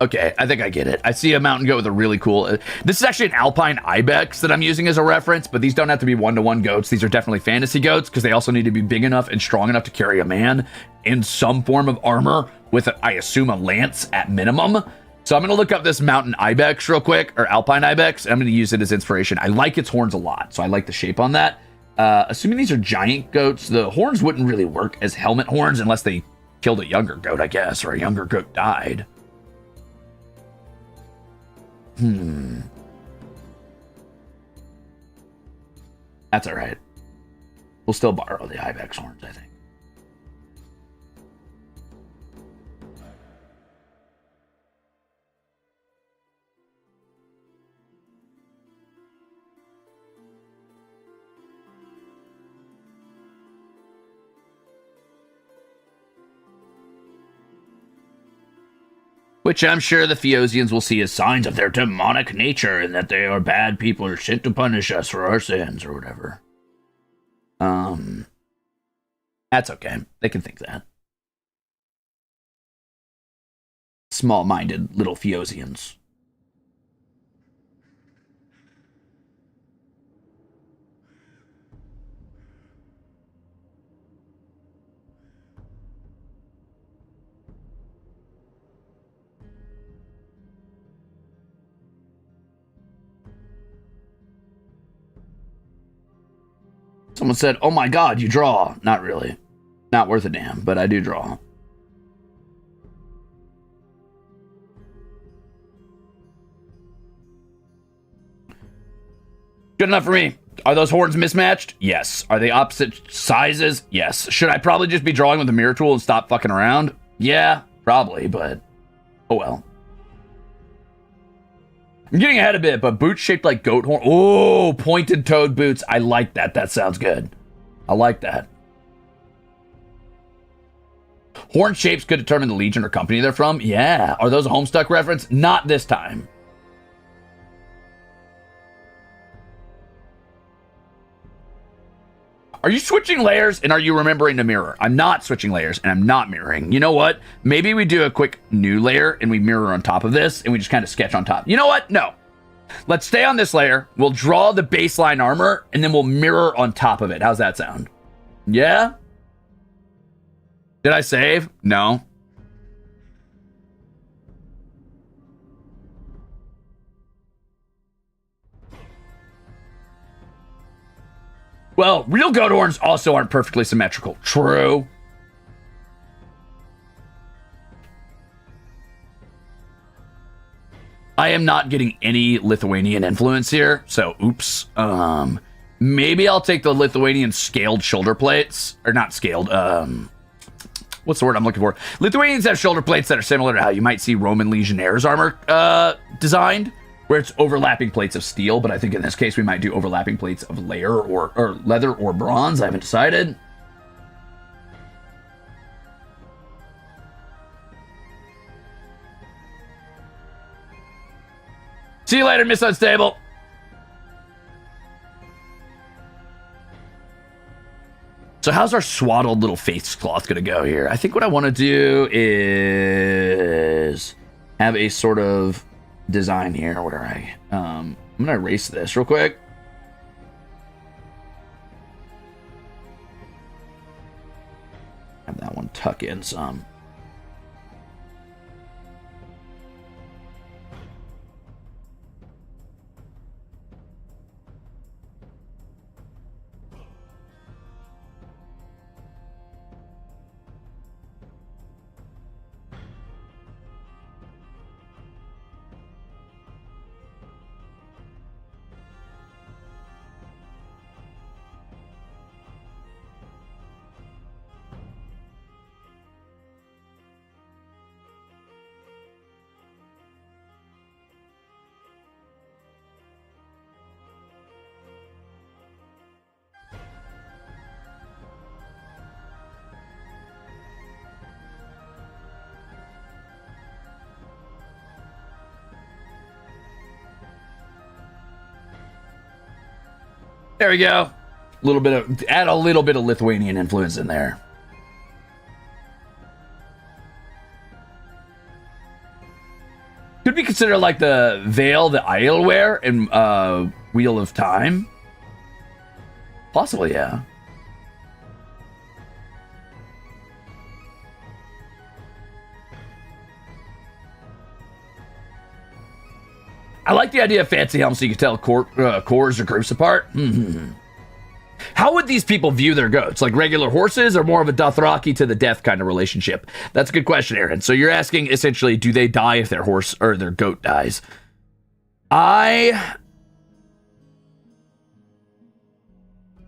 Okay, I think I get it. I see a mountain goat with a really cool... this is actually an alpine ibex that I'm using as a reference, but these don't have to be one-to-one goats. These are definitely fantasy goats because they also need to be big enough and strong enough to carry a man in some form of armor with, I assume, a lance at minimum. So I'm going to look up this mountain ibex real quick, or alpine ibex, and I'm going to use it as inspiration. I like its horns a lot, so I like the shape on that. Assuming these are giant goats, the horns wouldn't really work as helmet horns unless they killed a younger goat, I guess, or a younger goat died. That's all right. We'll still borrow the ibex horns, I think. Which I'm sure the Theosians will see as signs of their demonic nature and that they are bad people or sent to punish us for our sins or whatever. That's okay. They can think that. Small-minded little Theosians. Someone said, oh my god, you draw. Not really. Not worth a damn, but I do draw. Good enough for me. Are those horns mismatched? Yes. Are they opposite sizes? Yes. Should I probably just be drawing with a mirror tool and stop fucking around? Yeah, probably, but oh well. I'm getting ahead a bit, but boots shaped like goat horn. Oh, pointed toed boots. I like that. That sounds good. I like that. Horn shapes could determine the legion or company they're from. Yeah. Are those a Homestuck reference? Not this time. Are you switching layers and are you remembering to mirror? I'm not switching layers and I'm not mirroring. You know what? Maybe we do a quick new layer and we mirror on top of this and we just kind of sketch on top. You know what? No. Let's stay on this layer. We'll draw the baseline armor and then we'll mirror on top of it. How's that sound? Yeah? Did I save? No. Well, real goat horns also aren't perfectly symmetrical. True. I am not getting any Lithuanian influence here, so oops. Maybe I'll take the Lithuanian scaled shoulder plates. Or not scaled, what's the word I'm looking for? Lithuanians have shoulder plates that are similar to how you might see Roman legionnaires' armor designed, where it's overlapping plates of steel, but I think in this case we might do overlapping plates of layer or leather or bronze. I haven't decided. See you later, Miss Unstable. So how's our swaddled little face cloth gonna go here? I think what I want to do is have a sort of design here where I'm gonna erase this real quick. Have that one tuck in some. There we go. Add a little bit of Lithuanian influence in there. Could be considered like the veil that Aiel wear in Wheel of Time. Possibly, yeah. I like the idea of fancy helms so you can tell cores or groups apart. How would these people view their goats? Like regular horses or more of a Dothraki to the death kind of relationship? That's a good question, Aaron. So you're asking essentially, do they die if their horse or their goat dies? I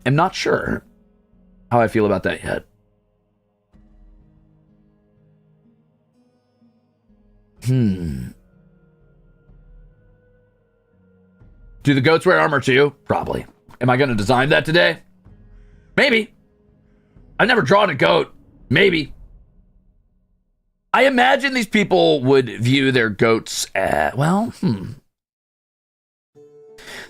am not sure how I feel about that yet. Do the goats wear armor too? Probably. Am I going to design that today? Maybe. I've never drawn a goat. Maybe. I imagine these people would view their goats as, well,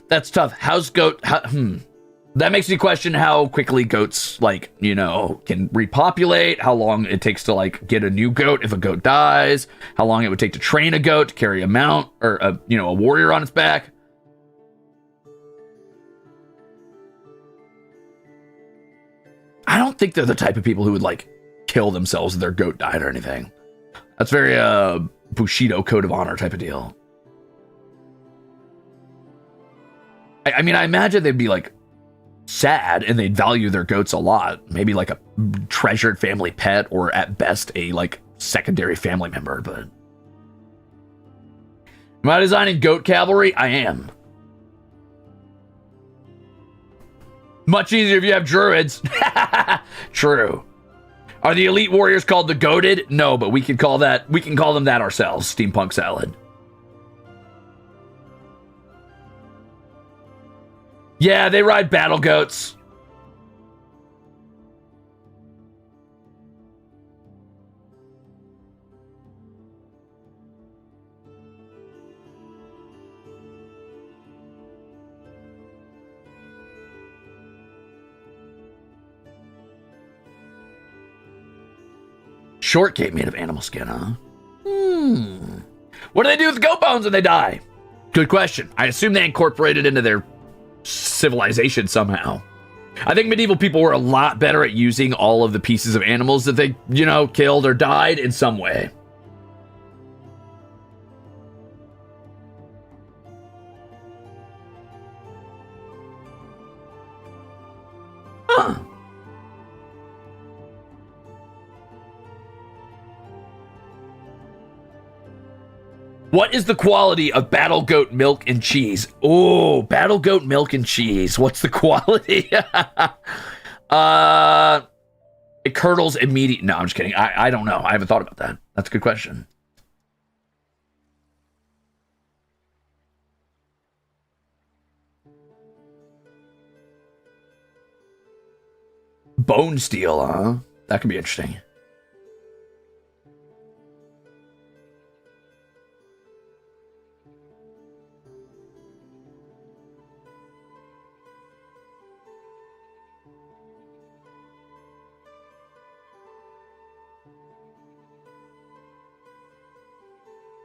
That's tough. How's goat, That makes me question how quickly goats, like, you know, can repopulate, how long it takes to, like, get a new goat if a goat dies, how long it would take to train a goat to carry a mount, or, a warrior on its back. I don't think they're the type of people who would, like, kill themselves if their goat died or anything. That's very, Bushido Code of Honor type of deal. I mean, I imagine they'd be, like, sad and they'd value their goats a lot. Maybe, like, a treasured family pet or, at best, a, like, secondary family member, but... Am I designing goat cavalry? I am. Much easier if you have druids. True. Are the elite warriors called the goated? No, but we can call them that ourselves. Steampunk salad. Yeah, they ride battle goats. Short cape made of animal skin, huh? What do they do with goat bones when they die? Good question. I assume they incorporate it into their civilization somehow. I think medieval people were a lot better at using all of the pieces of animals that they, killed or died in some way. Huh. What is the quality of battle goat milk and cheese? Oh, battle goat milk and cheese. What's the quality? It curdles immediately. No, I'm just kidding. I don't know. I haven't thought about that. That's a good question. Bone steel, huh? That could be interesting.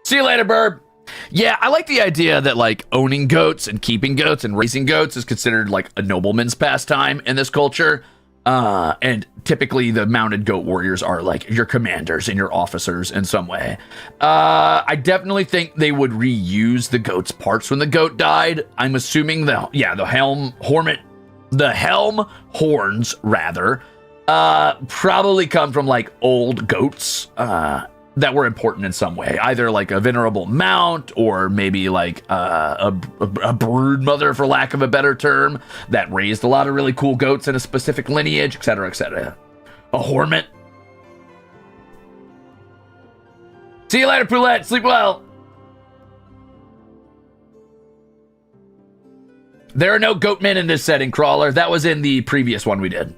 See you later, Burb. Yeah, I like the idea that, like, owning goats and keeping goats and raising goats is considered, like, a nobleman's pastime in this culture. And typically the mounted goat warriors are, like, your commanders and your officers in some way. I definitely think they would reuse the goat's parts when the goat died. I'm assuming the helm horns, rather, probably come from, like, old goats, that were important in some way, either like a venerable mount or maybe like a brood mother, for lack of a better term, that raised a lot of really cool goats in a specific lineage, etc., etc. A hormet. See you later, Poulette. Sleep well. There are no goatmen in this setting, Crawler. That was in the previous one we did.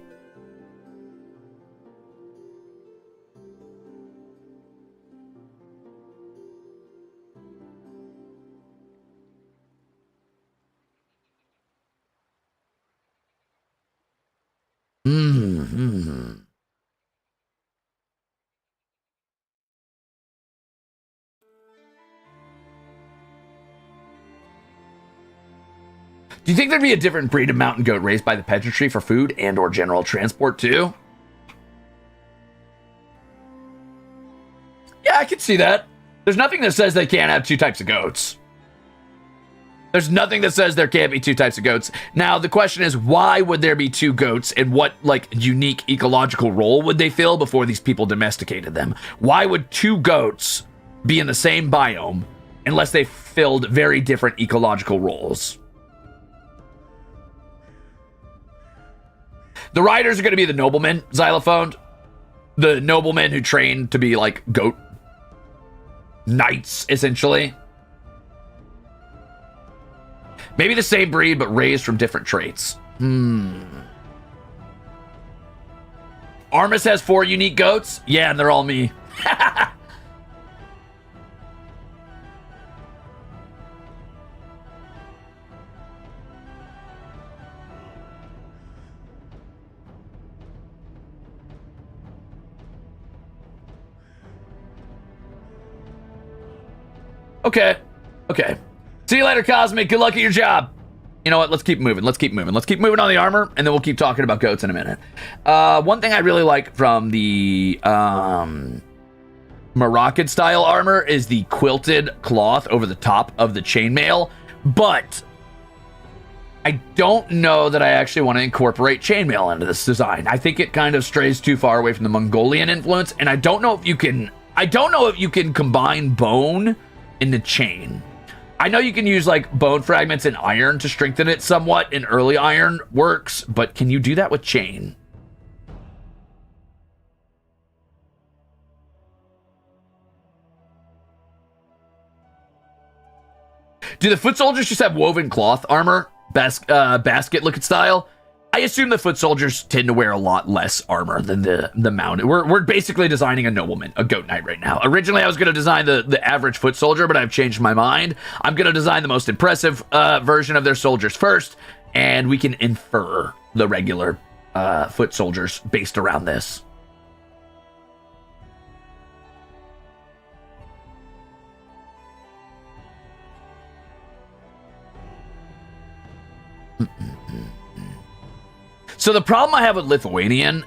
Do you think there'd be a different breed of mountain goat raised by the peasantry for food and or general transport too? Yeah, I could see that. There's nothing that says they can't have two types of goats. There's nothing that says there can't be two types of goats. Now, the question is, why would there be two goats, and what, like, unique ecological role would they fill before these people domesticated them? Why would two goats be in the same biome unless they filled very different ecological roles? The riders are going to be the noblemen, Xylophone. The noblemen who train to be, like, goat knights, essentially. Maybe the same breed, but raised from different traits. Armus has 4 unique goats? Yeah, and they're all me. Okay. Okay. See you later, Cosmic. Good luck at your job. You know what? Let's keep moving. Let's keep moving. Let's keep moving on the armor, and then we'll keep talking about goats in a minute. One thing I really like from the Moroccan style armor is the quilted cloth over the top of the chainmail, but I don't know that I actually want to incorporate chainmail into this design. I think it kind of strays too far away from the Mongolian influence, and I don't know if you can combine bone into chain. I know you can use like bone fragments and iron to strengthen it somewhat, and early iron works, but can you do that with chain? Do the foot soldiers just have woven cloth armor? Basket looking style? I assume the foot soldiers tend to wear a lot less armor than the mounted. We're basically designing a nobleman, a goat knight right now. Originally, I was going to design the average foot soldier, but I've changed my mind. I'm going to design the most impressive version of their soldiers first, and we can infer the regular foot soldiers based around this. So the problem I have with Lithuanian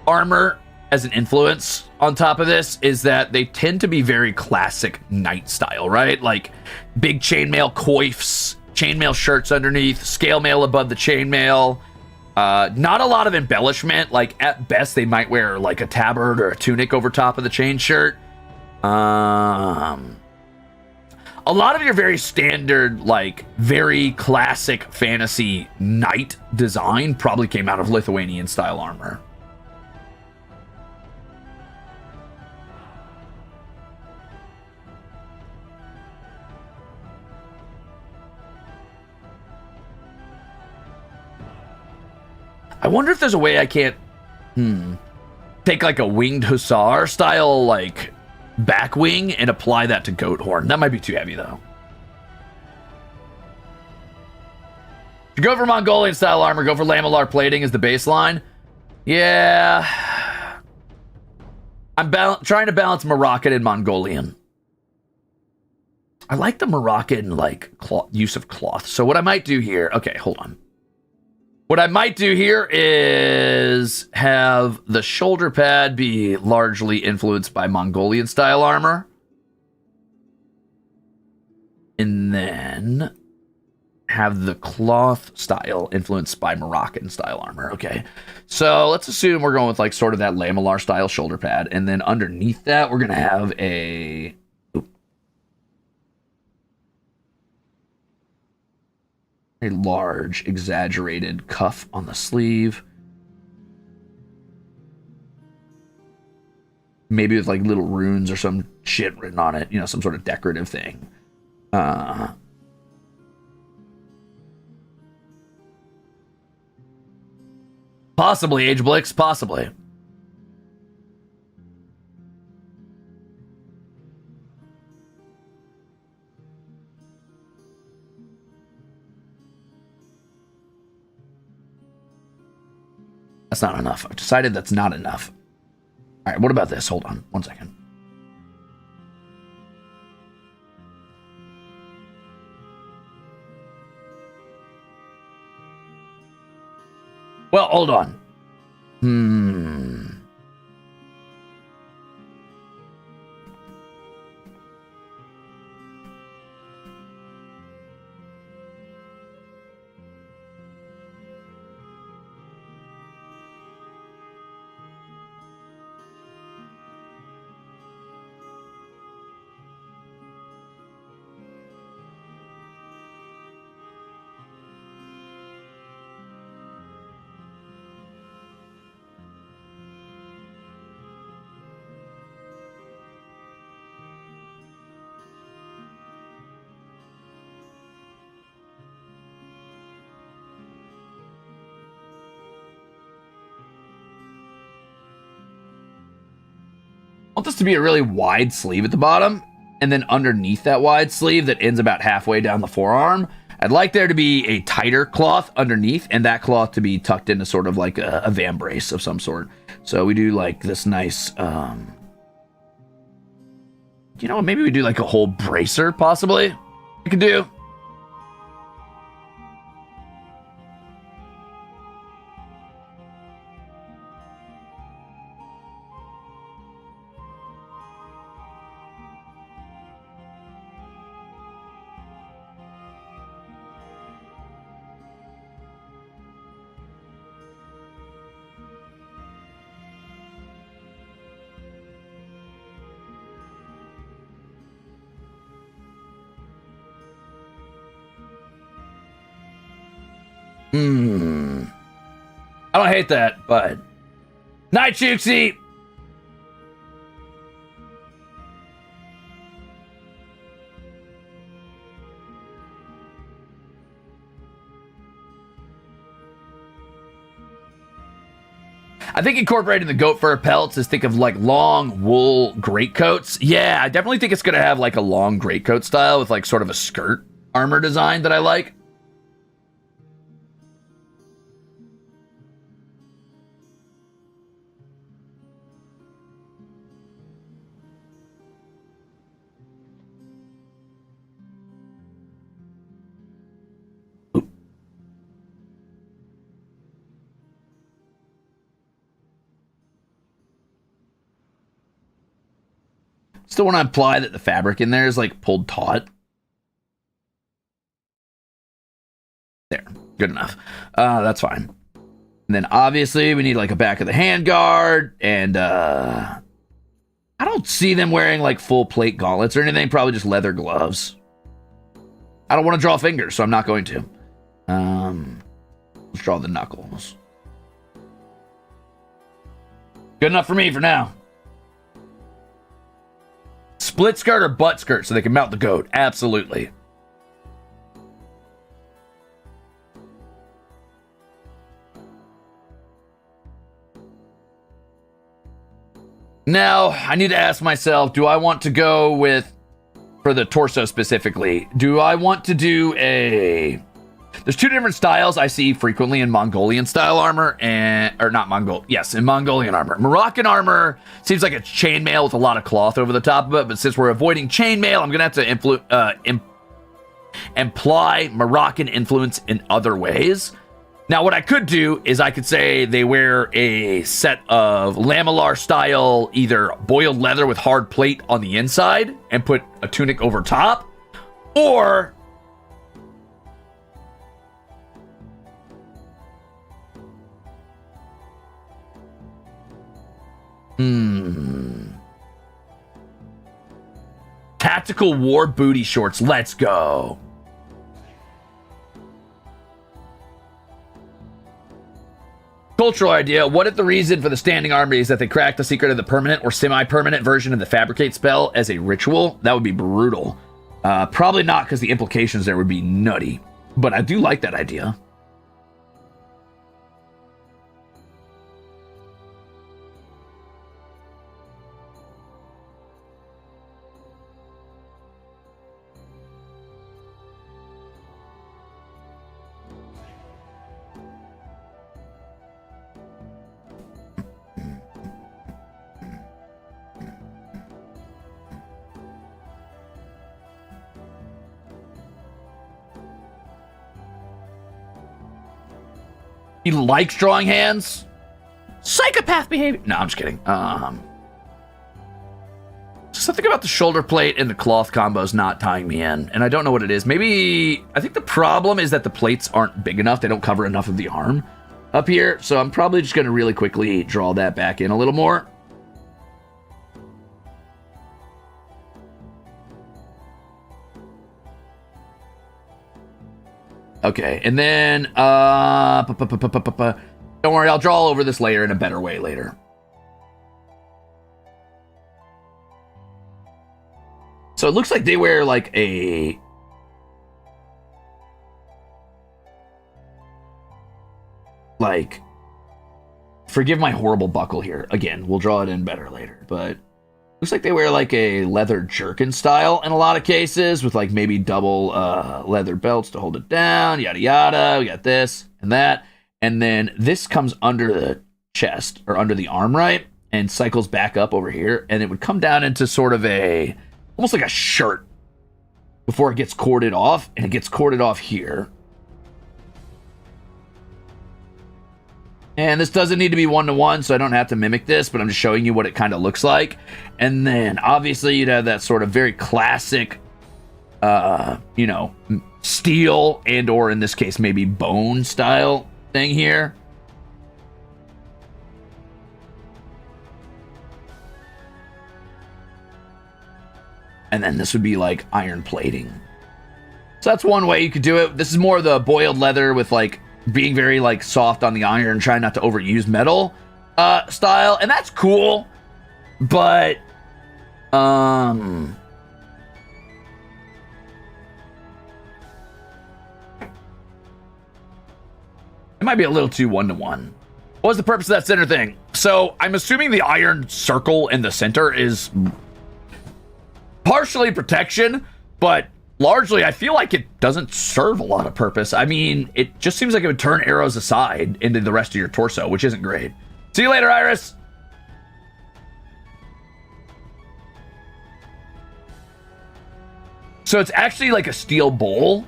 armor as an influence on top of this is that they tend to be very classic knight style, right? Like big chainmail coifs, chainmail shirts underneath, scale mail above the chainmail. Not a lot of embellishment. Like at best, they might wear like a tabard or a tunic over top of the chain shirt. A lot of your very standard, like, very classic fantasy knight design probably came out of Lithuanian-style armor. I wonder if there's a way I can't, take, like, a winged hussar-style, like, back wing and apply that to goat horn. That might be too heavy though. If you go for Mongolian style armor, go for lamellar plating as the baseline. Yeah, I'm trying to balance Moroccan and Mongolian. I like the Moroccan like use of cloth. So what I might do here, okay, hold on. What I might do here is have the shoulder pad be largely influenced by Mongolian style armor. And then have the cloth style influenced by Moroccan style armor. Okay. So let's assume we're going with like sort of that lamellar style shoulder pad. And then underneath that, we're going to have a large, exaggerated cuff on the sleeve. Maybe with like little runes or some shit written on it, you know, some sort of decorative thing. Possibly, Age Blix, possibly. That's not enough. I've decided that's not enough. All right, what about this? Hold on one second. Well, hold on. I want this to be a really wide sleeve at the bottom, and then underneath that wide sleeve that ends about halfway down the forearm, I'd like there to be a tighter cloth underneath, and that cloth to be tucked into sort of like a vambrace of some sort. So we do like this nice You know what? Maybe we do like a whole bracer, possibly. We could do. I don't hate that, but night, Chooksy. I think incorporating the goat fur pelts is think of like long wool greatcoats. Yeah, I definitely think it's gonna have like a long greatcoat style with like sort of a skirt armor design that I like. Still want to imply that the fabric in there is like pulled taut. There, good enough. That's fine. And then obviously we need like a back of the handguard, and I don't see them wearing like full plate gauntlets or anything. Probably just leather gloves. I don't want to draw fingers, so I'm not going to. Let's draw the knuckles. Good enough for me for now. Split skirt or butt skirt so they can mount the goat. Absolutely. Now, I need to ask myself, do I want to go with, for the torso specifically, do I want to do a... There's two different styles I see frequently in Mongolian style armor, or not Mongol, yes, in Mongolian armor. Moroccan armor seems like it's chainmail with a lot of cloth over the top of it, but since we're avoiding chainmail, I'm going to have to imply Moroccan influence in other ways. Now, what I could do is I could say they wear a set of lamellar style, either boiled leather with hard plate on the inside and put a tunic over top, or... Tactical war booty shorts. Let's go. Cultural idea. What if the reason for the standing army is that they cracked the secret of the permanent or semi-permanent version of the fabricate spell as a ritual? That would be brutal. Probably not, because the implications there would be nutty. But I do like that idea. He likes drawing hands. Psychopath behavior. No, I'm just kidding. Something about the shoulder plate and the cloth combos not tying me in, and I don't know what it is. Maybe I think the problem is that the plates aren't big enough. They don't cover enough of the arm up here, so I'm probably just going to really quickly draw that back in a little more. Okay, and then, don't worry, I'll draw over this layer in a better way later. So it looks like they wear like a... Like, forgive my horrible buckle here. Again, we'll draw it in better later, but... Looks like they wear like a leather jerkin style in a lot of cases with like maybe double leather belts to hold it down, yada yada. We got this and that. And then this comes under the chest or under the arm, right? And cycles back up over here. And it would come down into sort of a almost like a shirt before it gets corded off, and it gets corded off here. And this doesn't need to be 1-to-1, so I don't have to mimic this, but I'm just showing you what it kind of looks like. And then, obviously, you'd have that sort of very classic, you know, steel and or, in this case, maybe bone style thing here. And then this would be, like, iron plating. So that's one way you could do it. This is more of the boiled leather with, like, being very like soft on the iron and trying not to overuse metal style, and that's cool, but it might be a little too 1-to-1. What was the purpose of that center thing? So I'm assuming the iron circle in the center is partially protection, but largely, I feel like it doesn't serve a lot of purpose. I mean, it just seems like it would turn arrows aside into the rest of your torso, which isn't great. See you later, Iris. So it's actually like a steel bowl.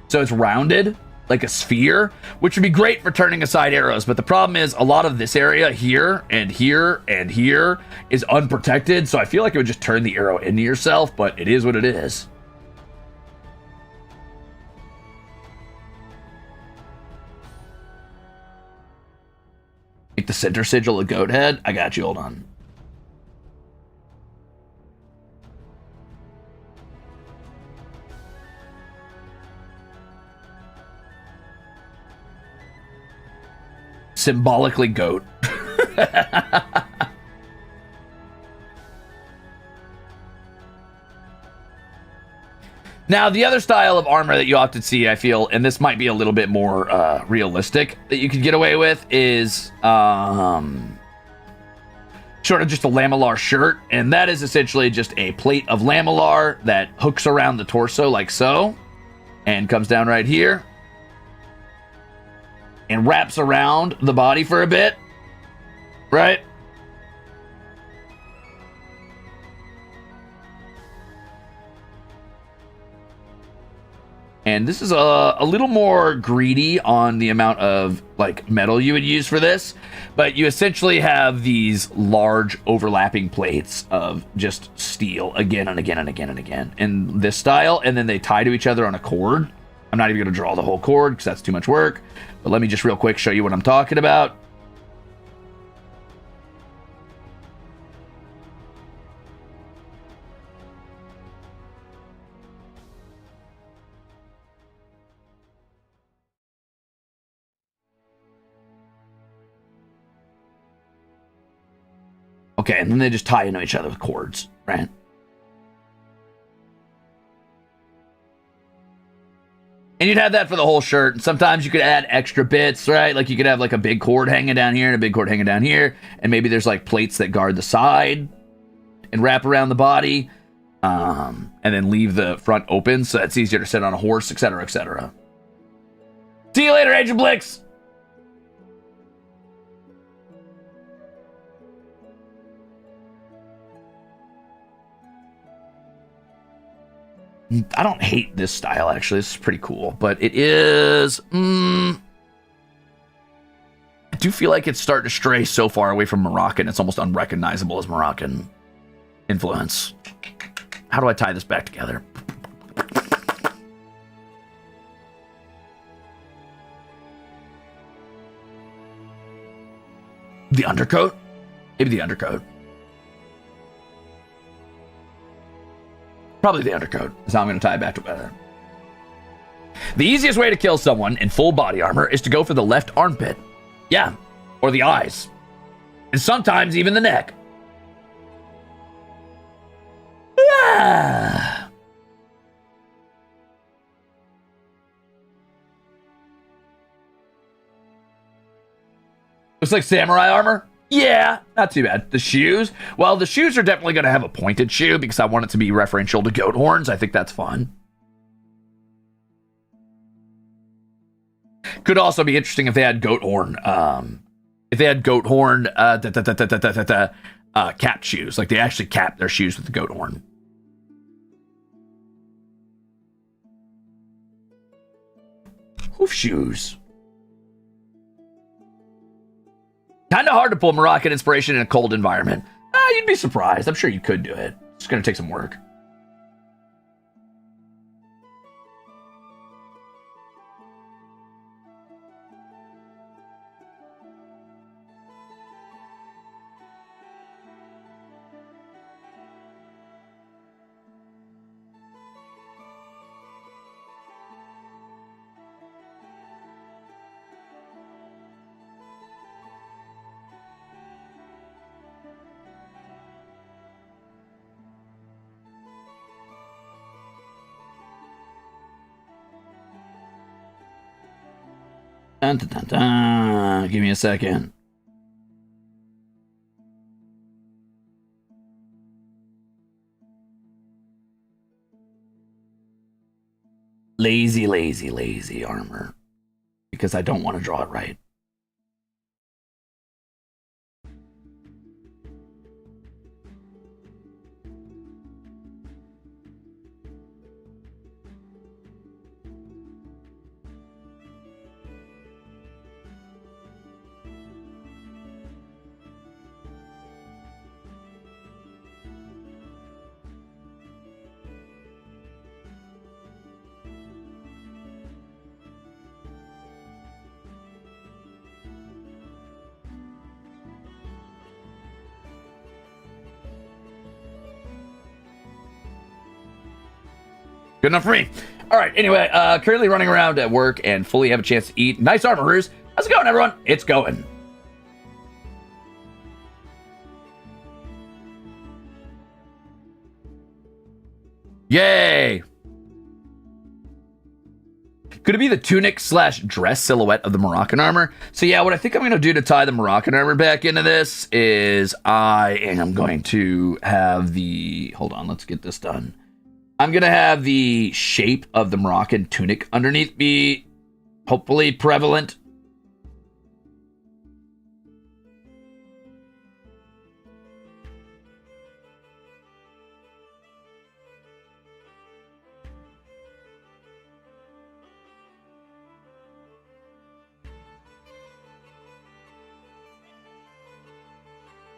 So it's rounded, like a sphere, which would be great for turning aside arrows. But the problem is a lot of this area here and here and here is unprotected. So I feel like it would just turn the arrow into yourself, but it is what it is. Make the center sigil a goat head. I got you. Hold on. Symbolically goat. Now, the other style of armor that you often see, I feel, and this might be a little bit more realistic, that you could get away with is sort of just a lamellar shirt. And that is essentially just a plate of lamellar that hooks around the torso like so, and comes down right here, and wraps around the body for a bit, right? And this is a little more greedy on the amount of like metal you would use for this, but you essentially have these large overlapping plates of just steel again and again and again and again in this style, and then they tie to each other on a cord. I'm not even going to draw the whole cord because that's too much work, but let me just real quick show you what I'm talking about. Okay, and then they just tie into each other with cords, right? And you'd have that for the whole shirt. And sometimes you could add extra bits, right? Like you could have like a big cord hanging down here and a big cord hanging down here. And maybe there's like plates that guard the side and wrap around the body. And then leave the front open so it's easier to sit on a horse, etc., etc. See you later, Agent Blix! I don't hate this style, actually. This is pretty cool. But it is... I do feel like it's starting to stray so far away from Moroccan, it's almost unrecognizable as Moroccan influence. How do I tie this back together? The undercoat? Maybe the undercoat. Probably the undercoat is how I'm going to tie it back together. The easiest way to kill someone in full body armor is to go for the left armpit. Yeah, or the eyes. And sometimes even the neck. Ah. Looks like samurai armor. Yeah, not too bad. The shoes? Well, the shoes are definitely going to have a pointed shoe because I want it to be referential to goat horns. I think that's fun. Could also be interesting if they had goat horn. Capped shoes. Like they actually cap their shoes with the goat horn. hoof shoes. Kind of hard to pull Moroccan inspiration in a cold environment. You'd be surprised. I'm sure you could do it. It's going to take some work. Dun, dun, dun, dun. Give me a second. Lazy, lazy, lazy armor. Because I don't want to draw it right. Good enough for me. All right, anyway, currently running around at work and fully have a chance to eat. Nice armor, Ruze. How's it going, everyone? It's going. Yay! Could it be the tunic / dress silhouette of the Moroccan armor? So yeah, what I think I'm going to do to tie the Moroccan armor back into this is I am going to have the... Hold on, let's get this done. I'm going to have the shape of the Moroccan tunic underneath be hopefully prevalent.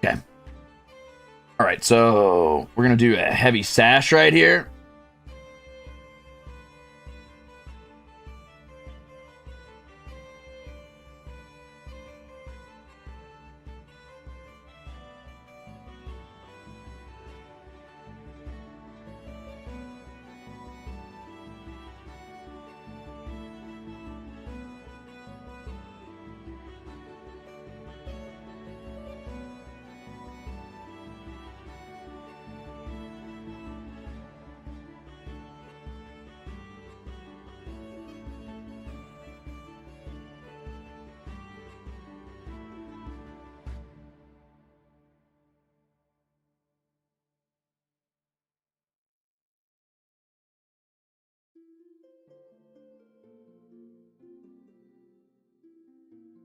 Okay. All right, so we're going to do a heavy sash right here.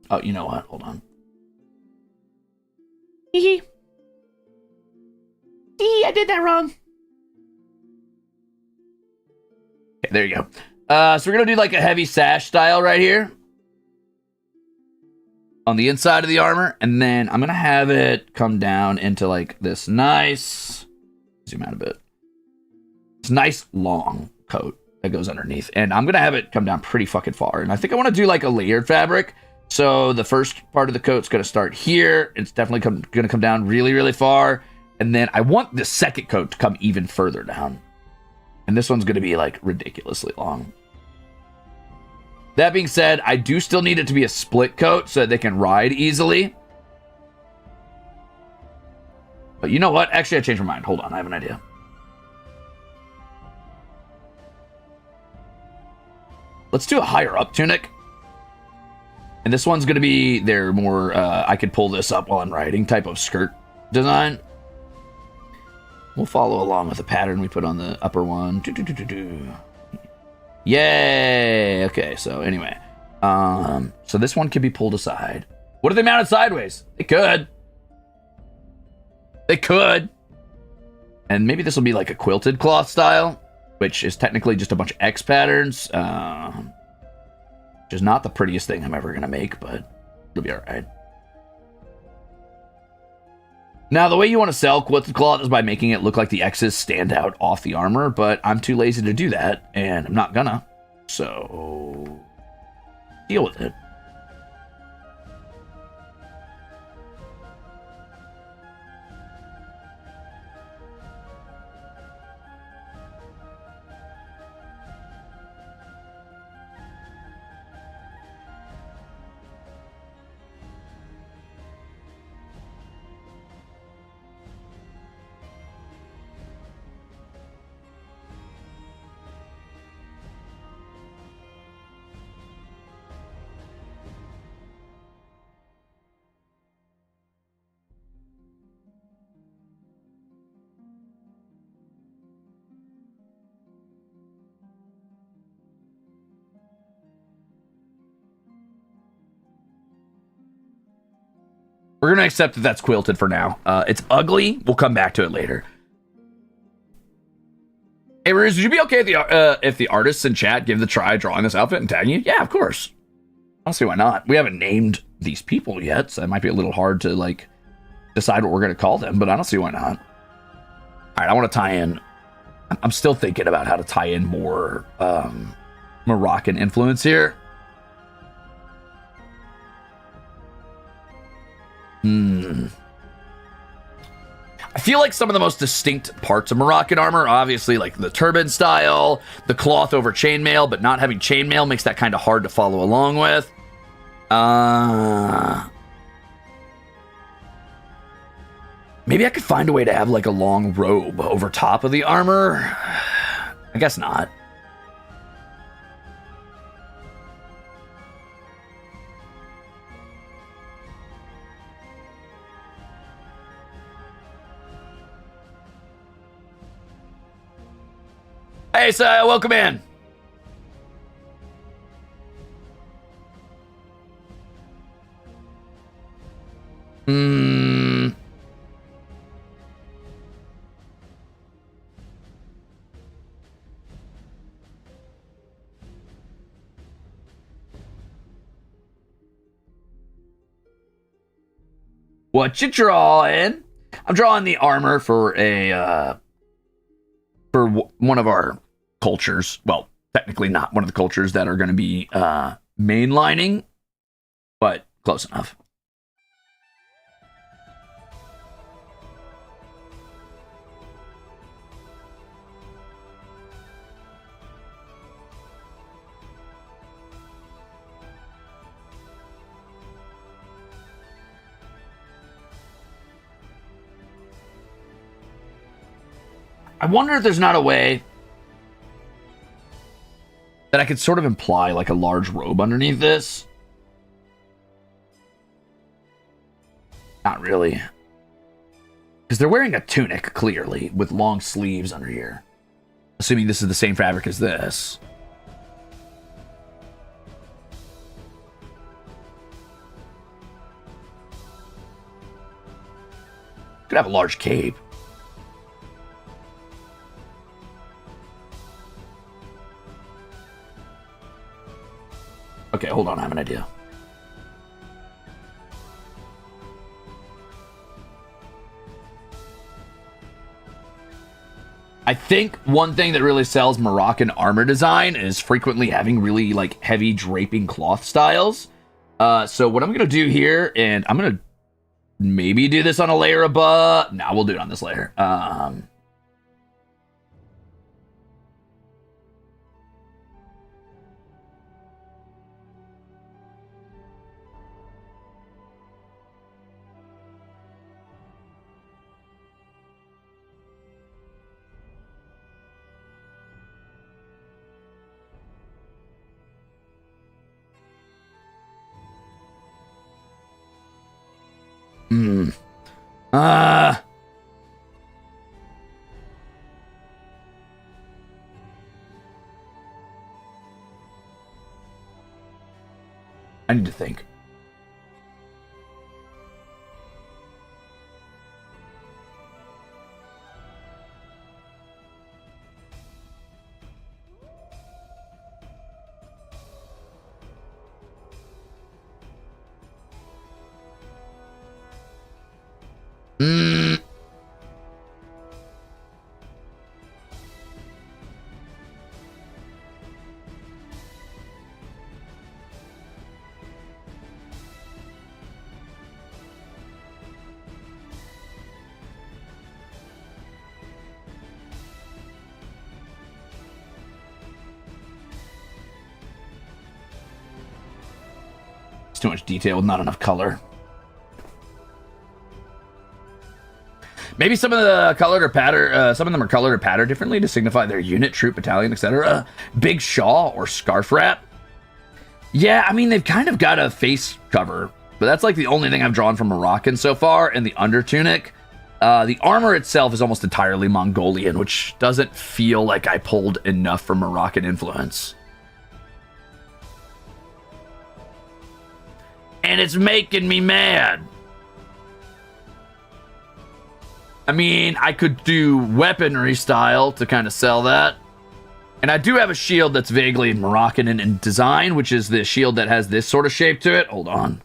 Oh, you know what? Hold on. Hee hee, I did that wrong. Okay, there you go. So we're gonna do like a heavy sash style right here on the inside of the armor, and then I'm gonna have it come down into like this nice, zoom out a bit, this nice long coat that goes underneath, and I'm gonna have it come down pretty fucking far. And I think I want to do like a layered fabric. So the first part of the coat's going to start here. It's definitely going to come down really, really far. And then I want the second coat to come even further down. And this one's going to be like ridiculously long. That being said, I do still need it to be a split coat so that they can ride easily. But you know what? Actually, I changed my mind. Hold on. I have an idea. Let's do a higher up tunic. And this one's going to be their more, I could pull this up while I'm riding type of skirt design. We'll follow along with the pattern we put on the upper one. Yay! Okay, so anyway. So this one can be pulled aside. What if they mounted sideways? They could. They could. And maybe this will be like a quilted cloth style, which is technically just a bunch of X patterns. which is not the prettiest thing I'm ever going to make, but it'll be all right. Now, the way you want to sell Quilted Cloth is by making it look like the X's stand out off the armor, but I'm too lazy to do that, and I'm not gonna. So, deal with it. We're going to accept that that's quilted for now. It's ugly. We'll come back to it later. Hey, Ruze, would you be okay if the artists in chat give the try drawing this outfit and tagging you? Yeah, of course. I don't see why not. We haven't named these people yet, so it might be a little hard to, like, decide what we're going to call them, but I don't see why not. All right, I want to tie in. I'm still thinking about how to tie in more Moroccan influence here. I feel like some of the most distinct parts of Moroccan armor, obviously, like the turban style, the cloth over chainmail, but not having chainmail makes that kind of hard to follow along with. Maybe I could find a way to have like a long robe over top of the armor. I guess not. Hey, Saya, welcome in. What you drawing? I'm drawing the armor for one of our cultures. Well, technically not one of the cultures that are going to be mainlining, but close enough. I wonder if there's not a way that I could sort of imply like a large robe underneath this. Not really. Because they're wearing a tunic, clearly, with long sleeves under here. Assuming this is the same fabric as this. Could have a large cape. Okay, hold on, I have an idea. I think one thing that really sells Moroccan armor design is frequently having really like heavy draping cloth styles. So what I'm gonna do here, and I'm gonna maybe do this on a layer above. No, we'll do it on this layer. I need to think. Mm. It's too much detail with not enough color. Maybe some of the colored or pattern, some of them are colored or patterned differently to signify their unit, troop, battalion, etc. Big shawl or scarf wrap. Yeah, I mean, they've kind of got a face cover, but that's like the only thing I've drawn from Moroccan so far. And the undertunic, the armor itself is almost entirely Mongolian, which doesn't feel like I pulled enough from Moroccan influence. And it's making me mad. I mean, I could do weaponry style to kind of sell that. And I do have a shield that's vaguely Moroccan in design, which is the shield that has this sort of shape to it. Hold on.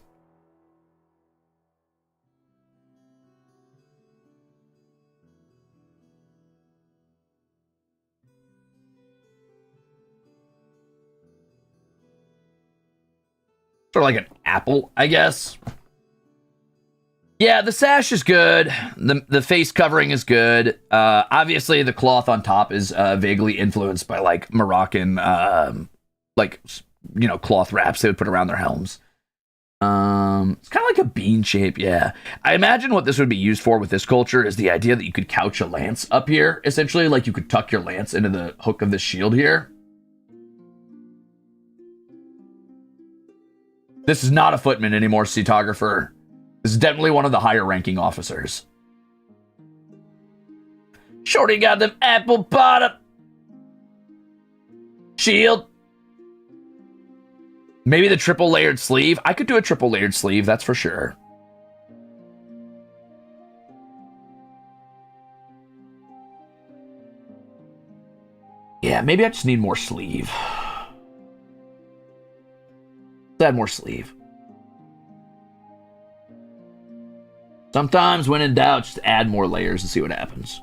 Sort of like an apple, I guess. Yeah, the sash is good. The face covering is good. Obviously, the cloth on top is vaguely influenced by like Moroccan, like, you know, cloth wraps they would put around their helms. It's kind of like a bean shape, yeah. I imagine what this would be used for with this culture is the idea that you could couch a lance up here. Essentially, like you could tuck your lance into the hook of this shield here. This is not a footman anymore, Cetographer. This is definitely one of the higher ranking officers. Shorty got them apple bottom. Shield. Maybe the triple layered sleeve. I could do a triple layered sleeve, that's for sure. Yeah, maybe I just need more sleeve. Let's add more sleeve. Sometimes, when in doubt, just add more layers and see what happens.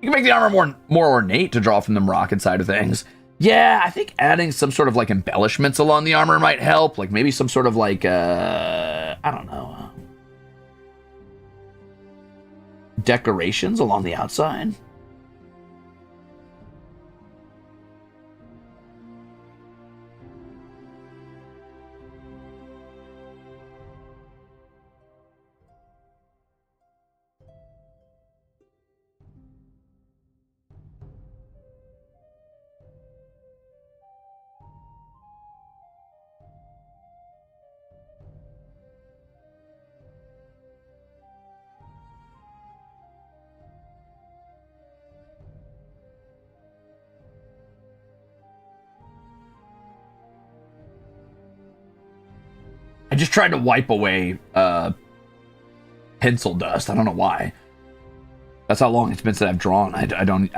You can make the armor more ornate to draw from the Moroccan side of things. Yeah, I think adding some sort of like embellishments along the armor might help. Like maybe some sort of like, I don't know, decorations along the outside. I just tried to wipe away pencil dust. I don't know why. That's how long it's been since I've drawn. I don't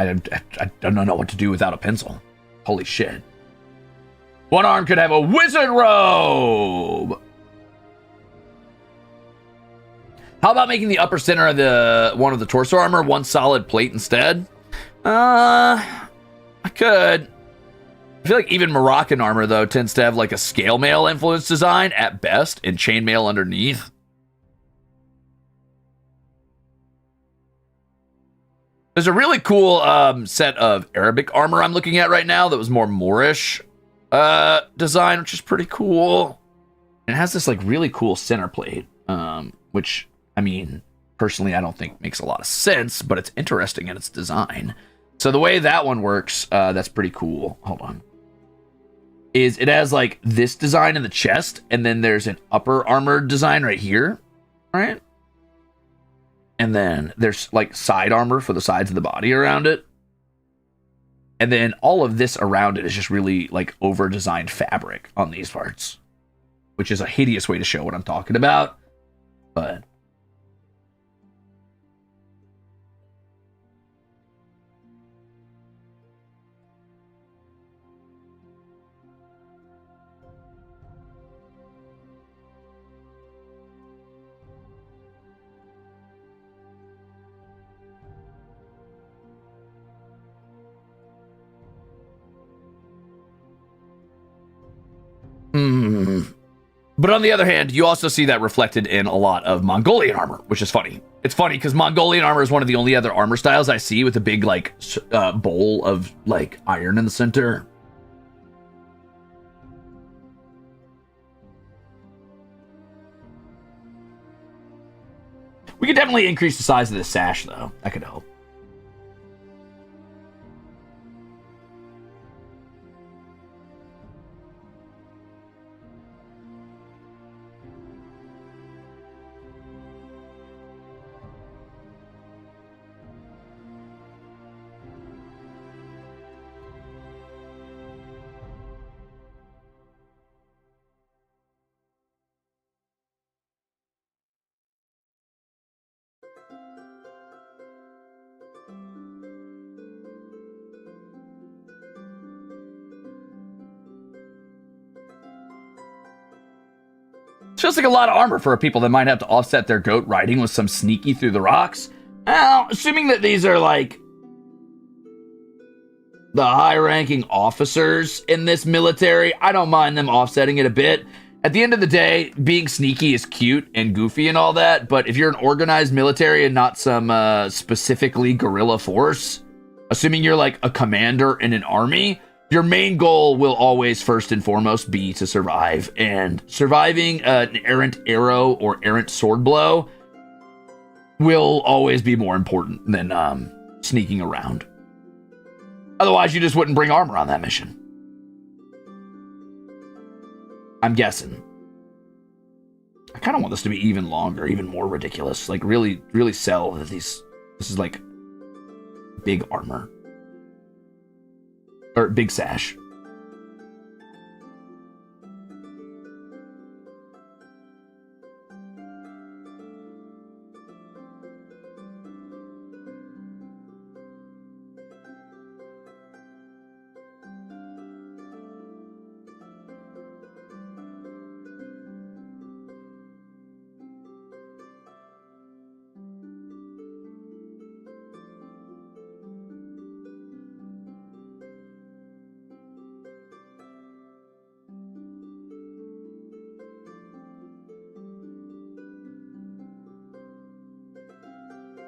know what to do without a pencil. Holy shit. One arm could have a wizard robe. How about making the upper center of the one of the torso armor one solid plate instead? I could. I feel like even Moroccan armor, though, tends to have like a scale mail influence design at best and chainmail underneath. There's a really cool set of Arabic armor I'm looking at right now that was more Moorish design, which is pretty cool. And it has this like really cool center plate, which, I mean, personally, I don't think makes a lot of sense, but it's interesting in its design. So the way that one works, that's pretty cool. Hold on. is it has like this design in the chest, and then there's an upper armored design right here, right? And then there's like side armor for the sides of the body around it. And then all of this around it is just really like over-designed fabric on these parts, which is a hideous way to show what I'm talking about. But But on the other hand, you also see that reflected in a lot of Mongolian armor, which is funny. It's funny because Mongolian armor is one of the only other armor styles I see with a big like bowl of like iron in the center. We could definitely increase the size of this sash, though. That could help. Feels like a lot of armor for people that might have to offset their goat riding with some sneaky through the rocks. Well, assuming that these are like the high-ranking officers in this military, I don't mind them offsetting it a bit. At the end of the day, being sneaky is cute and goofy and all that, but if you're an organized military and not some specifically guerrilla force, assuming you're like a commander in an army, your main goal will always first and foremost be to survive, and surviving an errant arrow or errant sword blow will always be more important than sneaking around. Otherwise, you just wouldn't bring armor on that mission. I'm guessing. I kind of want this to be even longer, even more ridiculous. Like really, really sell that this is like big armor. Or big sash.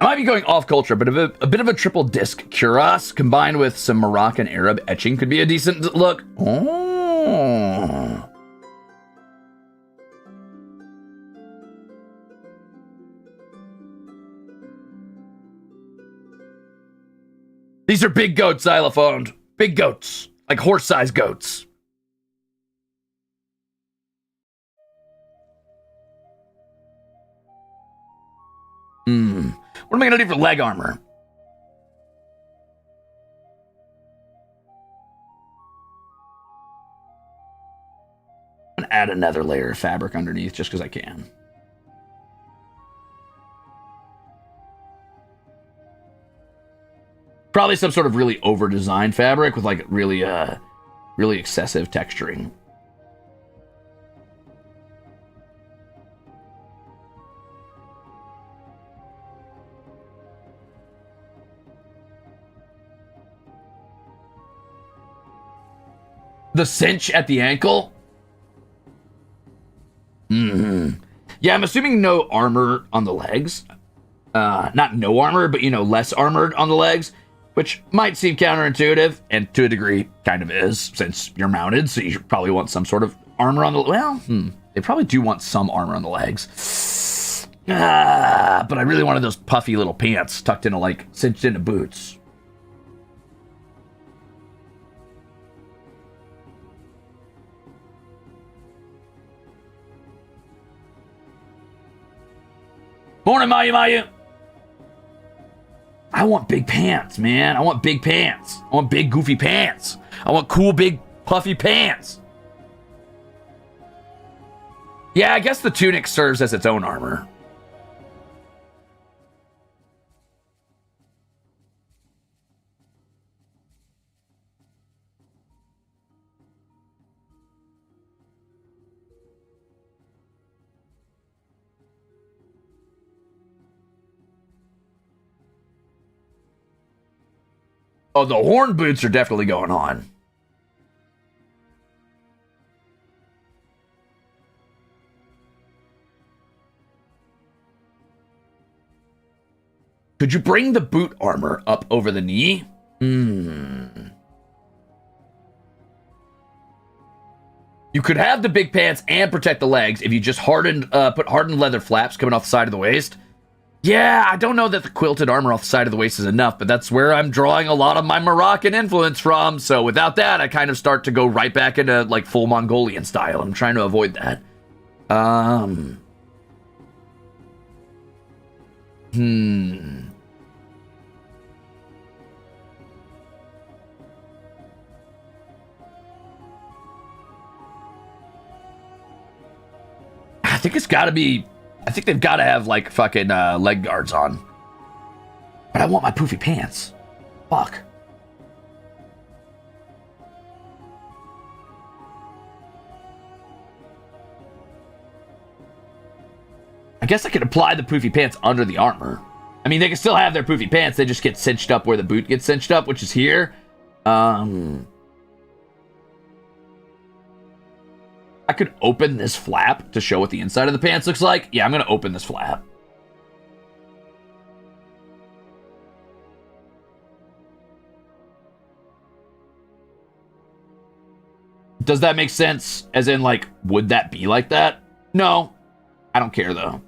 I might be going off culture, but a bit of a triple disc cuirass combined with some Moroccan Arab etching could be a decent look. Oh. These are big goats, xylophoned. Big goats. Like horse-sized goats. What am I going to do for leg armor? I'm going to add another layer of fabric underneath just because I can. Probably some sort of really over-designed fabric with like really, really excessive texturing. The cinch at the ankle? Yeah, I'm assuming no armor on the legs. Not no armor, but, you know, less armored on the legs, which might seem counterintuitive, and to a degree kind of is, since you're mounted, so you probably want some sort of armor on the... Well, they probably do want some armor on the legs. But I really wanted those puffy little pants tucked into, like, cinched into boots. Morning, Mayu. I want big pants, man. I want big pants. I want big, goofy pants. I want cool, big, puffy pants. Yeah, I guess the tunic serves as its own armor. Oh, the horn boots are definitely going on. Could you bring the boot armor up over the knee? You could have the big pants and protect the legs if you just put hardened leather flaps coming off the side of the waist. Yeah, I don't know that the quilted armor off the side of the waist is enough, but that's where I'm drawing a lot of my Moroccan influence from. So without that, I kind of start to go right back into like full Mongolian style. I'm trying to avoid that. I think it's got to be. I think they've got to have like fucking leg guards on. But I want my poofy pants. Fuck. I guess I could apply the poofy pants under the armor. I mean, they can still have their poofy pants. They just get cinched up where the boot gets cinched up, which is here. I could open this flap to show what the inside of the pants looks like. Yeah, I'm going to open this flap. Does that make sense? As in, like, would that be like that? No. I don't care, though.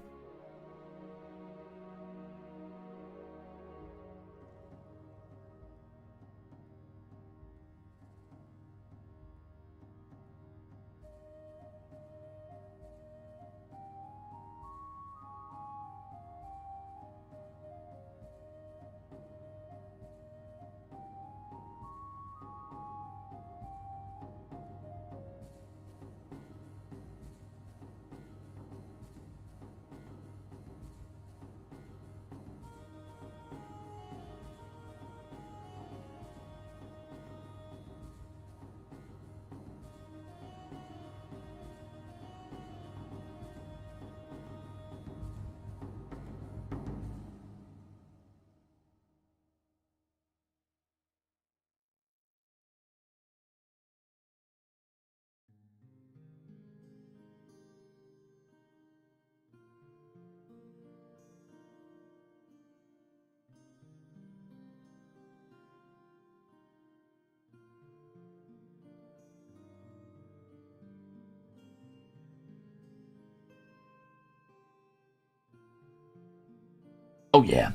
Oh, yeah.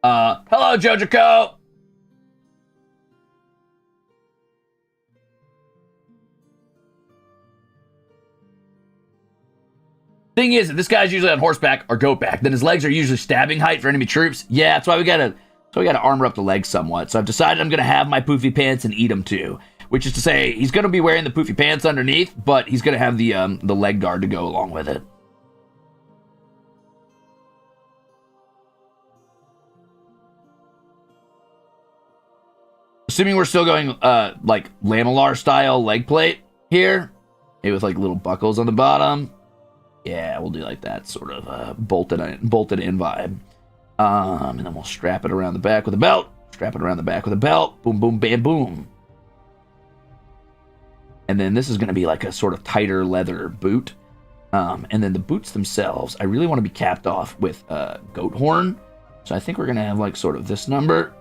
Hello, Jojoko. Thing is, if this guy's usually on horseback or goat back, then his legs are usually stabbing height for enemy troops. Yeah, that's why we gotta armor up the legs somewhat. So I've decided I'm gonna have my poofy pants and eat them too. Which is to say, he's gonna be wearing the poofy pants underneath, but he's gonna have the leg guard to go along with it. Assuming we're still going like lamellar style leg plate here, maybe with like little buckles on the bottom. Yeah, we'll do like that sort of bolted in vibe. And then we'll strap it around the back with a belt. Strap it around the back with a belt. Boom, boom, bam, boom. And then this is going to be like a sort of tighter leather boot. And then the boots themselves, I really want to be capped off with goat horn. So I think we're going to have like sort of this number.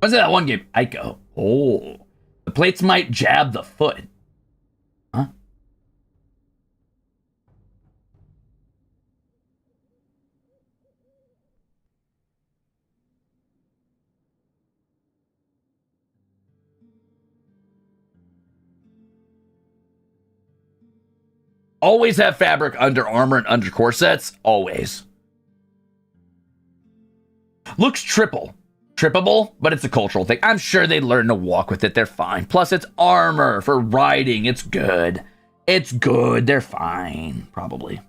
Was it that one game? Ico. Oh. The plates might jab the foot. Huh? Always have fabric under armor and under corsets. Always. Looks trippable, but it's a cultural thing. I'm sure they learn to walk with it. They're fine. Plus, it's armor for riding. It's good. It's good. They're fine. Probably.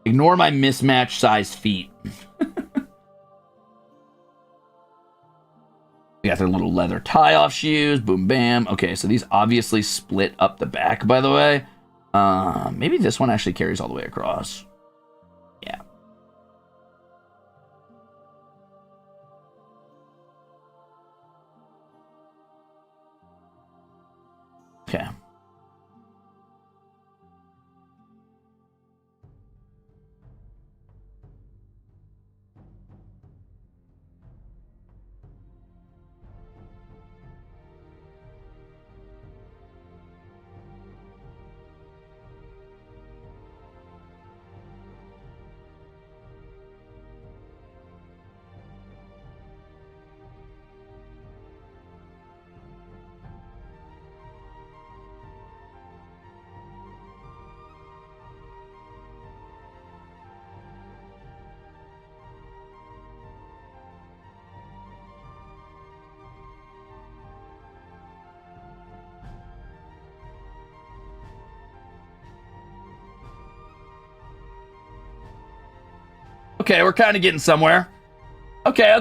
Ignore my mismatched size feet. We got their little leather tie-off shoes. Boom, bam. Okay, so these obviously split up the back, by the way. Maybe this one actually carries all the way across. Yeah. Okay. Okay, we're kind of getting somewhere. Okay.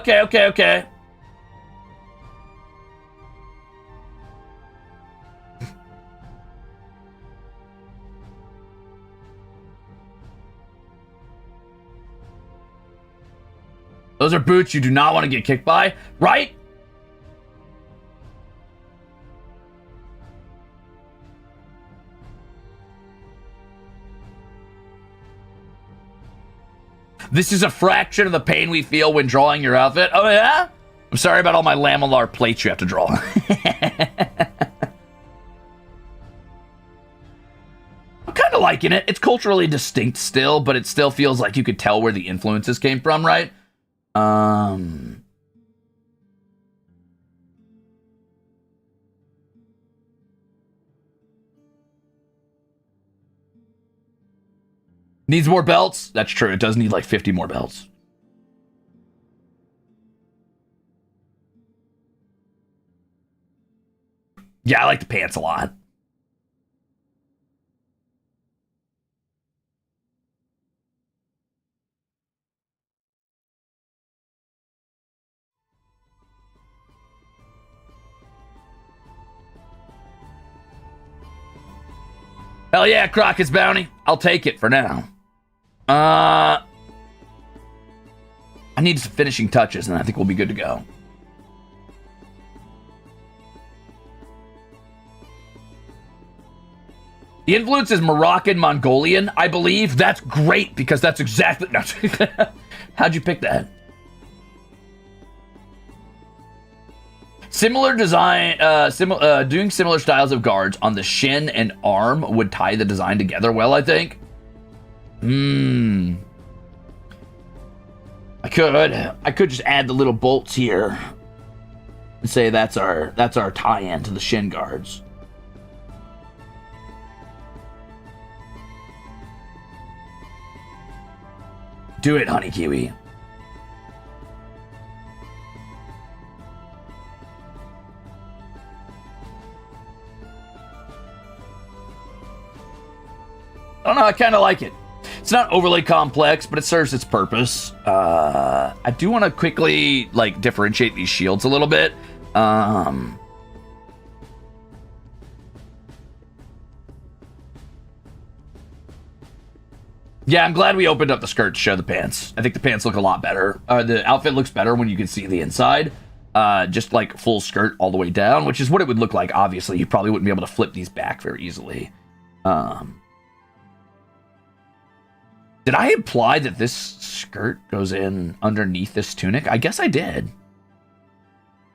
Those are boots you do not want to get kicked by, right? This is a fraction of the pain we feel when drawing your outfit. Oh, yeah? I'm sorry about all my lamellar plates you have to draw. I'm kind of liking it. It's culturally distinct still, but it still feels like you could tell where the influences came from, right? Needs more belts? That's true. It does need like 50 more belts. Yeah, I like the pants a lot. Hell yeah, Crockett's bounty. I'll take it for now. I need some finishing touches, and I think we'll be good to go. The influence is Moroccan Mongolian, I believe. That's great, because that's exactly... How'd you pick that? Similar design, doing similar styles of guards on the shin and arm would tie the design together well, I think. I could just add the little bolts here and say that's our tie-in to the shin guards. Do it, Honey Kiwi. I don't know, I kind of like it. It's not overly complex, but it serves its purpose. I do want to quickly, like, differentiate these shields a little bit. Yeah, I'm glad we opened up the skirt to show the pants. I think the pants look a lot better. The outfit looks better when you can see the inside. Just like full skirt all the way down, which is what it would look like. Obviously, you probably wouldn't be able to flip these back very easily. Did I imply that this skirt goes in underneath this tunic? I guess I did.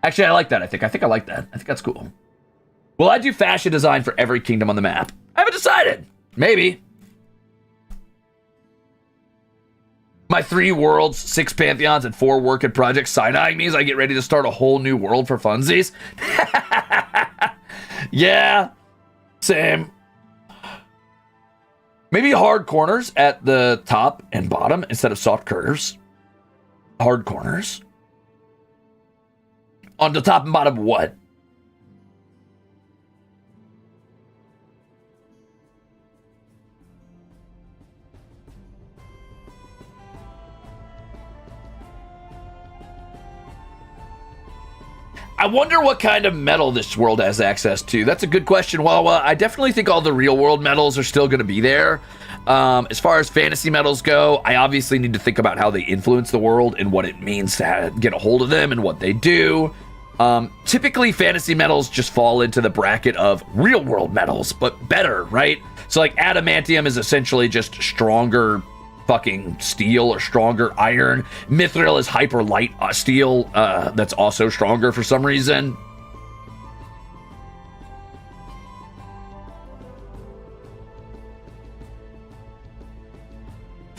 Actually, I like that, I think. I like that. I think that's cool. Will I do fashion design for every kingdom on the map? I haven't decided. Maybe. My 3 worlds, 6 pantheons, and 4 working projects side-eyeing me as I get ready to start a whole new world for funsies. Yeah, same. Maybe hard corners at the top and bottom instead of soft curves. Hard corners. On the top and bottom, what? I wonder what kind of metal this world has access to. That's a good question. Well, I definitely think all the real world metals are still going to be there. As far as fantasy metals go, I obviously need to think about how they influence the world and what it means to get a hold of them and what they do. Typically, fantasy metals just fall into the bracket of real world metals, but better, right? So, like, adamantium is essentially just stronger fucking steel or stronger iron. Mithril is hyper light steel that's also stronger for some reason.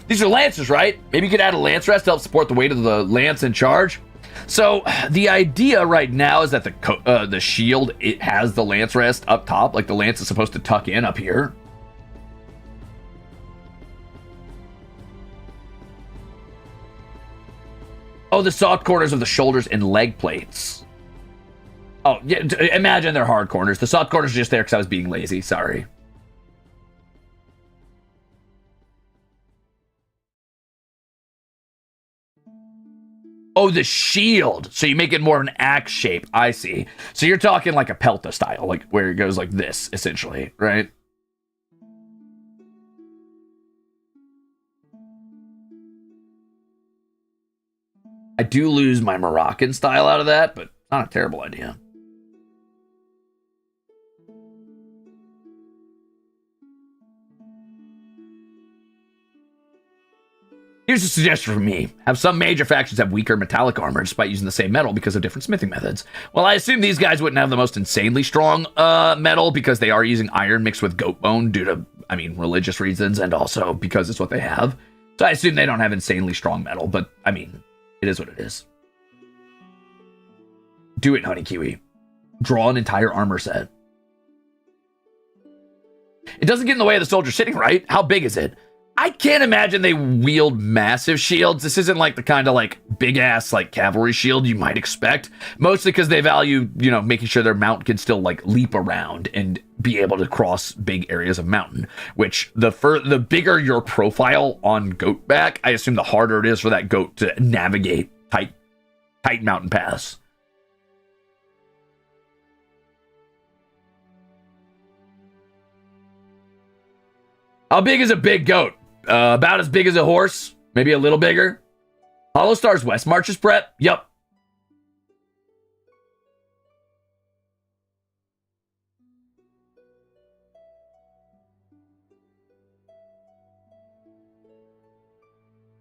These are lances, right? Maybe you could add a lance rest to help support the weight of the lance in charge. So the idea right now is that the shield, it has the lance rest up top, like the lance is supposed to tuck in up here. Oh, the soft corners of the shoulders and leg plates. Oh, yeah, imagine they're hard corners. The soft corners are just there because I was being lazy. Sorry. Oh, the shield. So you make it more of an axe shape. I see. So you're talking like a pelta style, like where it goes like this, essentially, right? I do lose my Moroccan style out of that, but not a terrible idea. Here's a suggestion from me. Have some major factions have weaker metallic armor despite using the same metal because of different smithing methods. Well, I assume these guys wouldn't have the most insanely strong metal because they are using iron mixed with goat bone due to, I mean, religious reasons and also because it's what they have. So I assume they don't have insanely strong metal, but I mean, it is what it is. Do it, Honey Kiwi. Draw an entire armor set. It doesn't get in the way of the soldier sitting, right? How big is it? I can't imagine they wield massive shields. This isn't like the kind of like big ass like cavalry shield you might expect. Mostly because they value, you know, making sure their mount can still like leap around and be able to cross big areas of mountain. Which the bigger your profile on goat back, I assume the harder it is for that goat to navigate tight mountain paths. How big is a big goat? About as big as a horse, maybe a little bigger. HOLOSTARS West Marches prep? Yup.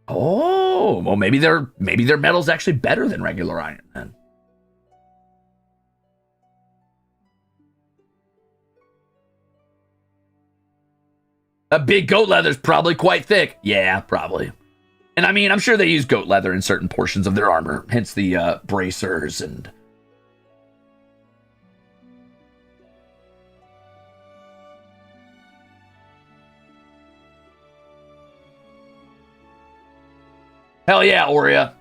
Oh, well, maybe their metal's actually better than regular iron then. A big goat leather's probably quite thick. Yeah, probably. And I mean, I'm sure they use goat leather in certain portions of their armor, hence the bracers and... Hell yeah, Aurea.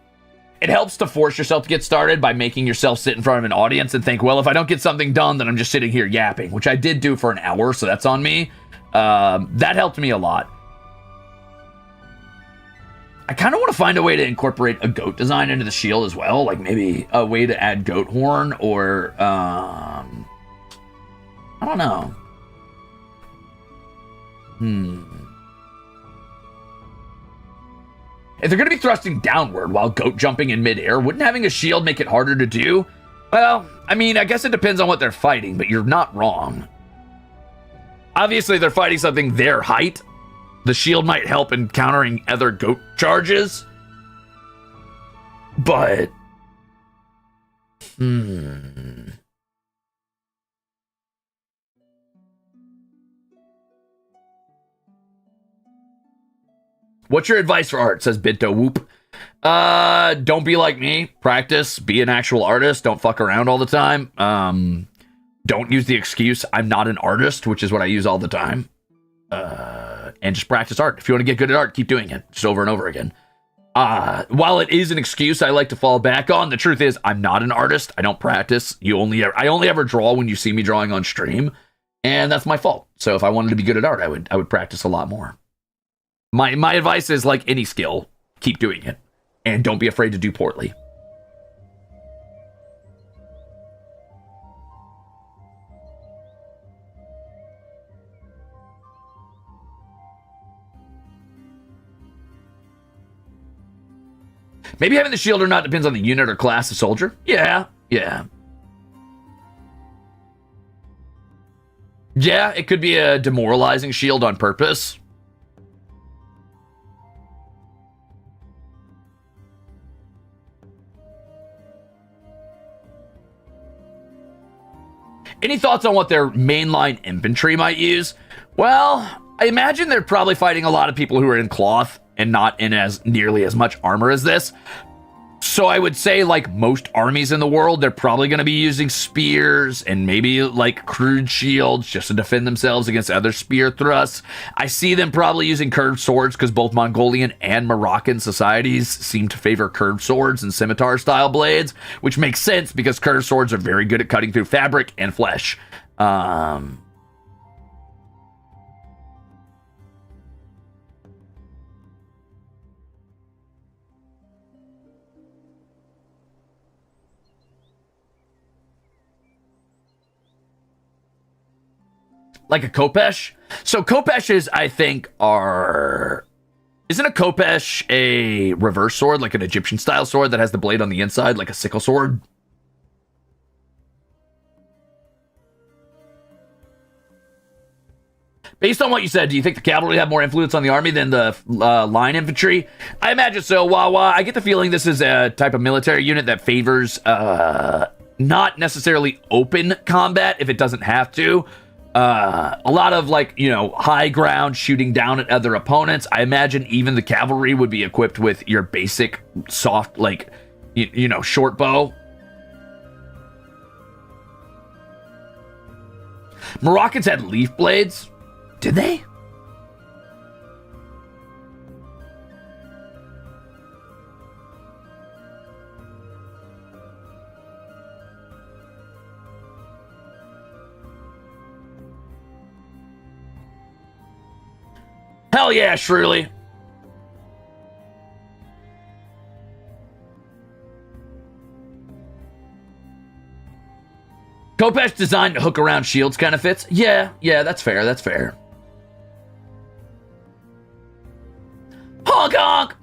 It helps to force yourself to get started by making yourself sit in front of an audience and think, well, if I don't get something done, then I'm just sitting here yapping, which I did do for an hour, so that's on me. That helped me a lot. I kind of want to find a way to incorporate a goat design into the shield as well, like maybe a way to add goat horn or, I don't know. If they're going to be thrusting downward while goat jumping in midair, wouldn't having a shield make it harder to do? Well, I mean, I guess it depends on what they're fighting, but you're not wrong. Obviously, they're fighting something their height. The shield might help in countering other goat charges. But... What's your advice for art? Says Binto Whoop. Don't be like me. Practice. Be an actual artist. Don't fuck around all the time. Don't use the excuse, I'm not an artist, which is what I use all the time. And just practice art. If you want to get good at art, keep doing it. Just over and over again. While it is an excuse I like to fall back on, the truth is I'm not an artist. I don't practice. I only ever draw when you see me drawing on stream. And that's my fault. So if I wanted to be good at art, I would practice a lot more. My advice is, like any skill, keep doing it. And don't be afraid to do poorly. Maybe having the shield or not depends on the unit or class of soldier. Yeah. Yeah, it could be a demoralizing shield on purpose. Any thoughts on what their mainline infantry might use? Well, I imagine they're probably fighting a lot of people who are in cloth and not in as nearly as much armor as this. So I would say, like most armies in the world, they're probably going to be using spears and maybe like crude shields just to defend themselves against other spear thrusts. I see them probably using curved swords because both Mongolian and Moroccan societies seem to favor curved swords and scimitar style blades, which makes sense because curved swords are very good at cutting through fabric and flesh. Like a Khopesh? So Khopeshes, I think, are... Isn't a Khopesh a reverse sword, like an Egyptian-style sword that has the blade on the inside, like a sickle sword? Based on what you said, do you think the cavalry have more influence on the army than the line infantry? I imagine so. Wawa, I get the feeling this is a type of military unit that favors not necessarily open combat if it doesn't have to. A lot of, like, you know, high ground shooting down at other opponents. I imagine even the cavalry would be equipped with your basic soft, like, you know, short bow. Moroccans had leaf blades. Did they? Hell yeah, Shrewy. Khopesh designed to hook around shields kind of fits. Yeah, that's fair, that's fair. Honk honk!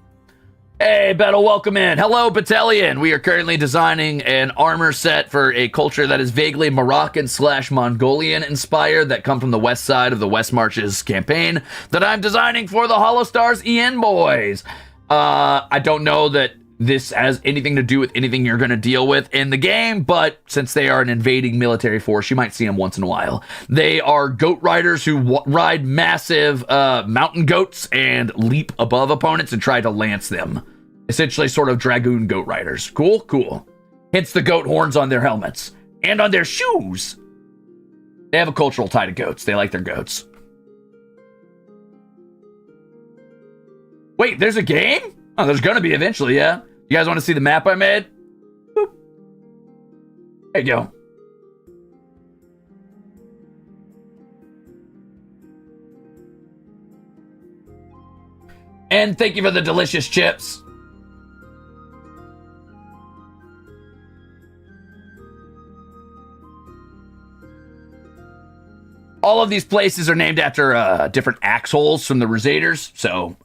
Hey, Battle, welcome in. Hello, Battalion. We are currently designing an armor set for a culture that is vaguely Moroccan/Mongolian inspired that come from the west side of the West Marches campaign that I'm designing for the HOLOSTARS-EN boys. I don't know that this has anything to do with anything you're going to deal with in the game, but since they are an invading military force, you might see them once in a while. They are goat riders who ride massive mountain goats and leap above opponents and try to lance them. Essentially sort of dragoon goat riders. Cool? Cool. Hence the goat horns on their helmets. And on their shoes. They have a cultural tie to goats. They like their goats. Wait, there's a game? Oh, there's gonna be eventually, yeah. You guys want to see the map I made? Boop. There you go. And thank you for the delicious chips. all of these places are named after different axe holes from the Ruzeators, so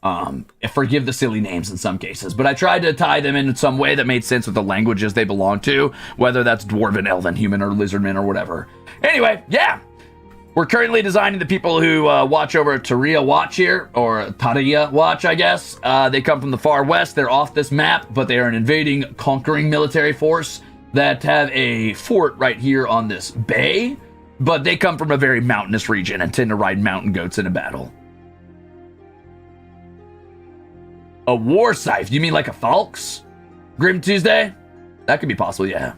forgive the silly names in some cases. But I tried to tie them in some way that made sense with the languages they belong to, whether that's Dwarven, Elven, Human, or Lizardmen, or whatever. Anyway, yeah. We're currently designing the people who watch over Taria Watch here, or Taria Watch, I guess. They come from the far west. They're off this map, but they are an invading, conquering military force that have a fort right here on this bay. But they come from a very mountainous region and tend to ride mountain goats in a battle. A war scythe? You mean like a Falx? Grim Tuesday? That could be possible, yeah.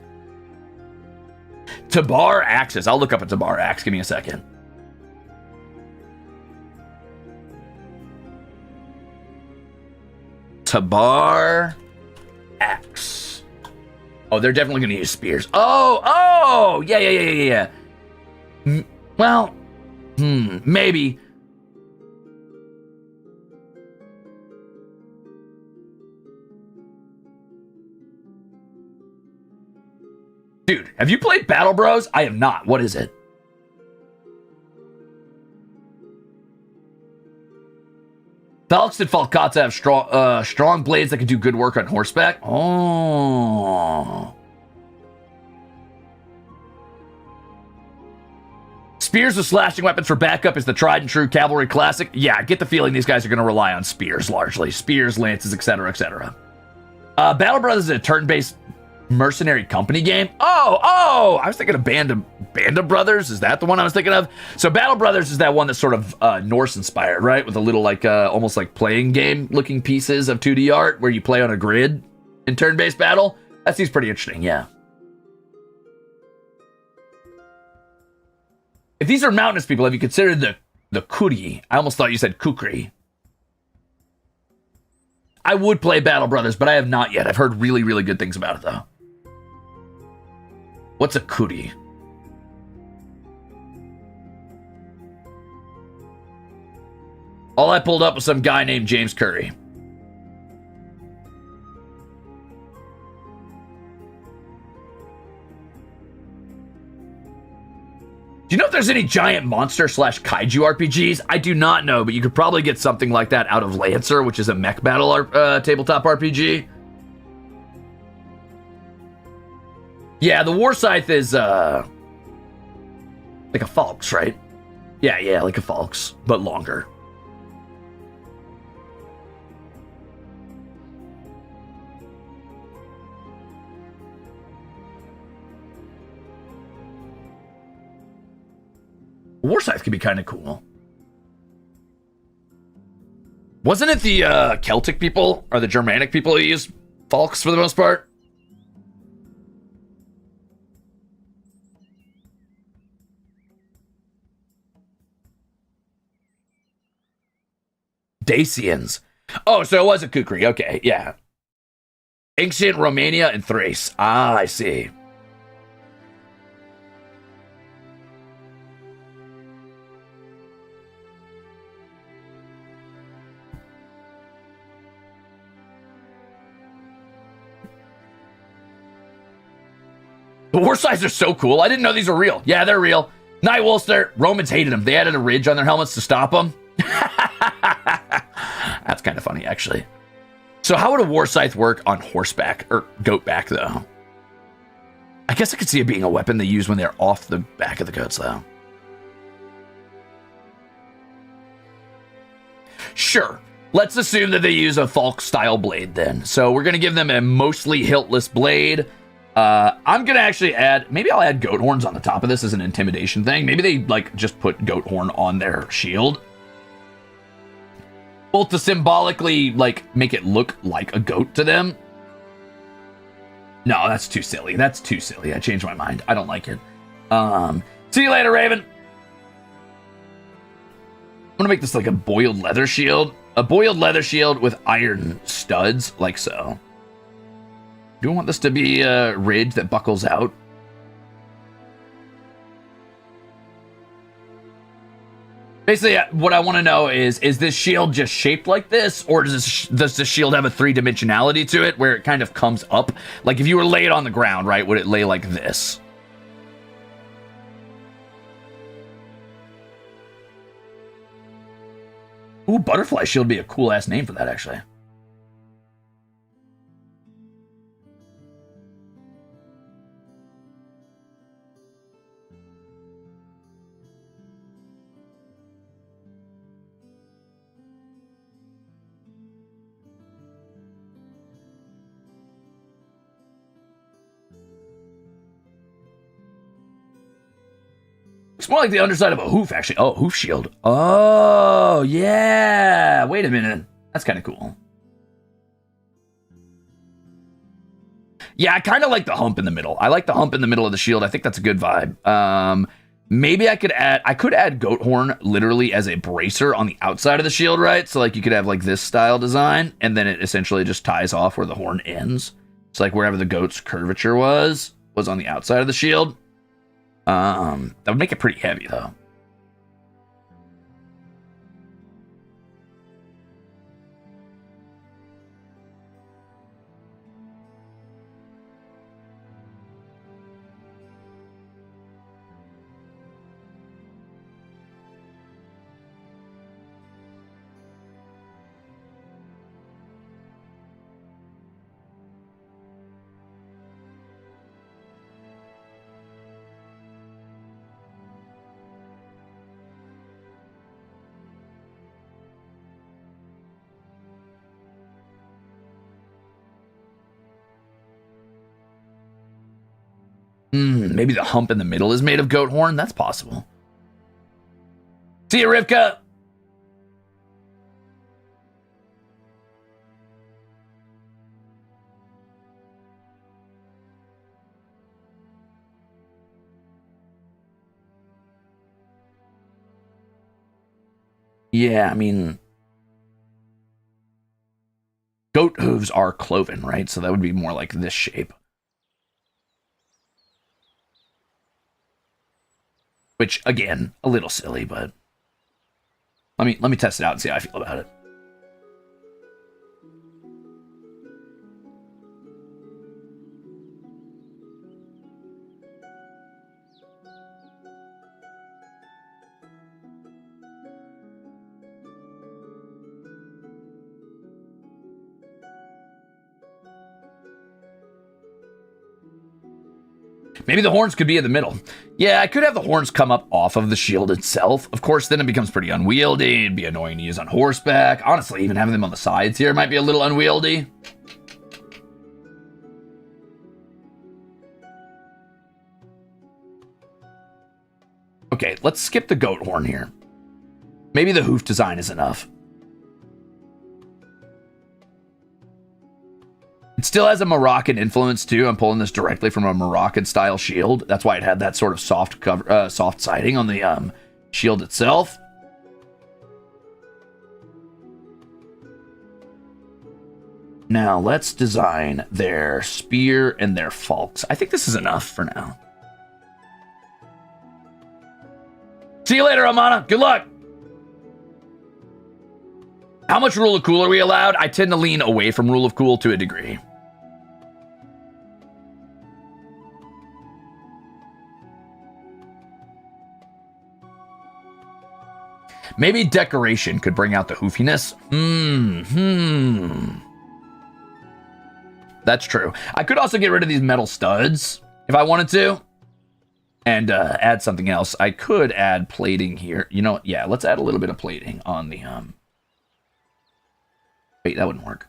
Tabar axes. I'll look up a Tabar axe. Give me a second. Tabar axe. Oh, they're definitely going to use spears. Oh, yeah. Well, maybe. Dude, have you played Battle Bros? I have not. What is it? Falx and Falcata have strong blades that can do good work on horseback. Oh. Spears with slashing weapons for backup is the tried and true cavalry classic. Yeah, I get the feeling these guys are going to rely on spears largely. Spears, lances, etc., etc. Battle Brothers is a turn-based mercenary company game. Oh, I was thinking of Band of Brothers. Is that the one I was thinking of? So Battle Brothers is that one that's sort of Norse inspired, right? With a little like almost like playing game looking pieces of 2D art where you play on a grid in turn-based battle. That seems pretty interesting, yeah. If these are mountainous people, have you considered the Kuri? I almost thought you said Kukri. I would play Battle Brothers, but I have not yet. I've heard really, really good things about it, though. What's a Kuri? All I pulled up was some guy named James Curry. Do you know if there's any giant monster / kaiju RPGs? I do not know, but you could probably get something like that out of Lancer, which is a mech battle tabletop RPG. Yeah, the War Scythe is like a Falx, right? Yeah, like a Falx, but longer. War Scythe could be kind of cool. Wasn't it the Celtic people or the Germanic people who used Falx for the most part? Dacians. Oh, so it was a Kukri. Okay, yeah. Ancient Romania and Thrace. Ah, I see. The war scythes are so cool. I didn't know these were real. Yeah, they're real. Night Wolster. Romans hated them. They added a ridge on their helmets to stop them. That's kind of funny, actually. So how would a war scythe work on horseback or goat back, though? I guess I could see it being a weapon they use when they're off the back of the goats, though. Sure. Let's assume that they use a Falk-style blade, then. So we're going to give them a mostly hiltless blade. I'm going to actually add... Maybe I'll add goat horns on the top of this as an intimidation thing. Maybe they, like, just put goat horn on their shield. Both to symbolically, like, make it look like a goat to them. No, that's too silly. That's too silly. I changed my mind. I don't like it. See you later, Raven. I'm going to make this like a boiled leather shield. A boiled leather shield with iron studs, like so. Do I want this to be a ridge that buckles out? Basically, what I want to know is this shield just shaped like this? Or does this shield have a three-dimensionality to it where it kind of comes up? Like if you were to lay it on the ground, right, would it lay like this? Ooh, Butterfly Shield would be a cool ass name for that, actually. It's more like the underside of a hoof, actually. Oh, hoof shield. Oh, yeah. Wait a minute. That's kind of cool. Yeah, I kind of like the hump in the middle. I like the hump in the middle of the shield. I think that's a good vibe. Maybe I could add goat horn literally as a bracer on the outside of the shield, right? So like you could have like this style design, and then it essentially just ties off where the horn ends. So like wherever the goat's curvature was on the outside of the shield. That would make it pretty heavy though. Maybe the hump in the middle is made of goat horn. That's possible. See you, Rivka. Yeah, I mean, goat hooves are cloven, right? So that would be more like this shape. Which, again, a little silly, but let me test it out and see how I feel about it. Maybe the horns could be in the middle. Yeah, I could have the horns come up off of the shield itself. Of course, then it becomes pretty unwieldy. It'd be annoying to use on horseback. Honestly, even having them on the sides here might be a little unwieldy. Okay, let's skip the goat horn here. Maybe the hoof design is enough. It still has a Moroccan influence too. I'm pulling this directly from a Moroccan style shield. That's why it had that sort of soft cover, soft siding on the shield itself. Now let's design their spear and their falcons. I think this is enough for now. See you later, Amana. Good luck. How much rule of cool are we allowed? I tend to lean away from rule of cool to a degree. Maybe decoration could bring out the hoofiness. That's true. I could also get rid of these metal studs if I wanted to. And add something else. I could add plating here. You know what? Yeah, let's add a little bit of plating on the... Wait, that wouldn't work.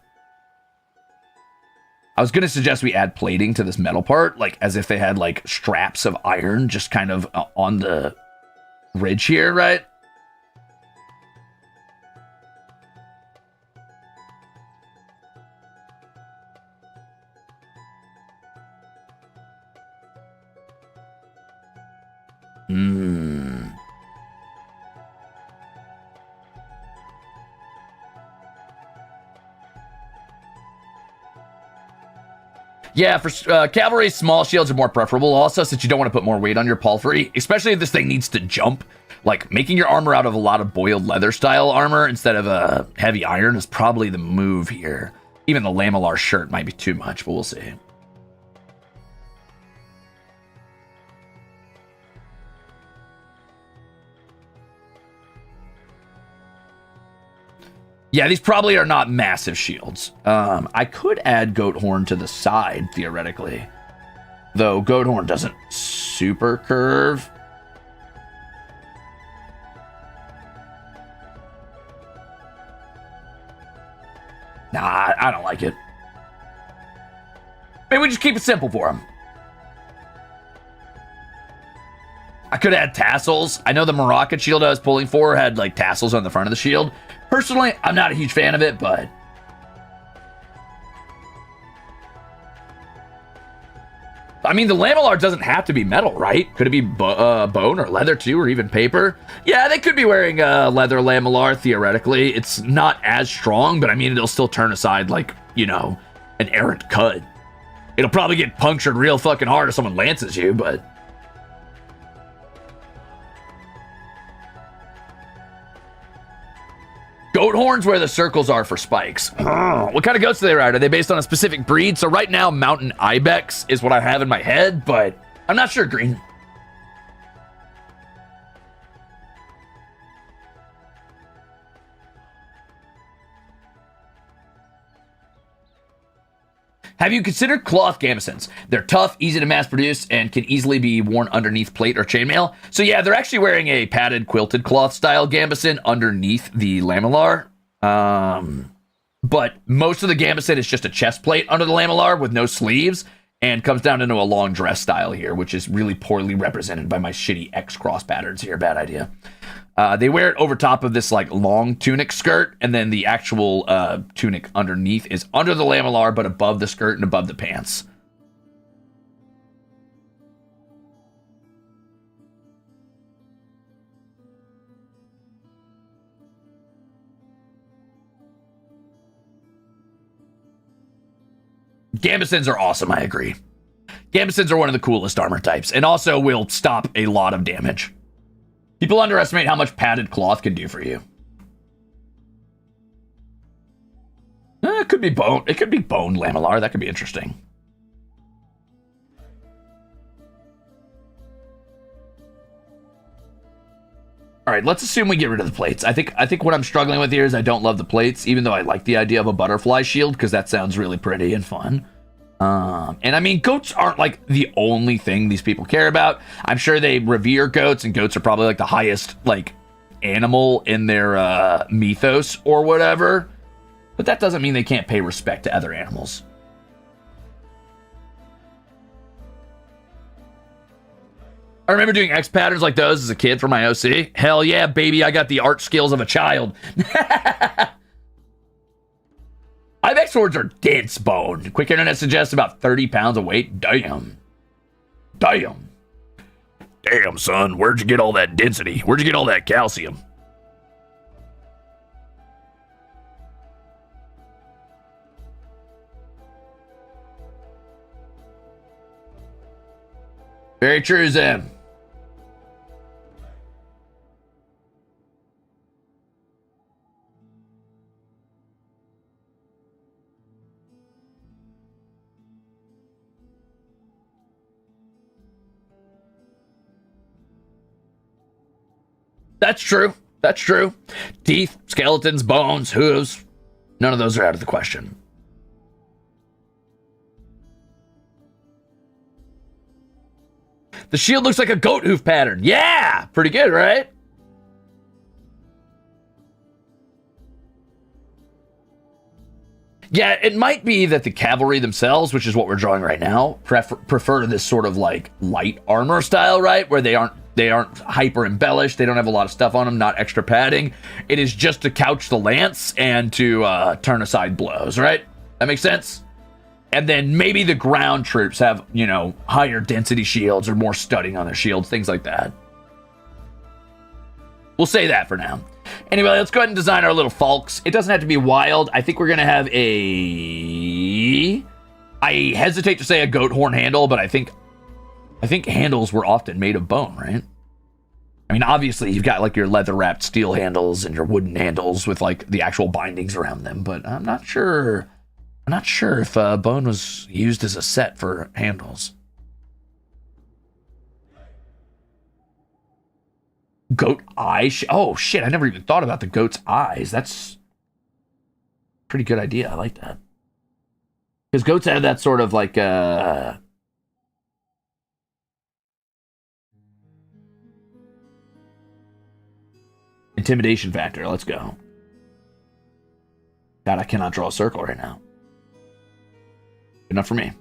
I was going to suggest we add plating to this metal part, like as if they had like straps of iron just kind of on the ridge here, right? Yeah, for cavalry, small shields are more preferable also, since you don't want to put more weight on your palfrey, especially if this thing needs to jump. Like, making your armor out of a lot of boiled leather style armor instead of heavy iron is probably the move here. Even the lamellar shirt might be too much, but we'll see. Yeah, these probably are not massive shields. I could add goat horn to the side, theoretically. Though goat horn doesn't super curve. Nah, I don't like it. Maybe we just keep it simple for him. I could add tassels. I know the Moroccan shield I was pulling for had like tassels on the front of the shield. Personally, I'm not a huge fan of it, but I mean, the lamellar doesn't have to be metal, right? Could it be bone or leather too, or even paper? Yeah, they could be wearing leather lamellar, theoretically. It's not as strong, but I mean, it'll still turn aside like, you know, an errant cut. It'll probably get punctured real fucking hard if someone lances you, but goat horns where the circles are for spikes. What kind of goats do they ride? Are they based on a specific breed? So right now, mountain ibex is what I have in my head, but I'm not sure, Green. Have you considered cloth gambesons? They're tough, easy to mass produce, and can easily be worn underneath plate or chainmail. So yeah, they're actually wearing a padded quilted cloth style gambeson underneath the lamellar. But most of the gambeson is just a chest plate under the lamellar with no sleeves, and comes down into a long dress style here, which is really poorly represented by my shitty X cross patterns here. Bad idea. They wear it over top of this like long tunic skirt, and then the actual tunic underneath is under the lamellar, but above the skirt and above the pants. Gambesons are awesome, I agree. Gambesons are one of the coolest armor types, and also will stop a lot of damage. People underestimate how much padded cloth can do for you. It could be bone. It could be bone lamellar. That could be interesting. All right, let's assume we get rid of the plates. I think what I'm struggling with here is I don't love the plates, even though I like the idea of a butterfly shield because that sounds really pretty and fun. And I mean, goats aren't like the only thing these people care about. I'm sure they revere goats, and goats are probably like the highest like animal in their mythos or whatever. But that doesn't mean they can't pay respect to other animals. I remember doing X patterns like those as a kid for my OC. Hell yeah, baby, I got the art skills of a child. Ibex swords are dense bone. Quick internet suggests about 30 pounds of weight. Damn. Damn. Damn, son, where'd you get all that density? Where'd you get all that calcium? Very true, Zem. That's true. That's true. Teeth, skeletons, bones, hooves. None of those are out of the question. The shield looks like a goat hoof pattern. Yeah! Pretty good, right? Yeah, it might be that the cavalry themselves, which is what we're drawing right now, prefer this sort of like light armor style, right? Where they aren't hyper embellished. They don't have a lot of stuff on them, not extra padding. It is just to couch the lance and to turn aside blows, right? That makes sense? And then maybe the ground troops have, you know, higher density shields or more studding on their shields, things like that. We'll say that for now. Anyway, let's go ahead and design our little falks. It doesn't have to be wild. I think we're going to have I hesitate to say a goat horn handle, but I think handles were often made of bone, right? I mean, obviously, you've got like your leather-wrapped steel handles and your wooden handles with like the actual bindings around them, but I'm not sure if bone was used as a set for handles. Goat eye? Oh, shit. I never even thought about the goat's eyes. That's pretty good idea. I like that. Because goats have that sort of like intimidation factor. Let's go. God, I cannot draw a circle right now. Good enough for me.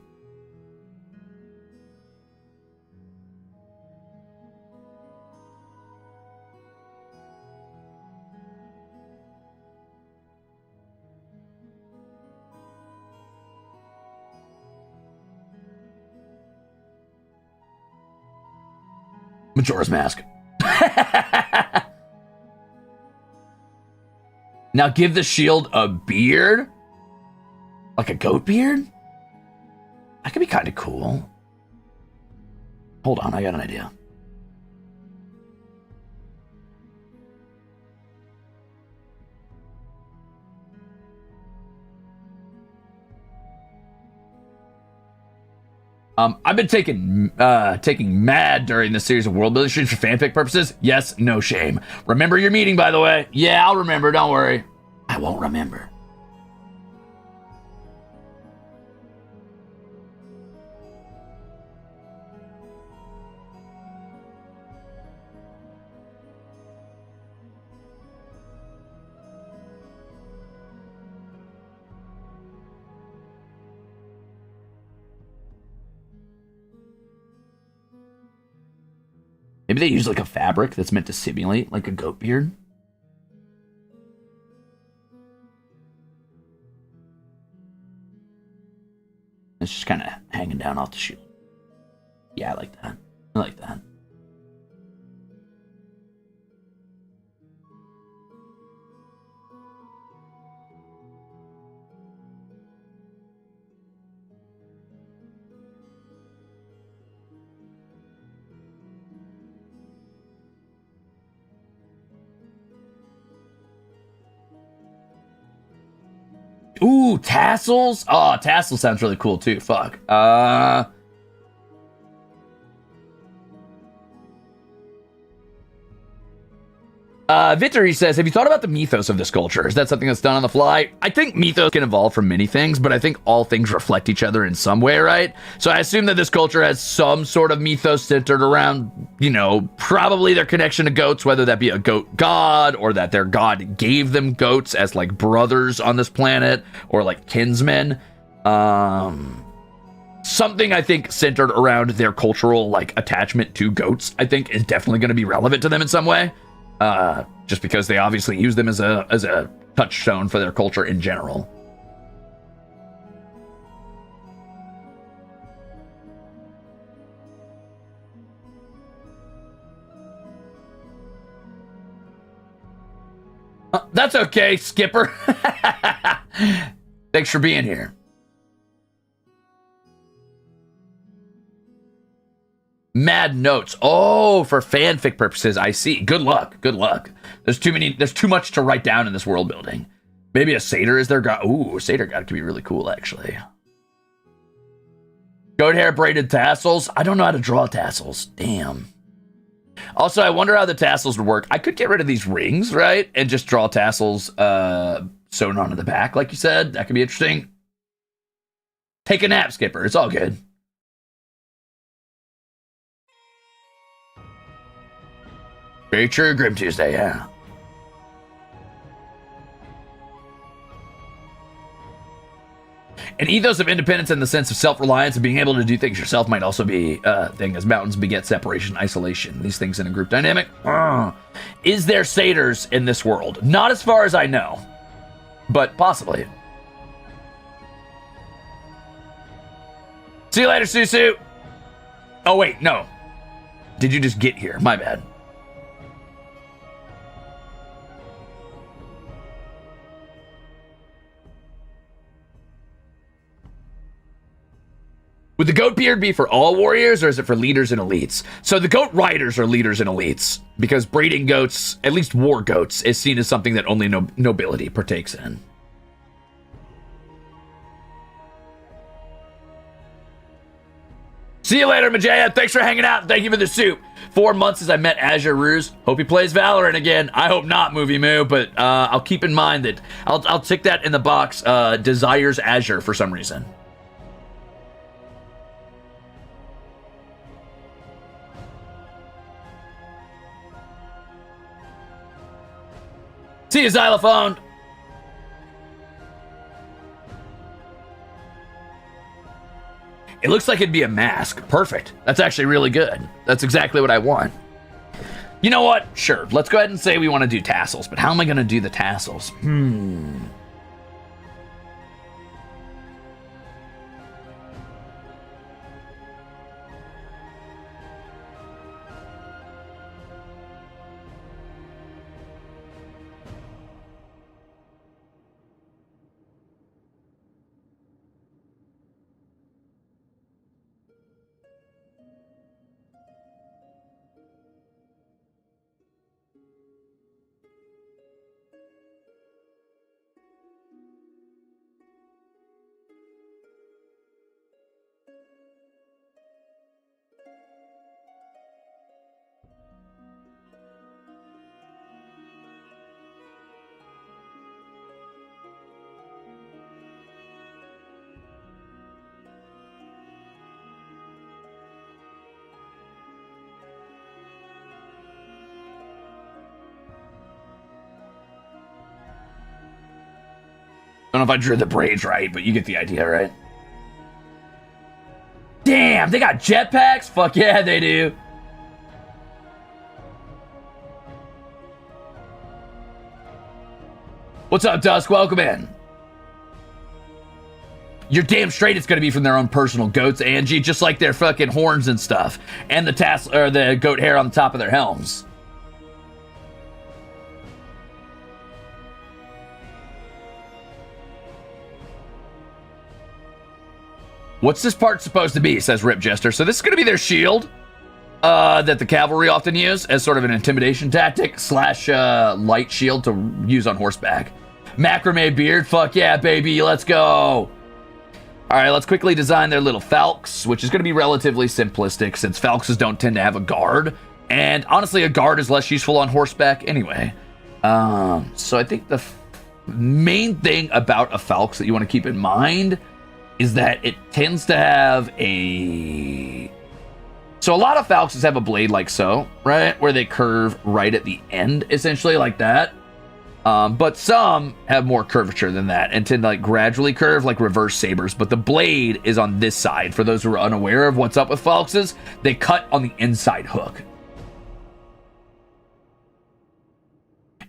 Majora's Mask. Now give the shield a beard? Like a goat beard? That could be kind of cool. Hold on, I got an idea. I've been taking mad during this series of world building streams for fanfic purposes. Yes, no shame. Remember your meeting, by the way. Yeah, I'll remember. Don't worry. I won't remember. Maybe they use like a fabric that's meant to simulate like a goat beard. It's just kind of hanging down off the shield. Yeah, I like that. I like that. Ooh, tassels? Oh, tassels sounds really cool too. Fuck. Victory says, have you thought about the mythos of this culture? Is that something that's done on the fly? I think mythos can evolve from many things, but I think all things reflect each other in some way, right? So I assume that this culture has some sort of mythos centered around, you know, probably their connection to goats, whether that be a goat god or that their god gave them goats as like brothers on this planet or like kinsmen. Something I think centered around their cultural like attachment to goats, I think is definitely going to be relevant to them in some way. Just because they obviously use them as a touchstone for their culture in general. That's okay, Skipper. Thanks for being here. Mad notes. Oh, for fanfic purposes, I see. Good luck. Good luck. There's too much to write down in this world building. Maybe a satyr is their god. Ooh, a satyr god could be really cool, actually. Goat hair braided tassels. I don't know how to draw tassels. Damn. Also, I wonder how the tassels would work. I could get rid of these rings, right? And just draw tassels sewn onto the back, like you said. That could be interesting. Take a nap, Skipper. It's all good. Very true, Grim Tuesday, yeah. An ethos of independence in the sense of self-reliance and being able to do things yourself might also be a thing, as mountains beget separation, isolation, these things in a group dynamic. Is there satyrs in this world? Not as far as I know, but possibly. See you later, Susu. Oh, wait, no. Did you just get here? My bad. Would the goat beard be for all warriors, or is it for leaders and elites? So the goat riders are leaders and elites, because braiding goats, at least war goats, is seen as something that only nobility partakes in. See you later, Majaya. Thanks for hanging out. Thank you for the soup. 4 months since I met Azure Ruze. Hope he plays Valorant again. I hope not, Movie Moo, but I'll keep in mind that I'll tick that in the box. Desires Azure for some reason. See you, Xylophone. It looks like it'd be a mask. Perfect. That's actually really good. That's exactly what I want. You know what? Sure. Let's go ahead and say we want to do tassels, but how am I going to do the tassels? I don't know if I drew the braids right, but you get the idea, right? Damn, they got jetpacks? Fuck yeah, they do. What's up, Dusk? Welcome in. You're damn straight it's gonna be from their own personal goats, Angie, just like their fucking horns and stuff. And the tassel or the goat hair on the top of their helms. What's this part supposed to be, says Rip Jester. So this is going to be their shield that the cavalry often use as sort of an intimidation tactic slash light shield to use on horseback. Macrame beard, fuck yeah, baby, let's go. All right, let's quickly design their little falcons, which is going to be relatively simplistic since falcons don't tend to have a guard. And honestly, a guard is less useful on horseback anyway. So I think the main thing about a falcon that you want to keep in mind is that it tends to have a... So a lot of falcons have a blade like so, right? Where they curve right at the end, essentially like that. But some have more curvature than that and tend to like gradually curve like reverse sabers. But the blade is on this side. For those who are unaware of what's up with falcons, they cut on the inside hook.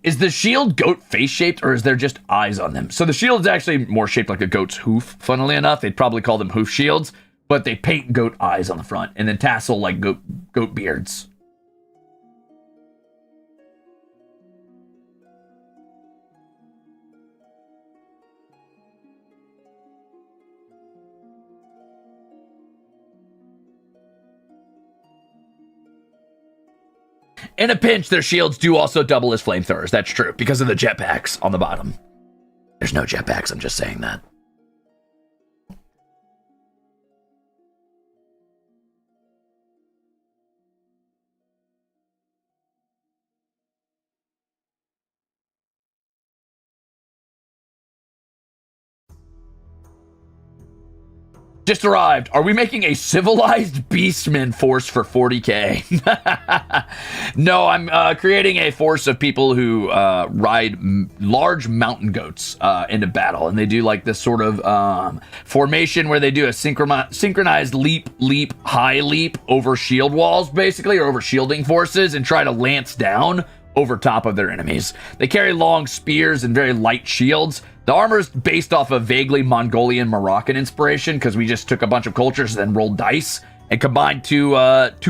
Is the shield goat face-shaped, or is there just eyes on them? So the shield is actually more shaped like a goat's hoof, funnily enough. They'd probably call them hoof shields, but they paint goat eyes on the front, and then tassel like goat beards. In a pinch, their shields do also double as flamethrowers. That's true, because of the jetpacks on the bottom. There's no jetpacks, I'm just saying that. Just arrived. Are we making a civilized beastman force for 40k? No, I'm creating a force of people who ride large mountain goats into battle. And they do like this sort of formation where they do a synchronized leap, high leap over shield walls, basically, or over shielding forces, and try to lance down over top of their enemies. They carry long spears and very light shields. The armor is based off of vaguely Mongolian Moroccan inspiration because we just took a bunch of cultures and then rolled dice and combined two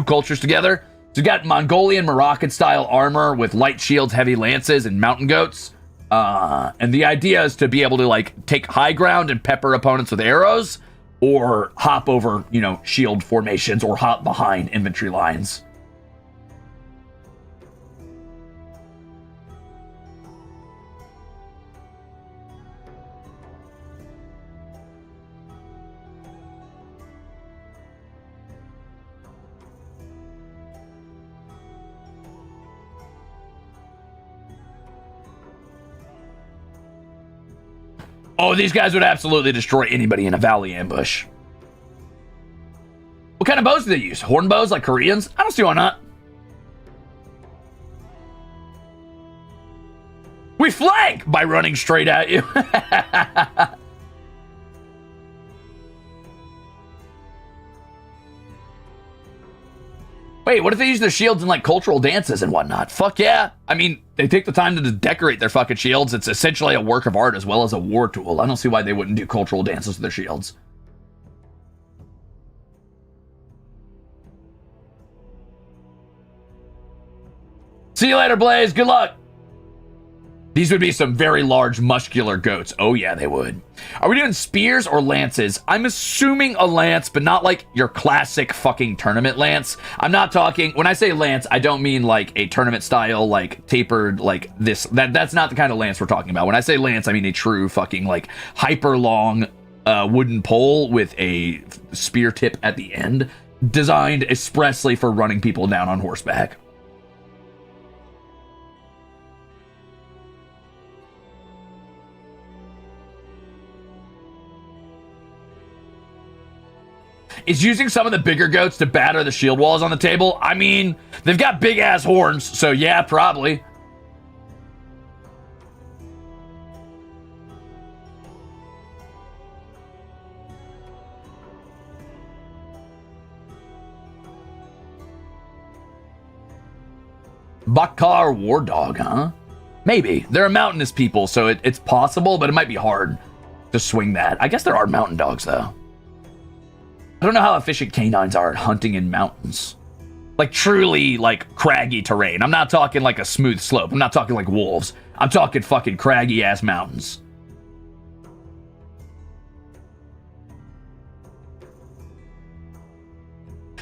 cultures together. So you got Mongolian Moroccan style armor with light shields, heavy lances, and mountain goats. And the idea is to be able to like take high ground and pepper opponents with arrows, or hop over, shield formations, or hop behind infantry lines. Oh, these guys would absolutely destroy anybody in a valley ambush. What kind of bows do they use? Horn bows like Koreans? I don't see why not. We flank by running straight at you. Wait, what if they use their shields in like cultural dances and whatnot? Fuck yeah. I mean, they take the time to decorate their fucking shields. It's essentially a work of art as well as a war tool. I don't see why they wouldn't do cultural dances with their shields. See you later, Blaze. Good luck. These would be some very large, muscular goats. Oh, yeah, they would. Are we doing spears or lances? I'm assuming a lance, but not like your classic fucking tournament lance. I'm not talking... When I say lance, I don't mean like a tournament style, like tapered, like this. That's not the kind of lance we're talking about. When I say lance, I mean a true fucking like hyper long wooden pole with a spear tip at the end, designed expressly for running people down on horseback. Is using some of the bigger goats to batter the shield walls on the table? I mean, they've got big ass horns, so yeah, probably. Bakar War Dog, huh? Maybe. They're a mountainous people, so it's possible, but it might be hard to swing that. I guess there are mountain dogs, though. I don't know how efficient canines are at hunting in mountains. Like, truly, like, craggy terrain. I'm not talking like a smooth slope. I'm not talking like wolves. I'm talking fucking craggy-ass mountains.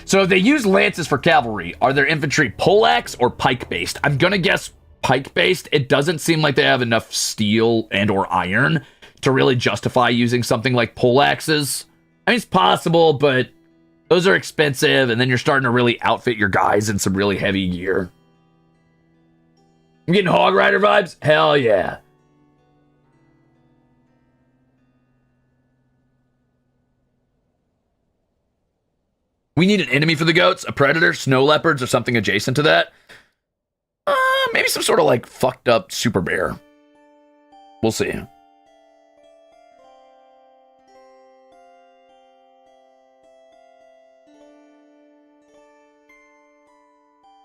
So if they use lances for cavalry, are their infantry poleaxe or pike-based? I'm gonna guess pike-based. It doesn't seem like they have enough steel and or iron to really justify using something like poleaxes. I mean, it's possible, but those are expensive, and then you're starting to really outfit your guys in some really heavy gear. I'm getting Hog Rider vibes? Hell yeah. We need an enemy for the goats, a predator, snow leopards, or something adjacent to that. Maybe some sort of, like, fucked up super bear. We'll see.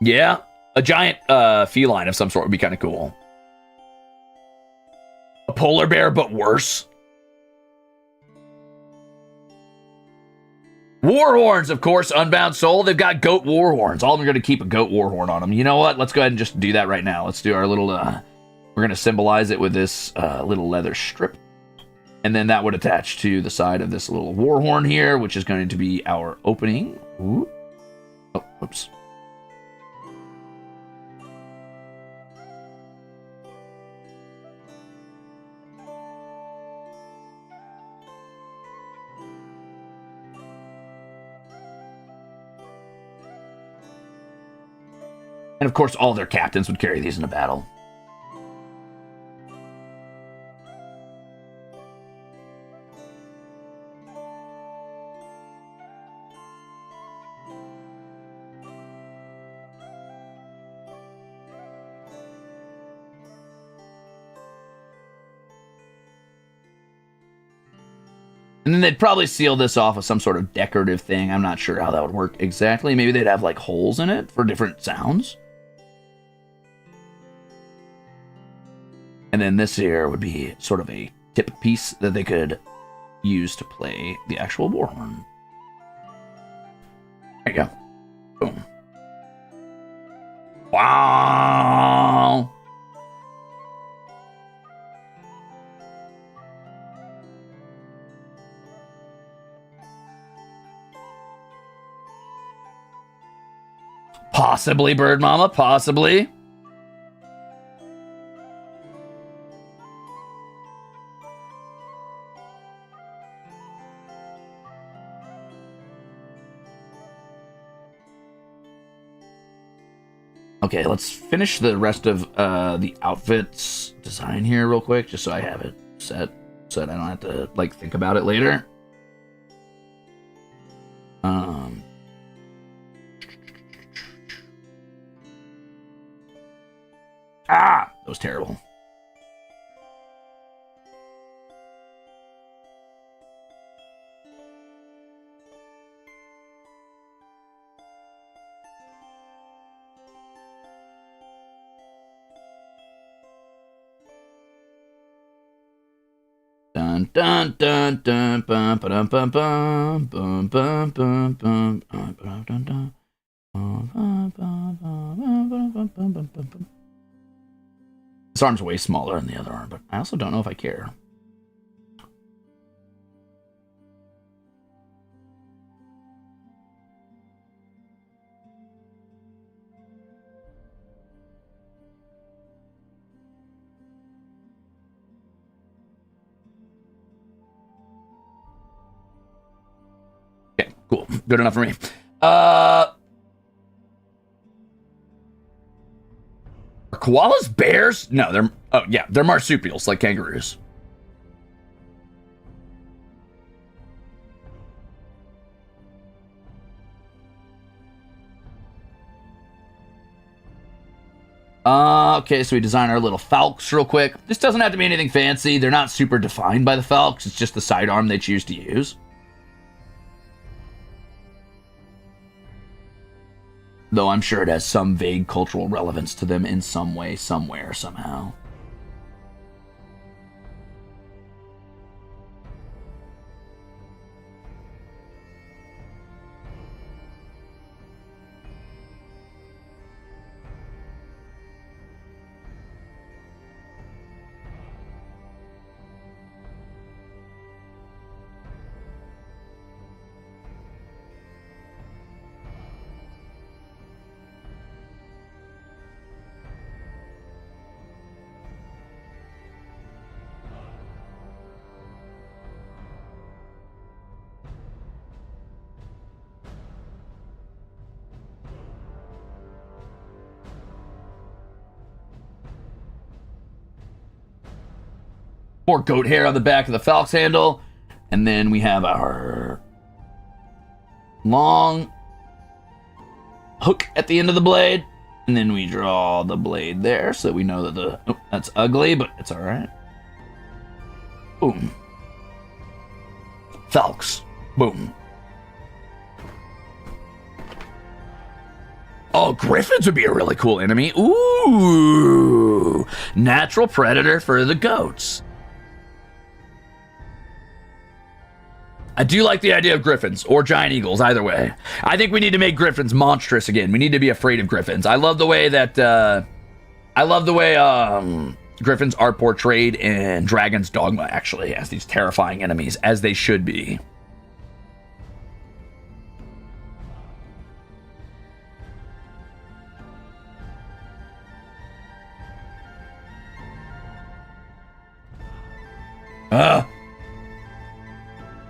Yeah, a giant feline of some sort would be kind of cool. A polar bear, but worse. War horns, of course, Unbound Soul. They've got goat war horns. All of them are going to keep a goat war horn on them. You know what? Let's go ahead and just do that right now. Let's do our little... we're going to symbolize it with this little leather strip. And then that would attach to the side of this little war horn here, which is going to be our opening. Ooh. Oh, oops. And of course, all their captains would carry these into battle. And then they'd probably seal this off with some sort of decorative thing. I'm not sure how that would work exactly. Maybe they'd have like holes in it for different sounds. And then this here would be sort of a tip piece that they could use to play the actual war horn. There you go. Boom. Wow. Possibly, Bird Mama, possibly. Okay, let's finish the rest of the outfits design here real quick, just so I have it set. so that I don't have to like think about it later. That was terrible. Dun dun dun dun bum bum bum bum bum bum bum bum dun dun. This arm's way smaller than the other arm, but I also don't know if I care. Okay, cool. Good enough for me. Are koalas bears? No, they're marsupials, like kangaroos. Okay, so we design our little falcons real quick. This doesn't have to be anything fancy. They're not super defined by the falcons. It's just the sidearm they choose to use. Though I'm sure it has some vague cultural relevance to them in some way, somewhere, somehow. More goat hair on the back of the falc's handle. And then we have our long hook at the end of the blade. And then we draw the blade there so that we know that that's ugly, but it's all right. Boom. Falc's. Boom. Oh, griffins would be a really cool enemy. Ooh. Natural predator for the goats. I do like the idea of griffins or giant eagles, either way. I think we need to make griffins monstrous again. We need to be afraid of griffins. I love the way that griffins are portrayed in Dragon's Dogma, actually, as these terrifying enemies, as they should be.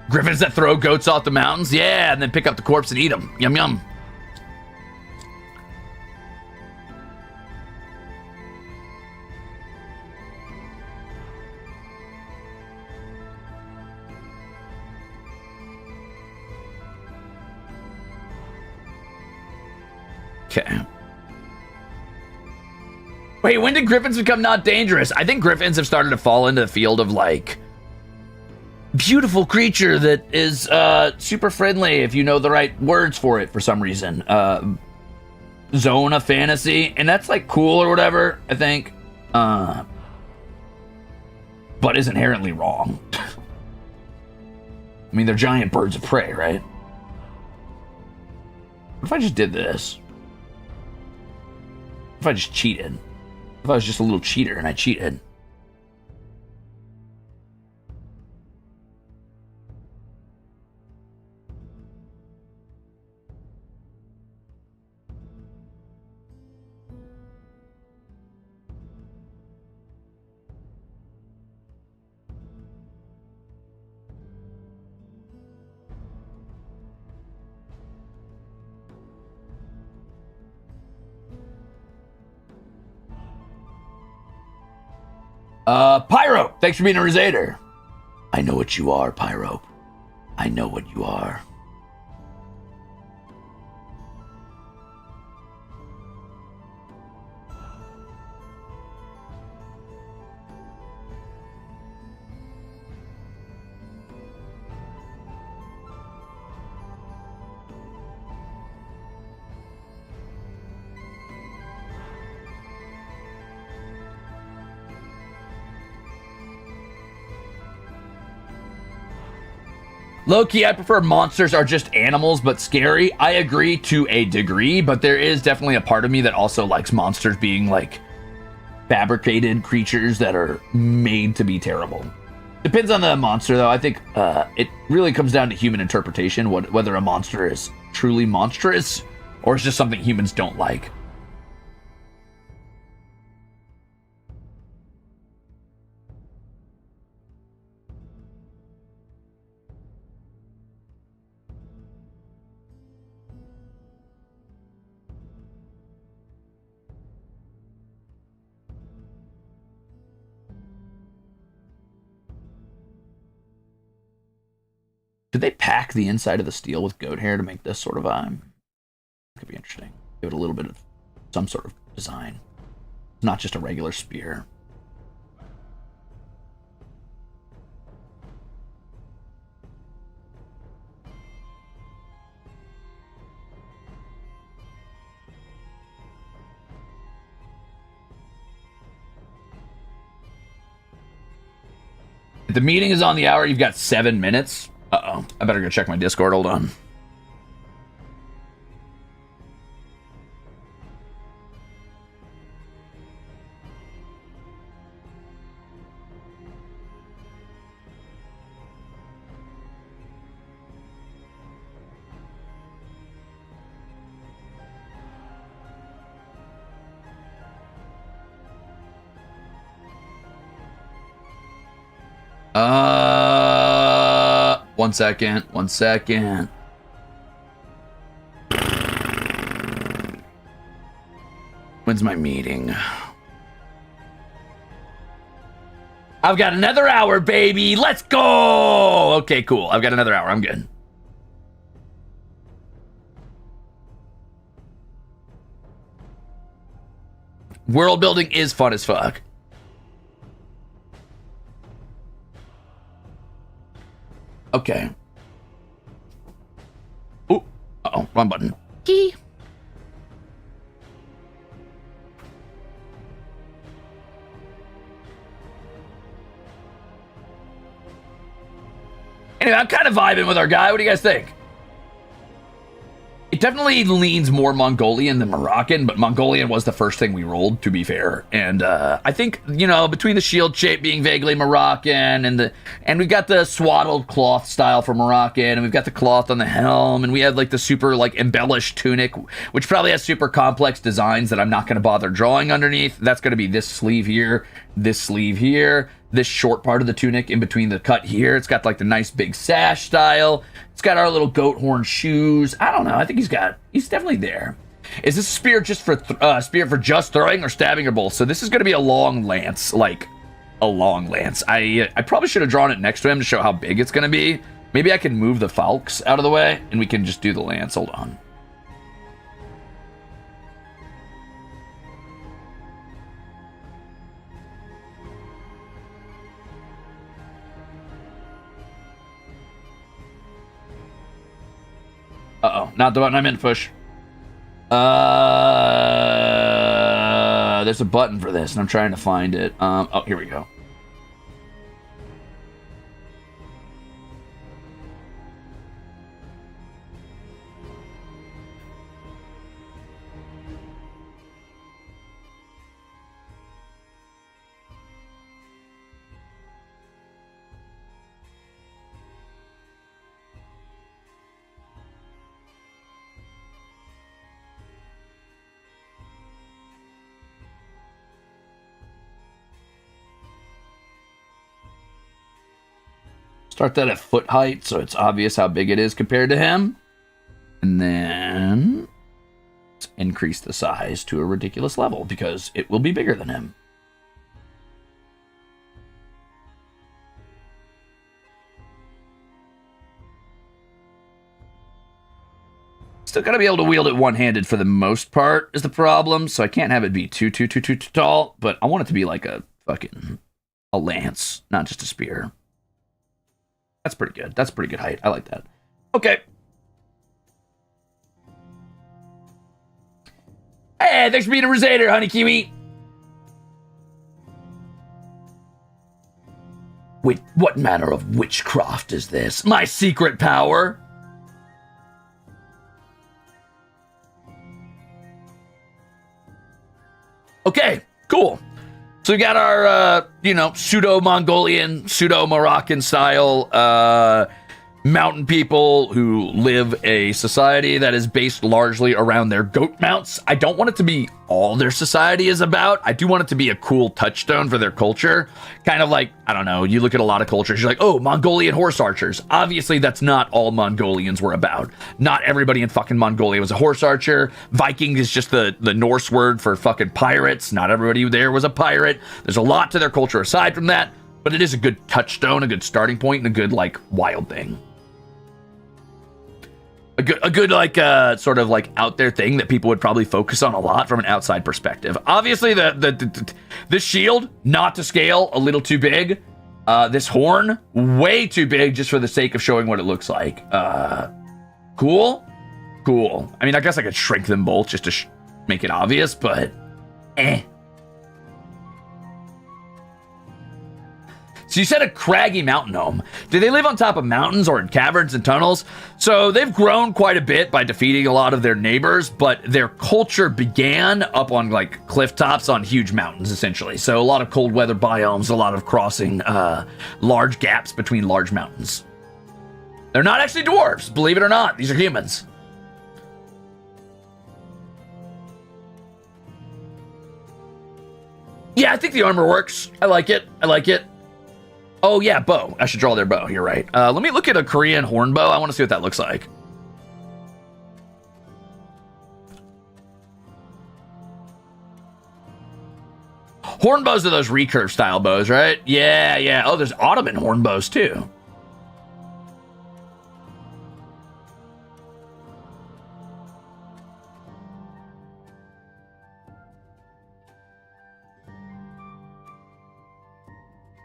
Griffins that throw goats off the mountains? Yeah, and then pick up the corpse and eat them. Yum, yum. Okay. Wait, when did griffins become not dangerous? I think griffins have started to fall into the field of, like, beautiful creature that is super friendly if you know the right words for it for some reason. Zone of fantasy, and that's like cool or whatever, I think. But is inherently wrong. I mean, they're giant birds of prey, right? What if I just did this? What if I just cheated? What if I was just a little cheater and I cheated? Pyro, thanks for being a Ruzader. I know what you are, Pyro. I know what you are. Low-key, I prefer monsters are just animals, but scary. I agree to a degree, but there is definitely a part of me that also likes monsters being, like, fabricated creatures that are made to be terrible. Depends on the monster, though. I think it really comes down to human interpretation, whether a monster is truly monstrous or it's just something humans don't like. Did they pack the inside of the steel with goat hair to make this sort of could be interesting. Give it a little bit of some sort of design. It's not just a regular spear. The meeting is on the hour. You've got 7 minutes. Uh-oh. I better go check my Discord. Hold on. One second. When's my meeting? I've got another hour, baby. Let's go. Okay, cool. I've got another hour. I'm good. World building is fun as fuck. Okay. Ooh. Uh-oh. Wrong button. Key. Anyway, I'm kind of vibing with our guy. What do you guys think? It definitely leans more Mongolian than Moroccan, but Mongolian was the first thing we rolled, to be fair. And I think, you know, between the shield shape being vaguely Moroccan and we've got the swaddled cloth style for Moroccan, and we've got the cloth on the helm, and we have like the super like embellished tunic, which probably has super complex designs that I'm not going to bother drawing underneath. That's going to be this sleeve here, this short part of the tunic in between the cut here. It's got like the nice big sash style. It's got our little goat horn shoes. I don't know. I think he's definitely there. Is this a spear just for just throwing or stabbing or both? So this is going to be a long lance, like a long lance. I probably should have drawn it next to him to show how big it's going to be. Maybe I can move the falx out of the way and we can just do the lance. Hold on. Uh-oh, not the button I meant to push. There's a button for this, and I'm trying to find it. Oh, here we go. Start that at foot height, so it's obvious how big it is compared to him. And then let's increase the size to a ridiculous level because it will be bigger than him. Still gotta be able to wield it one-handed for the most part is the problem, so I can't have it be too tall, but I want it to be like a lance, not just a spear. That's pretty good. That's pretty good height. I like that. Okay. Hey, thanks for being a Ruzader, Honey Kiwi. Wait, what manner of witchcraft is this? My secret power? Okay, cool. So we got our, pseudo-Mongolian, pseudo-Moroccan style mountain people who live a society that is based largely around their goat mounts. I don't want it to be all their society is about. I do want it to be a cool touchstone for their culture. Kind of like, I don't know, you look at a lot of cultures, you're like, oh, Mongolian horse archers. Obviously, that's not all Mongolians were about. Not everybody in fucking Mongolia was a horse archer. Viking is just the Norse word for fucking pirates. Not everybody there was a pirate. There's a lot to their culture aside from that, but it is a good touchstone, a good starting point, and a good, like, wild thing. A good sort of like out there thing that people would probably focus on a lot from an outside perspective. Obviously, this shield, not to scale, a little too big. This horn, way too big just for the sake of showing what it looks like. Cool. I mean, I guess I could shrink them both just to make it obvious, but eh. So you said a craggy mountain gnome. Do they live on top of mountains or in caverns and tunnels? So they've grown quite a bit by defeating a lot of their neighbors, but their culture began up on like cliff tops on huge mountains, essentially. So a lot of cold weather biomes, a lot of crossing large gaps between large mountains. They're not actually dwarves, believe it or not. These are humans. Yeah, I think the armor works. I like it. Oh, yeah, bow. I should draw their bow. You're right. Let me look at a Korean horn bow. I want to see what that looks like. Horn bows are those recurve style bows, right? Yeah. Oh, there's Ottoman horn bows, too.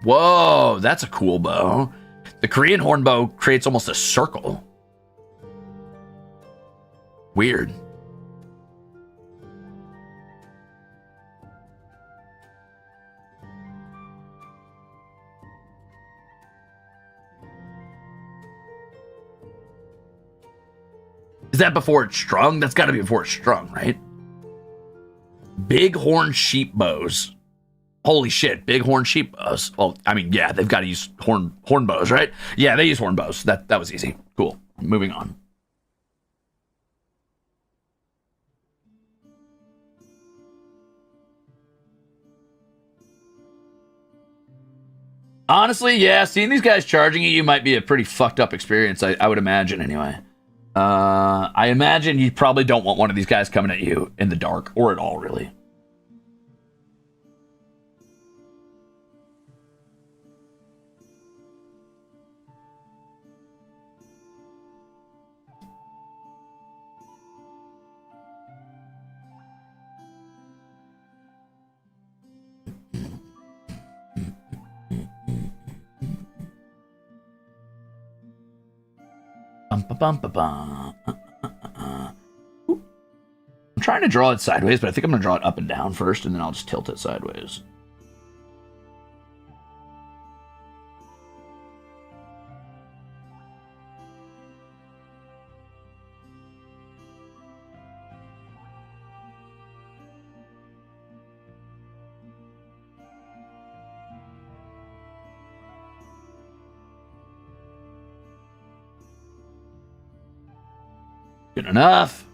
Whoa, that's a cool bow. The Korean horn bow creates almost a circle. Weird. Is that before it's strung? That's got to be before it's strung, right? Big horn sheep bows. Holy shit, big horn sheep bows. Well, I mean, yeah, they've got to use horn bows, right? Yeah, they use horn bows. That was easy. Cool. Moving on. Honestly, yeah, seeing these guys charging at you might be a pretty fucked up experience, I would imagine anyway. I imagine you probably don't want one of these guys coming at you in the dark, or at all, really. I'm trying to draw it sideways, but I think I'm going to draw it up and down first, and then I'll just tilt it sideways. Good enough.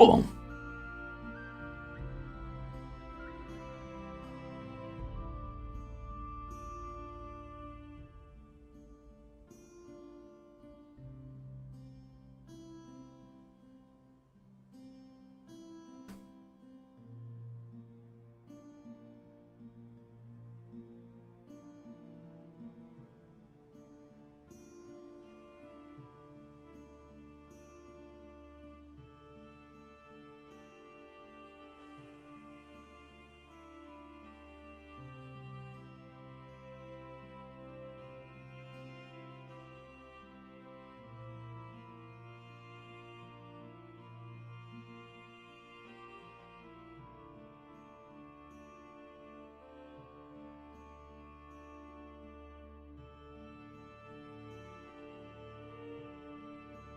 Cool.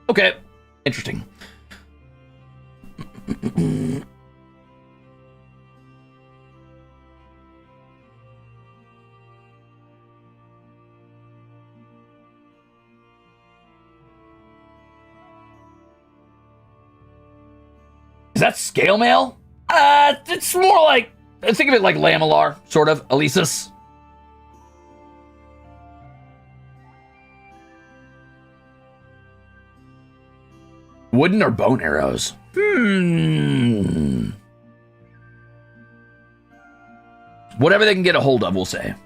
Okay, interesting. Is that scale mail? It's more like, think of it like lamellar, sort of, Elisis. Wooden or bone arrows? Whatever they can get a hold of, we'll say.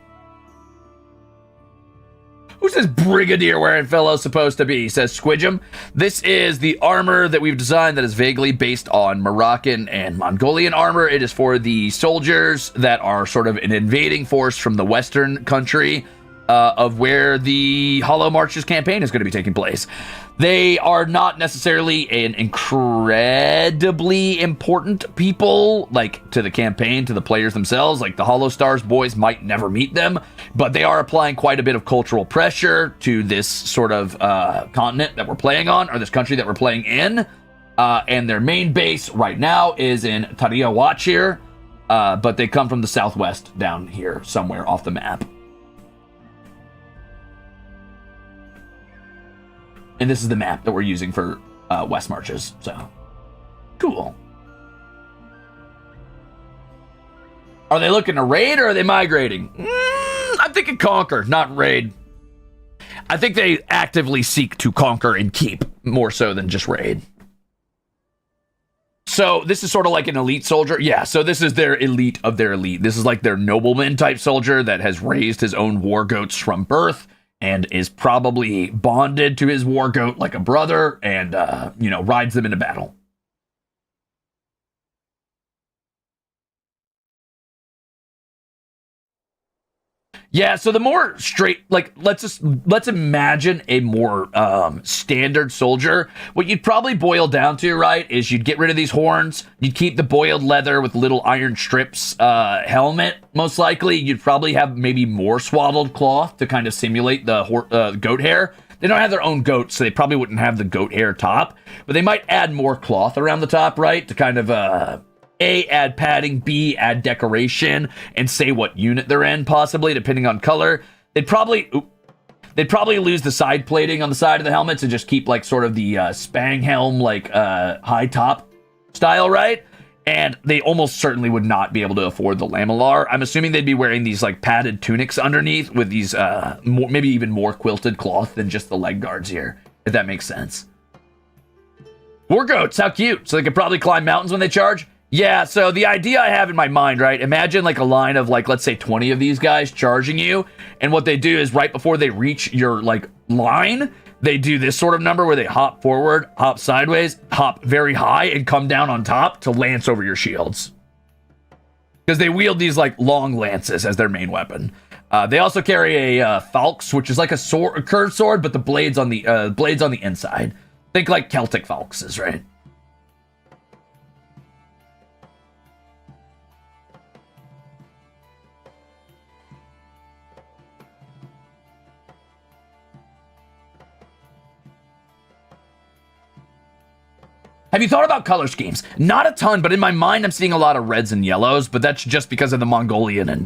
Who's this brigadier wearing fellow supposed to be? Says Squidgem. This is the armor that we've designed that is vaguely based on Moroccan and Mongolian armor. It is for the soldiers that are sort of an invading force from the western country of where the HOLOMARCHES campaign is going to be taking place. They are not necessarily an incredibly important people, like, to the campaign, to the players themselves. Like, the HOLOSTARS boys might never meet them, but they are applying quite a bit of cultural pressure to this sort of continent that we're playing on, or this country that we're playing in. And their main base right now is in Tariawachir, but they come from the southwest down here, somewhere off the map. And this is the map that we're using for West Marches, so cool. Are they looking to raid or are they migrating? I'm thinking conquer, not raid. I think they actively seek to conquer and keep more so than just raid. So this is sort of like an elite soldier. Yeah, so this is their elite of their elite. This is like their nobleman type soldier that has raised his own war goats from birth and is probably bonded to his war goat like a brother and, rides them into battle. Yeah, so the more straight, like, let's imagine a more standard soldier. What you'd probably boil down to, right, is you'd get rid of these horns. You'd keep the boiled leather with little iron strips helmet, most likely. You'd probably have maybe more swaddled cloth to kind of simulate the goat hair. They don't have their own goats, so they probably wouldn't have the goat hair top. But they might add more cloth around the top, right, to kind of A, add padding, B, add decoration, and say what unit they're in, possibly, depending on color. They'd probably lose the side plating on the side of the helmets and just keep, like, sort of the Spang helm, like, high top style, right? And they almost certainly would not be able to afford the lamellar. I'm assuming they'd be wearing these, like, padded tunics underneath with these, maybe even more quilted cloth than just the leg guards here, if that makes sense. War goats, how cute. So they could probably climb mountains when they charge. Yeah, so the idea I have in my mind, right, imagine like a line of like, let's say 20 of these guys charging you, and what they do is right before they reach your like line, they do this sort of number where they hop forward, hop sideways, hop very high, and come down on top to lance over your shields. Because they wield these like long lances as their main weapon. They also carry a falx, which is like a sword, a curved sword, but the blades on the inside. Think like Celtic falxes, right? Have you thought about color schemes? Not a ton, but in my mind, I'm seeing a lot of reds and yellows, but that's just because of the Mongolian and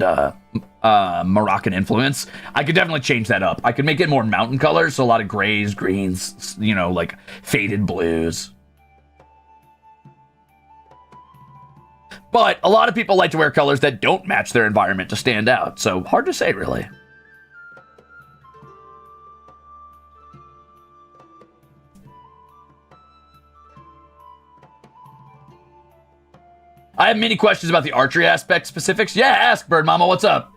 Moroccan influence. I could definitely change that up. I could make it more mountain colors, so a lot of grays, greens, like faded blues. But a lot of people like to wear colors that don't match their environment to stand out. So hard to say, really. I have many questions about the archery aspect specifics. Yeah, ask, Bird Mama, what's up?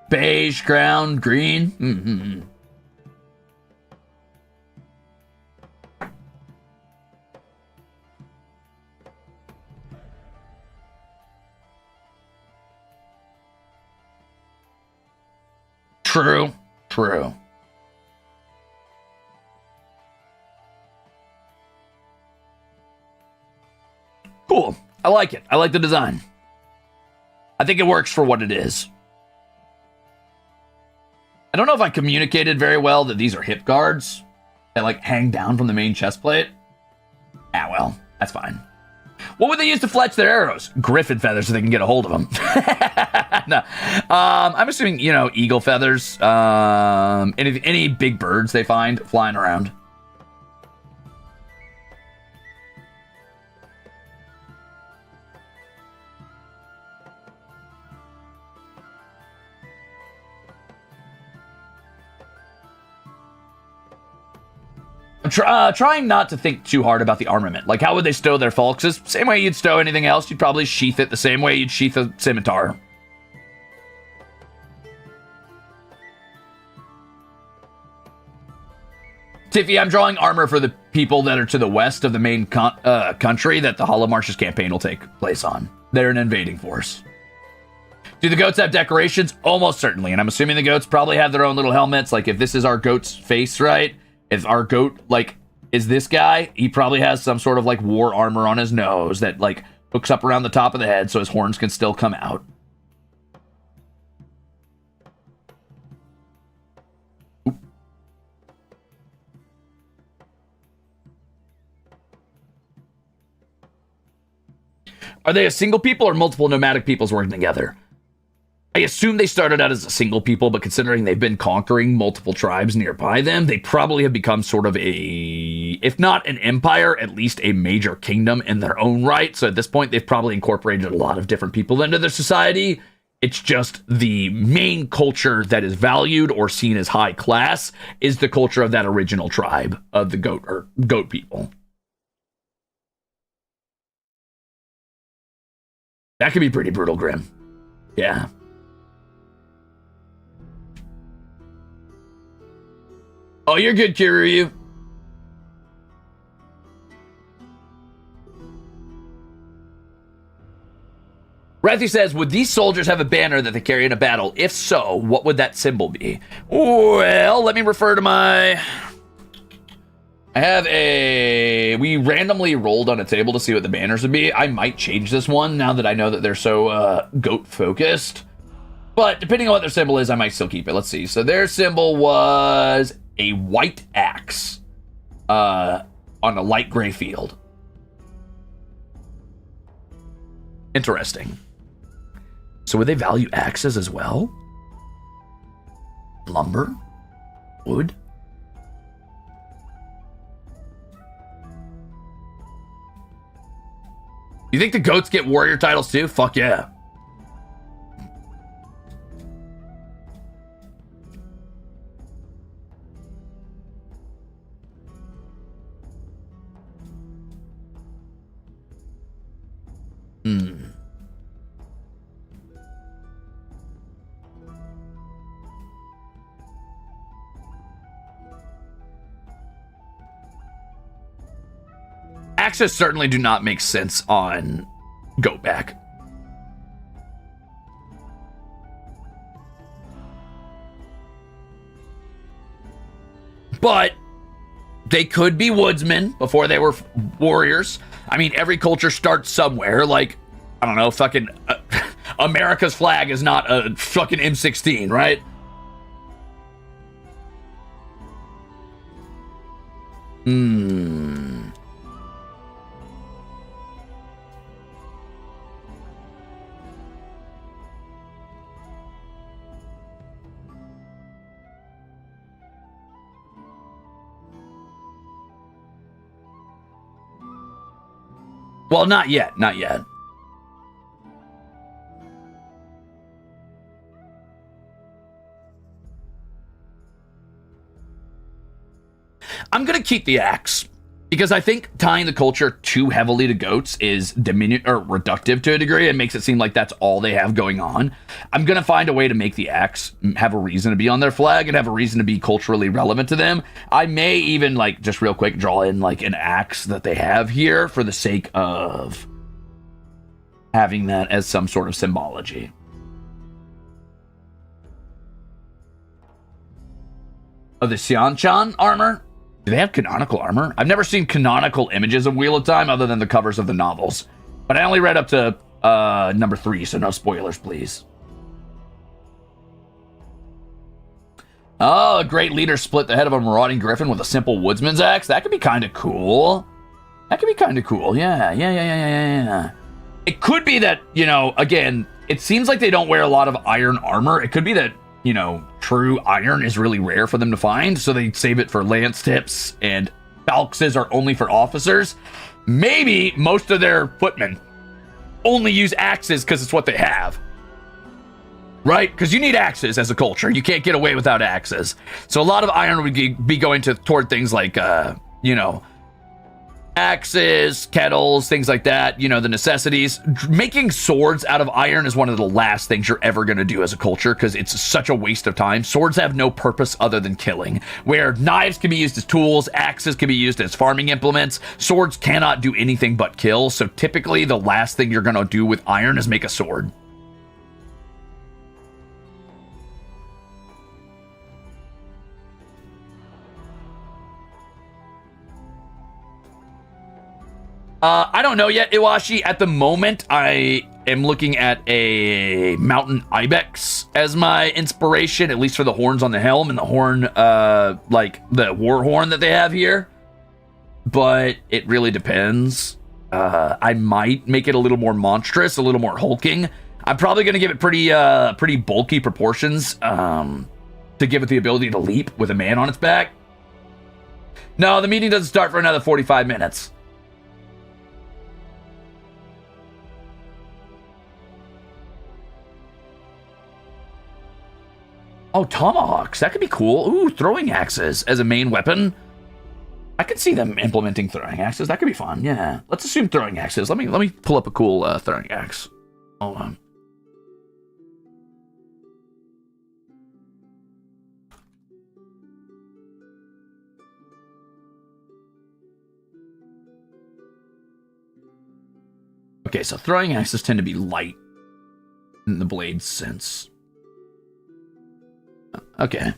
Beige, crown, green. Mm-hmm. True, true. Cool. I like it. I like the design. I think it works for what it is. I don't know if I communicated very well that these are hip guards that like hang down from the main chest plate. Ah, well, that's fine. What would they use to fletch their arrows? Griffin feathers so they can get a hold of them. No. I'm assuming, you know, eagle feathers. Any big birds they find flying around. I'm trying not to think too hard about the armament. Like, how would they stow their falxes? Same way you'd stow anything else. You'd probably sheath it the same way you'd sheath a scimitar. Tiffy, I'm drawing armor for the people that are to the west of the main country that the HOLOMARCHES campaign will take place on. They're an invading force. Do the goats have decorations? Almost certainly. And I'm assuming the goats probably have their own little helmets. Like, if this is our goat's face, right? If our goat, like, is this guy, he probably has some sort of, like, war armor on his nose that, like, hooks up around the top of the head so his horns can still come out. Oop. Are they a single people or multiple nomadic peoples working together? I assume they started out as a single people, but considering they've been conquering multiple tribes nearby them, they probably have become sort of a, if not an empire, at least a major kingdom in their own right. So at this point, they've probably incorporated a lot of different people into their society. It's just the main culture that is valued or seen as high class is the culture of that original tribe of the goat people. That could be pretty brutal, Grim. Yeah. Oh, you're good, Kiryu. Rathy says, would these soldiers have a banner that they carry in a battle? If so, what would that symbol be? Well, let me refer to my... I have a... We randomly rolled on a table to see what the banners would be. I might change this one now that I know that they're so goat-focused. But depending on what their symbol is, I might still keep it. Let's see. So their symbol was a white axe on a light gray field. Interesting. So would they value axes as well? Lumber? Wood? You think the goats get warrior titles too? Fuck yeah. Axes certainly do not make sense on Goatback. But they could be woodsmen before they were warriors. I mean, every culture starts somewhere. Like, I don't know, fucking America's flag is not a fucking M16, right? Well, not yet. Not yet. I'm going to keep the axe because I think tying the culture too heavily to goats is reductive to a degree and makes it seem like that's all they have going on. I'm going to find a way to make the axe have a reason to be on their flag and have a reason to be culturally relevant to them. I may even, like, just real quick draw in like an axe that they have here for the sake of having that as some sort of symbology. Oh, the Xianchan armor? Do they have canonical armor? I've never seen canonical images of Wheel of Time other than the covers of the novels. But I only read up to number 3, so no spoilers, please. Oh, a great leader split the head of a marauding griffin with a simple woodsman's axe. That could be kind of cool. That could be kind of cool. Yeah. It could be that, you know, again, it seems like they don't wear a lot of iron armor. It could be that, you know, true iron is really rare for them to find, so they save it for lance tips, and falxes are only for officers. Maybe most of their footmen only use axes because it's what they have. Right? Because you need axes as a culture. You can't get away without axes. So a lot of iron would be going toward things like, you know, axes, kettles, things like that, you know, the necessities. Making swords out of iron is one of the last things you're ever going to do as a culture because it's such a waste of time. Swords have no purpose other than killing. Where knives can be used as tools, axes can be used as farming implements, swords cannot do anything but kill. So typically the last thing you're going to do with iron is make a sword. I don't know yet, Iwashi. At the moment, I am looking at a mountain ibex as my inspiration, at least for the horns on the helm and the horn, like the war horn that they have here. But it really depends. I might make it a little more monstrous, a little more hulking. I'm probably going to give it pretty bulky proportions to give it the ability to leap with a man on its back. No, the meeting doesn't start for another 45 minutes. Oh, tomahawks. That could be cool. Ooh, throwing axes as a main weapon. I could see them implementing throwing axes. That could be fun. Yeah. Let's assume throwing axes. Let me pull up a cool throwing axe. Hold on. Okay, so throwing axes tend to be light in the blade sense. Okay.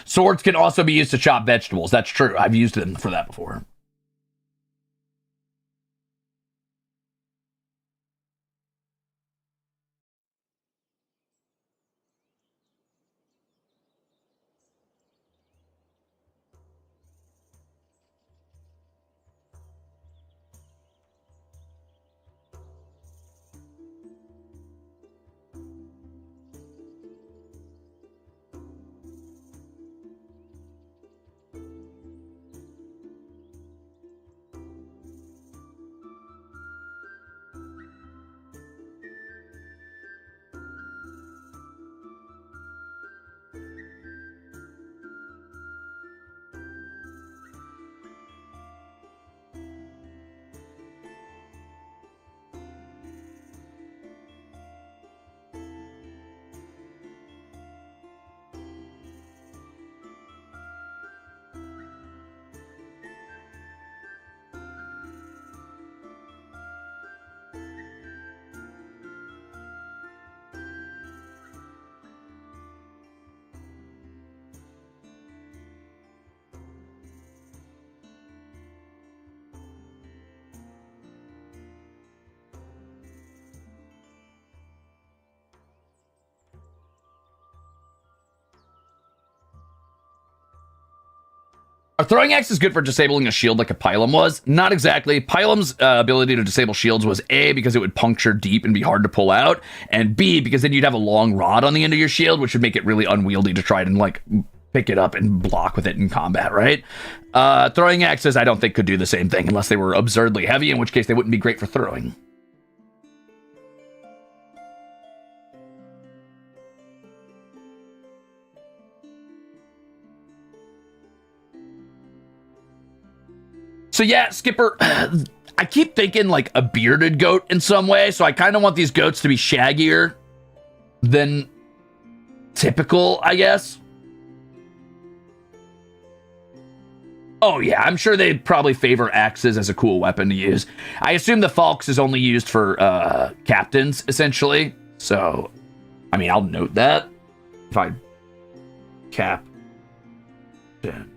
Swords can also be used to chop vegetables. That's true. I've used them for that before. A throwing axe is good for disabling a shield like a pilum was. Not exactly. Pilum's ability to disable shields was A, because it would puncture deep and be hard to pull out, and B, because then you'd have a long rod on the end of your shield, which would make it really unwieldy to try and, like, pick it up and block with it in combat, right? Throwing axes, I don't think could do the same thing unless they were absurdly heavy, in which case they wouldn't be great for throwing. So yeah, Skipper, I keep thinking like a bearded goat in some way, so I kind of want these goats to be shaggier than typical, I guess. Oh yeah, I'm sure they'd probably favor axes as a cool weapon to use. I assume the falx is only used for captains, essentially. So, I mean, I'll note that. If I captain.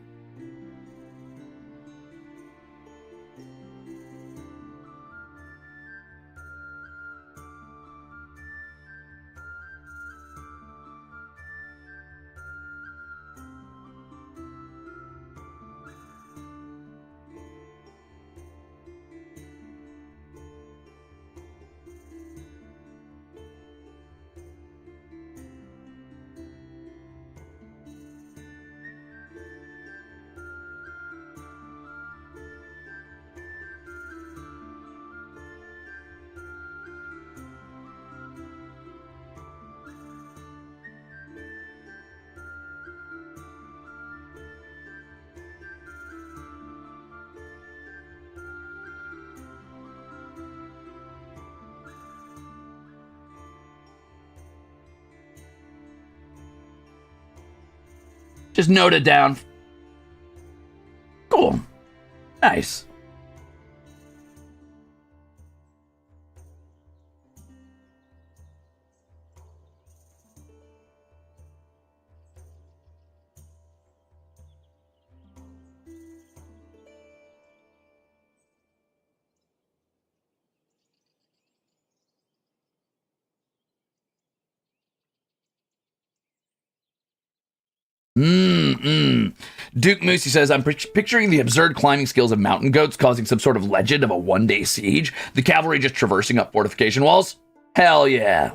Just note it down. Cool. Nice. Duke Moosey says, I'm picturing the absurd climbing skills of mountain goats causing some sort of legend of a one-day siege. The cavalry just traversing up fortification walls. Hell yeah.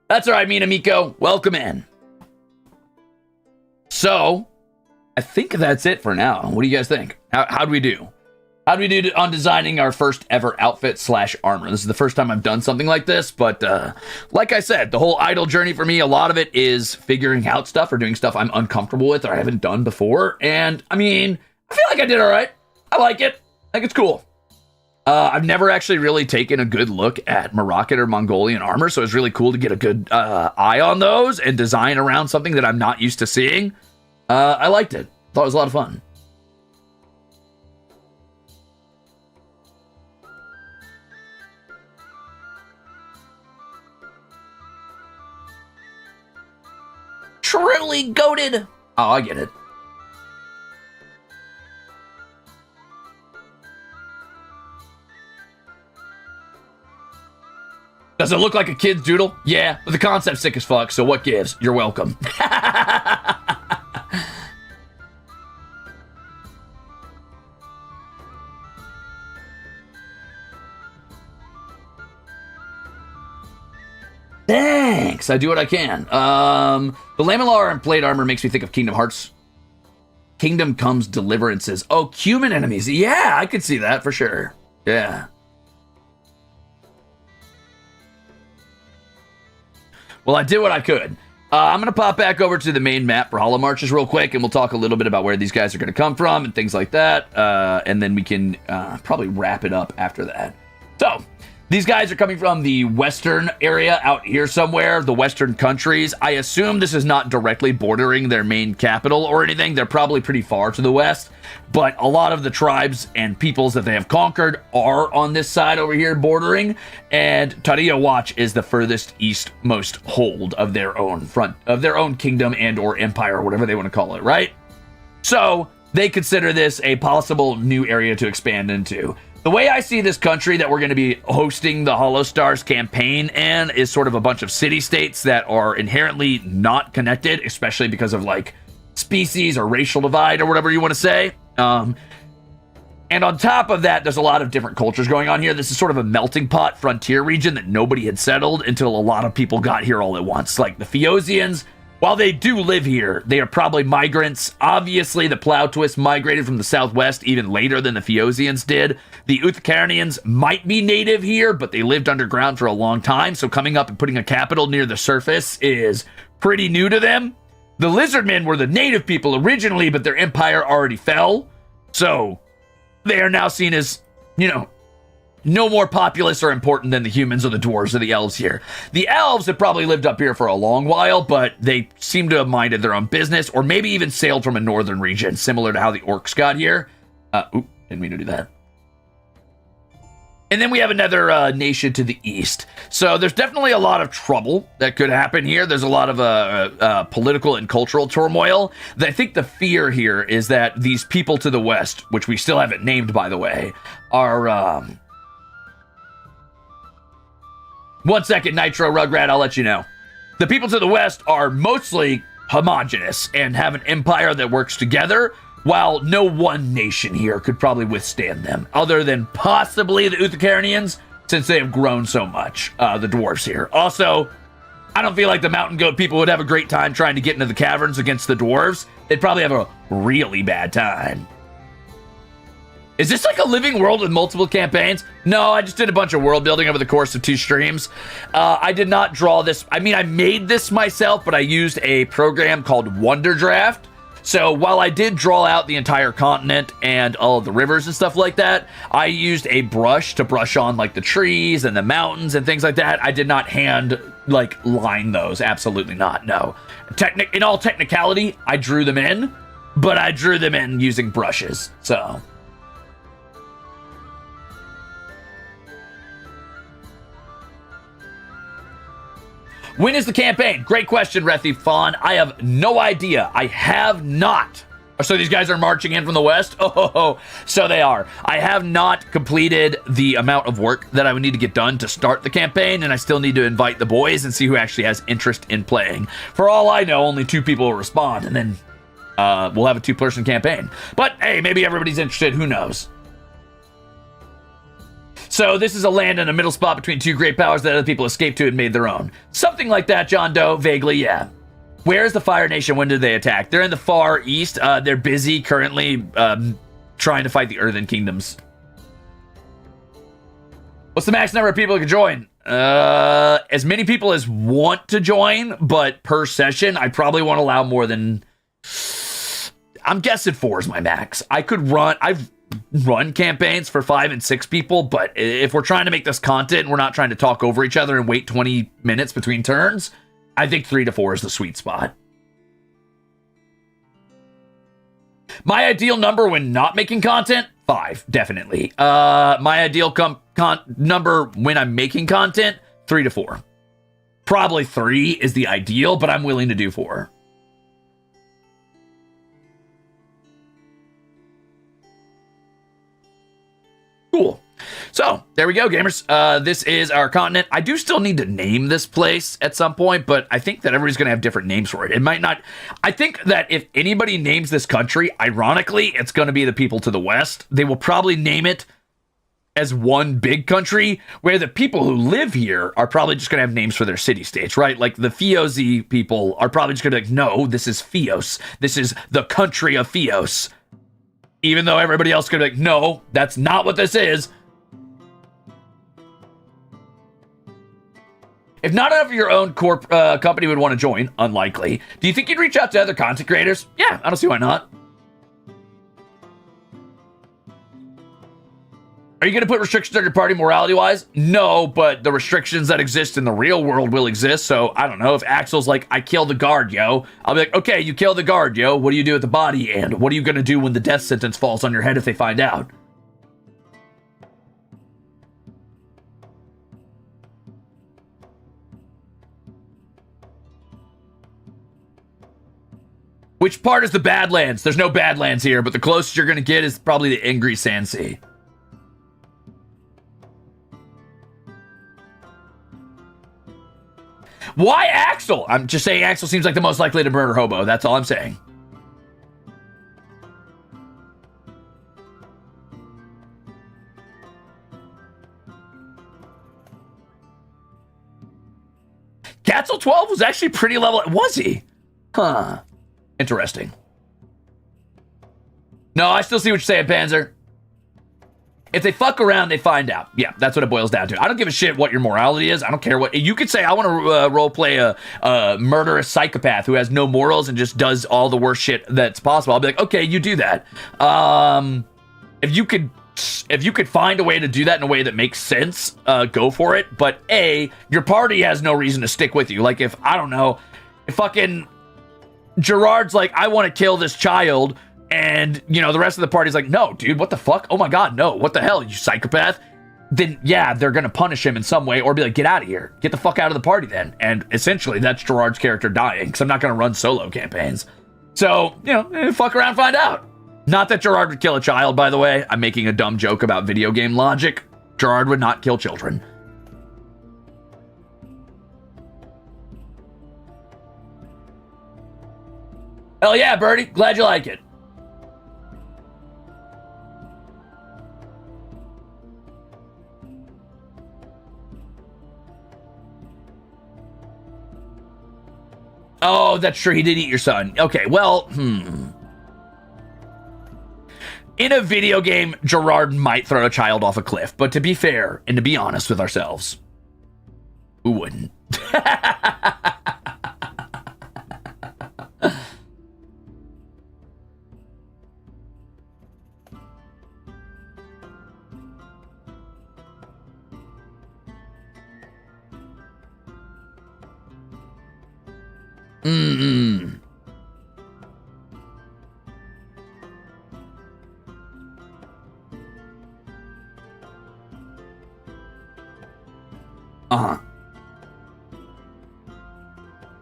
That's all right, Minamiko. Welcome in. So, I think that's it for now. What do you guys think? How'd we do? How'd we do on designing our first ever outfit / armor? This is the first time I've done something like this, but like I said, the whole idle journey for me, a lot of it is figuring out stuff or doing stuff I'm uncomfortable with or I haven't done before. And I mean, I feel like I did all right. I like it. I think it's cool. I've never actually really taken a good look at Moroccan or Mongolian armor, so it's really cool to get a good eye on those and design around something that I'm not used to seeing. I liked it. Thought it was a lot of fun. Truly goated. Oh, I get it. Does it look like a kid's doodle? Yeah, but the concept's sick as fuck, so what gives? You're welcome. Thanks. I do what I can. The Laminar and plate armor makes me think of Kingdom Hearts. Kingdom Comes Deliverances. Oh, human enemies. Yeah, I could see that for sure. Yeah. Well, I did what I could. I'm going to pop back over to the main map for HOLOMARCHES real quick, and we'll talk a little bit about where these guys are going to come from and things like that. And then we can probably wrap it up after that. So, these guys are coming from the western area out here somewhere, the western countries. I assume this is not directly bordering their main capital or anything. They're probably pretty far to the west, but a lot of the tribes and peoples that they have conquered are on this side over here bordering, and Taria Watch is the furthest eastmost hold of their own kingdom and or empire, or whatever they want to call it, right? So they consider this a possible new area to expand into. The way I see this country that we're going to be hosting the HOLOSTARS campaign in is sort of a bunch of city-states that are inherently not connected, especially because of, like, species or racial divide or whatever you want to say. And on top of that, there's a lot of different cultures going on here. This is sort of a melting pot frontier region that nobody had settled until a lot of people got here all at once. Like the Phaeosians, While they do live here, they are probably migrants. Obviously, the Plow Twist migrated from the southwest even later than the Phaeosians did. The Uthcarnians might be native here, but they lived underground for a long time, so coming up and putting a capital near the surface is pretty new to them. The Lizardmen were the native people originally, but their empire already fell. So they are now seen as, no more populous or important than the humans or the dwarves or the elves here. The elves have probably lived up here for a long while, but they seem to have minded their own business, or maybe even sailed from a northern region, similar to how the orcs got here. Didn't mean to do that. And then we have another nation to the east. So there's definitely a lot of trouble that could happen here. There's a lot of political and cultural turmoil. I think the fear here is that these people to the west, which we still haven't named, by the way, are... One second, Nitro Rugrat, I'll let you know. The people to the west are mostly homogenous and have an empire that works together, while no one nation here could probably withstand them, other than possibly the Uthcarnians, since they have grown so much, the dwarves here. Also, I don't feel like the mountain goat people would have a great time trying to get into the caverns against the dwarves. They'd probably have a really bad time. Is this like a living world with multiple campaigns? No, I just did a bunch of world building over the course of 2 streams. I did not draw this. I mean, I made this myself, but I used a program called Wonder Draft. So while I did draw out the entire continent and all of the rivers and stuff like that, I used a brush to brush on like the trees and the mountains and things like that. I did not hand line those. Absolutely not. No. In all technicality, I drew them in, but I drew them in using brushes. So... when is the campaign? Great question, Rethi Fawn. I have no idea. I have not. So these guys are marching in from the west? Oh, so they are. I have not completed the amount of work that I would need to get done to start the campaign, and I still need to invite the boys and see who actually has interest in playing. For all I know, only 2 people will respond, and then we'll have a 2-person campaign. But hey, maybe everybody's interested. Who knows? So this is a land in a middle spot between 2 great powers that other people escaped to and made their own. Something like that, John Doe. Vaguely, yeah. Where is the Fire Nation? When did they attack? They're in the far east. They're busy currently trying to fight the Earthen Kingdoms. What's the max number of people who can join? As many people as want to join, but per session, I probably won't allow more than... I'm guessing 4 is my max. I've run campaigns for 5 and 6 people, but if we're trying to make this content and we're not trying to talk over each other and wait 20 minutes between turns, I think 3 to 4 is the sweet spot. My ideal number when not making content? 5, definitely. My ideal number when I'm making content? 3 to 4. Probably 3 is the ideal, but I'm willing to do 4. Cool. So, there we go, gamers. This is our continent. I do still need to name this place at some point, but I think that everybody's going to have different names for it. It might not... I think that if anybody names this country, ironically, it's going to be the people to the west. They will probably name it as one big country, where the people who live here are probably just going to have names for their city-states, right? Like, the Phaeosi people are probably just going to be like, no, this is Phaeos. This is the country of Phaeos. Even though everybody else could be like, no, that's not what this is. If not enough of your own company would want to join, unlikely, do you think you'd reach out to other content creators? Yeah, I don't see why not. Are you going to put restrictions on your party morality-wise? No, but the restrictions that exist in the real world will exist, so I don't know. If Axel's like, I killed the guard, yo, I'll be like, okay, you killed the guard, yo. What do you do with the body, and what are you going to do when the death sentence falls on your head if they find out? Which part is the Badlands? There's no Badlands here, but the closest you're going to get is probably the Angry Sand Sea. Why Axel? I'm just saying Axel seems like the most likely to murder Hobo. That's all I'm saying. Catzel 12 was actually pretty level. Was he? Huh. Interesting. No, I still see what you're saying, Panzer. If they fuck around, they find out. Yeah, that's what it boils down to. I don't give a shit what your morality is. I don't care what... You could say, I want to roleplay a murderous psychopath who has no morals and just does all the worst shit that's possible. I'll be like, okay, you do that. If you could find a way to do that in a way that makes sense, go for it. But A, your party has no reason to stick with you. Like, if, I don't know, if fucking Gerard's like, I want to kill this child... And, you know, the rest of the party's like, no, dude, what the fuck? Oh my God, no, what the hell, you psychopath? Then, yeah, they're going to punish him in some way or be like, get out of here. Get the fuck out of the party then. And essentially, that's Gerard's character dying because I'm not going to run solo campaigns. So, you know, fuck around, find out. Not that Gerard would kill a child, by the way. I'm making a dumb joke about video game logic. Gerard would not kill children. Hell yeah, Birdie. Glad you like it. Oh, that's true. He did eat your son. Okay, well, In a video game, Gerard might throw a child off a cliff. But to be fair, and to be honest with ourselves, who wouldn't?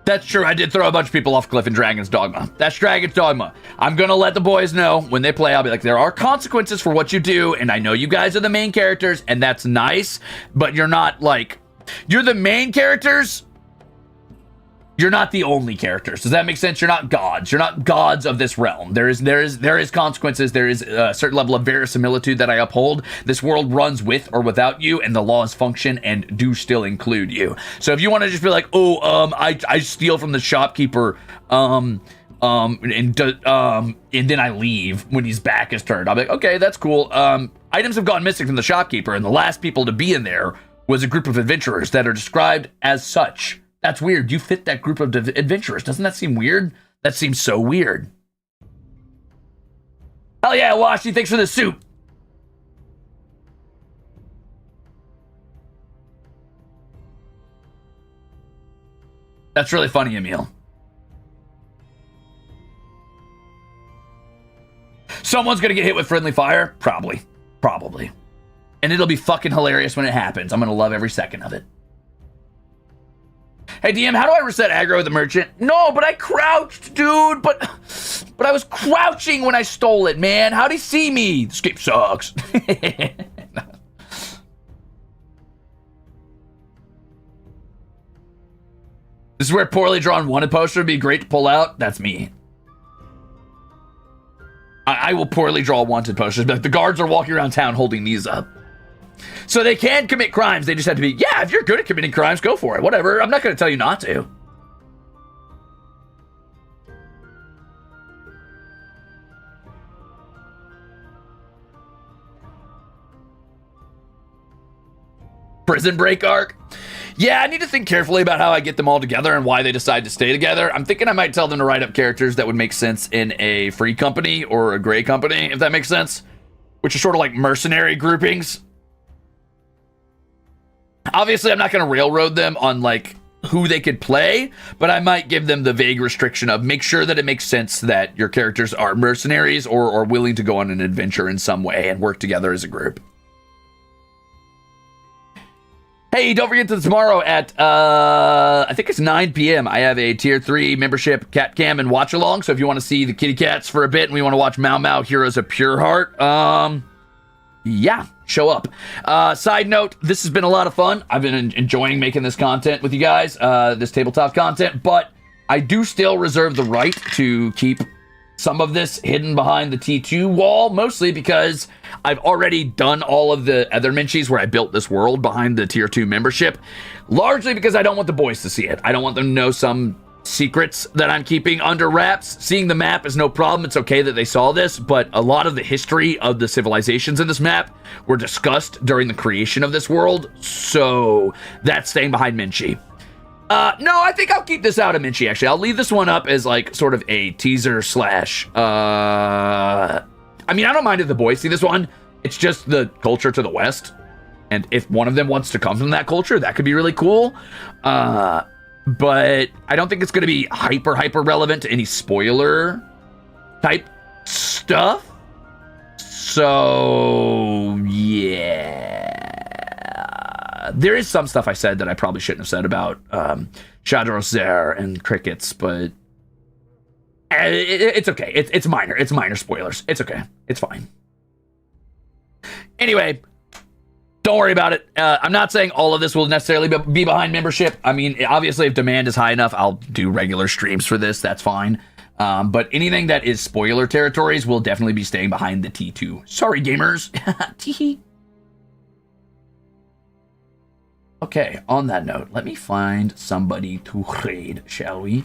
That's true. I did throw a bunch of people off cliff in Dragon's Dogma. That's Dragon's Dogma. I'm going to let the boys know when they play. I'll be like, there are consequences for what you do. And I know you guys are the main characters and that's nice, but you're not like, you're the main characters. You're not the only characters. Does that make sense? You're not gods. You're not gods of this realm. There is consequences. There is a certain level of verisimilitude that I uphold. This world runs with or without you, and the laws function and do still include you. So if you want to just be like, I steal from the shopkeeper, and then I leave when his back is turned, I'll be like, okay, that's cool. Items have gone missing from the shopkeeper, and the last people to be in there was a group of adventurers that are described as such. That's weird. You fit that group of adventurers. Doesn't that seem weird? That seems so weird. Hell yeah, Washy. Thanks for the soup. That's really funny, Emil. Someone's gonna get hit with friendly fire? Probably. Probably. And it'll be fucking hilarious when it happens. I'm gonna love every second of it. Hey, DM, how do I reset aggro with the merchant? No, but I crouched, dude. But I was crouching when I stole it, man. How'd he see me? This game sucks. This is where poorly drawn wanted poster would be great to pull out. That's me. I will poorly draw wanted posters. Like, the guards are walking around town holding these up. So they can commit crimes. They just have to be, yeah, if you're good at committing crimes, go for it. Whatever. I'm not going to tell you not to. Prison Break arc? Yeah, I need to think carefully about how I get them all together and why they decide to stay together. I'm thinking I might tell them to write up characters that would make sense in a free company or a gray company, if that makes sense. Which are sort of like mercenary groupings. Obviously, I'm not going to railroad them on, like, who they could play, but I might give them the vague restriction of make sure that it makes sense that your characters are mercenaries or willing to go on an adventure in some way and work together as a group. Hey, don't forget that tomorrow at, I think it's 9 p.m., I have a Tier 3 membership cat cam and watch along, so if you want to see the kitty cats for a bit and we want to watch Mau Mau Heroes of Pure Heart, yeah, show up. Side note, this has been a lot of fun. I've been enjoying making this content with you guys, this tabletop content, but I do still reserve the right to keep some of this hidden behind the T2 wall, mostly because I've already done all of the other Minchies where I built this world behind the Tier 2 membership, largely because I don't want the boys to see it. I don't want them to know some secrets that I'm keeping under wraps. Seeing the map is no problem. It's okay that they saw this, but a lot of the history of the civilizations in this map were discussed during the creation of this world, so that's staying behind Minchi. No, I think I'll keep this out of Minchi, actually. I'll leave this one up as, like, sort of a teaser slash, I mean, I don't mind if the boys see this one. It's just the culture to the west, and if one of them wants to come from that culture, that could be really cool. But I don't think it's going to be hyper relevant to any spoiler type stuff. So, yeah. There is some stuff I said that I probably shouldn't have said about Shadowzer and crickets, but it's okay. It's minor. It's minor spoilers. It's okay. It's fine. Anyway, don't worry about it. I'm not saying all of this will necessarily be behind membership. I mean, obviously, if demand is high enough, I'll do regular streams for this. That's fine. But anything that is spoiler territories will definitely be staying behind the T2. Sorry, gamers. Tee. Okay, on that note, let me find somebody to raid, shall we?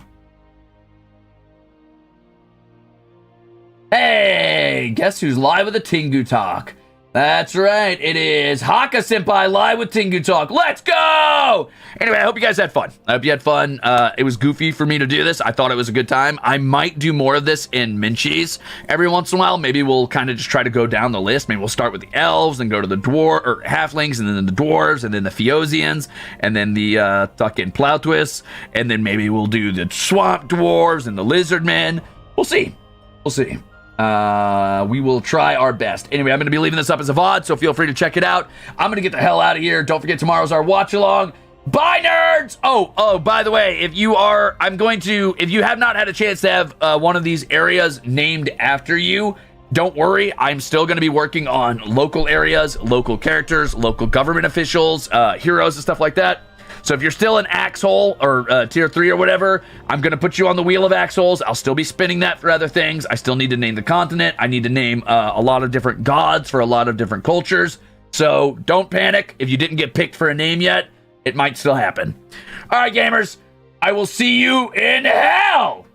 Hey, guess who's live with the Tengu Talk? That's right, it is Haka Senpai live with Tengu Talk. Let's go! Anyway, I hope you guys had fun. I hope you had fun. It was goofy for me to do this. I thought it was a good time. I might do more of this in Minchies every once in a while. Maybe we'll kind of just try to go down the list. Maybe we'll start with the elves and go to the halflings, and then the dwarves, and then the Feosians, and then the talkin plow twists, and then maybe we'll do the swamp dwarves and the lizardmen. We'll see. We'll see. We will try our best. Anyway, I'm going to be leaving this up as a VOD, so feel free to check it out. I'm going to get the hell out of here. Don't forget, tomorrow's our watch along. Bye, nerds! Oh, by the way, if you have not had a chance to have one of these areas named after you, don't worry. I'm still going to be working on local areas, local characters, local government officials, heroes and stuff like that. So if you're still an Axhole or tier 3 or whatever, I'm going to put you on the wheel of Axholes. I'll still be spinning that for other things. I still need to name the continent. I need to name a lot of different gods for a lot of different cultures. So don't panic. If you didn't get picked for a name yet, it might still happen. All right, gamers. I will see you in hell.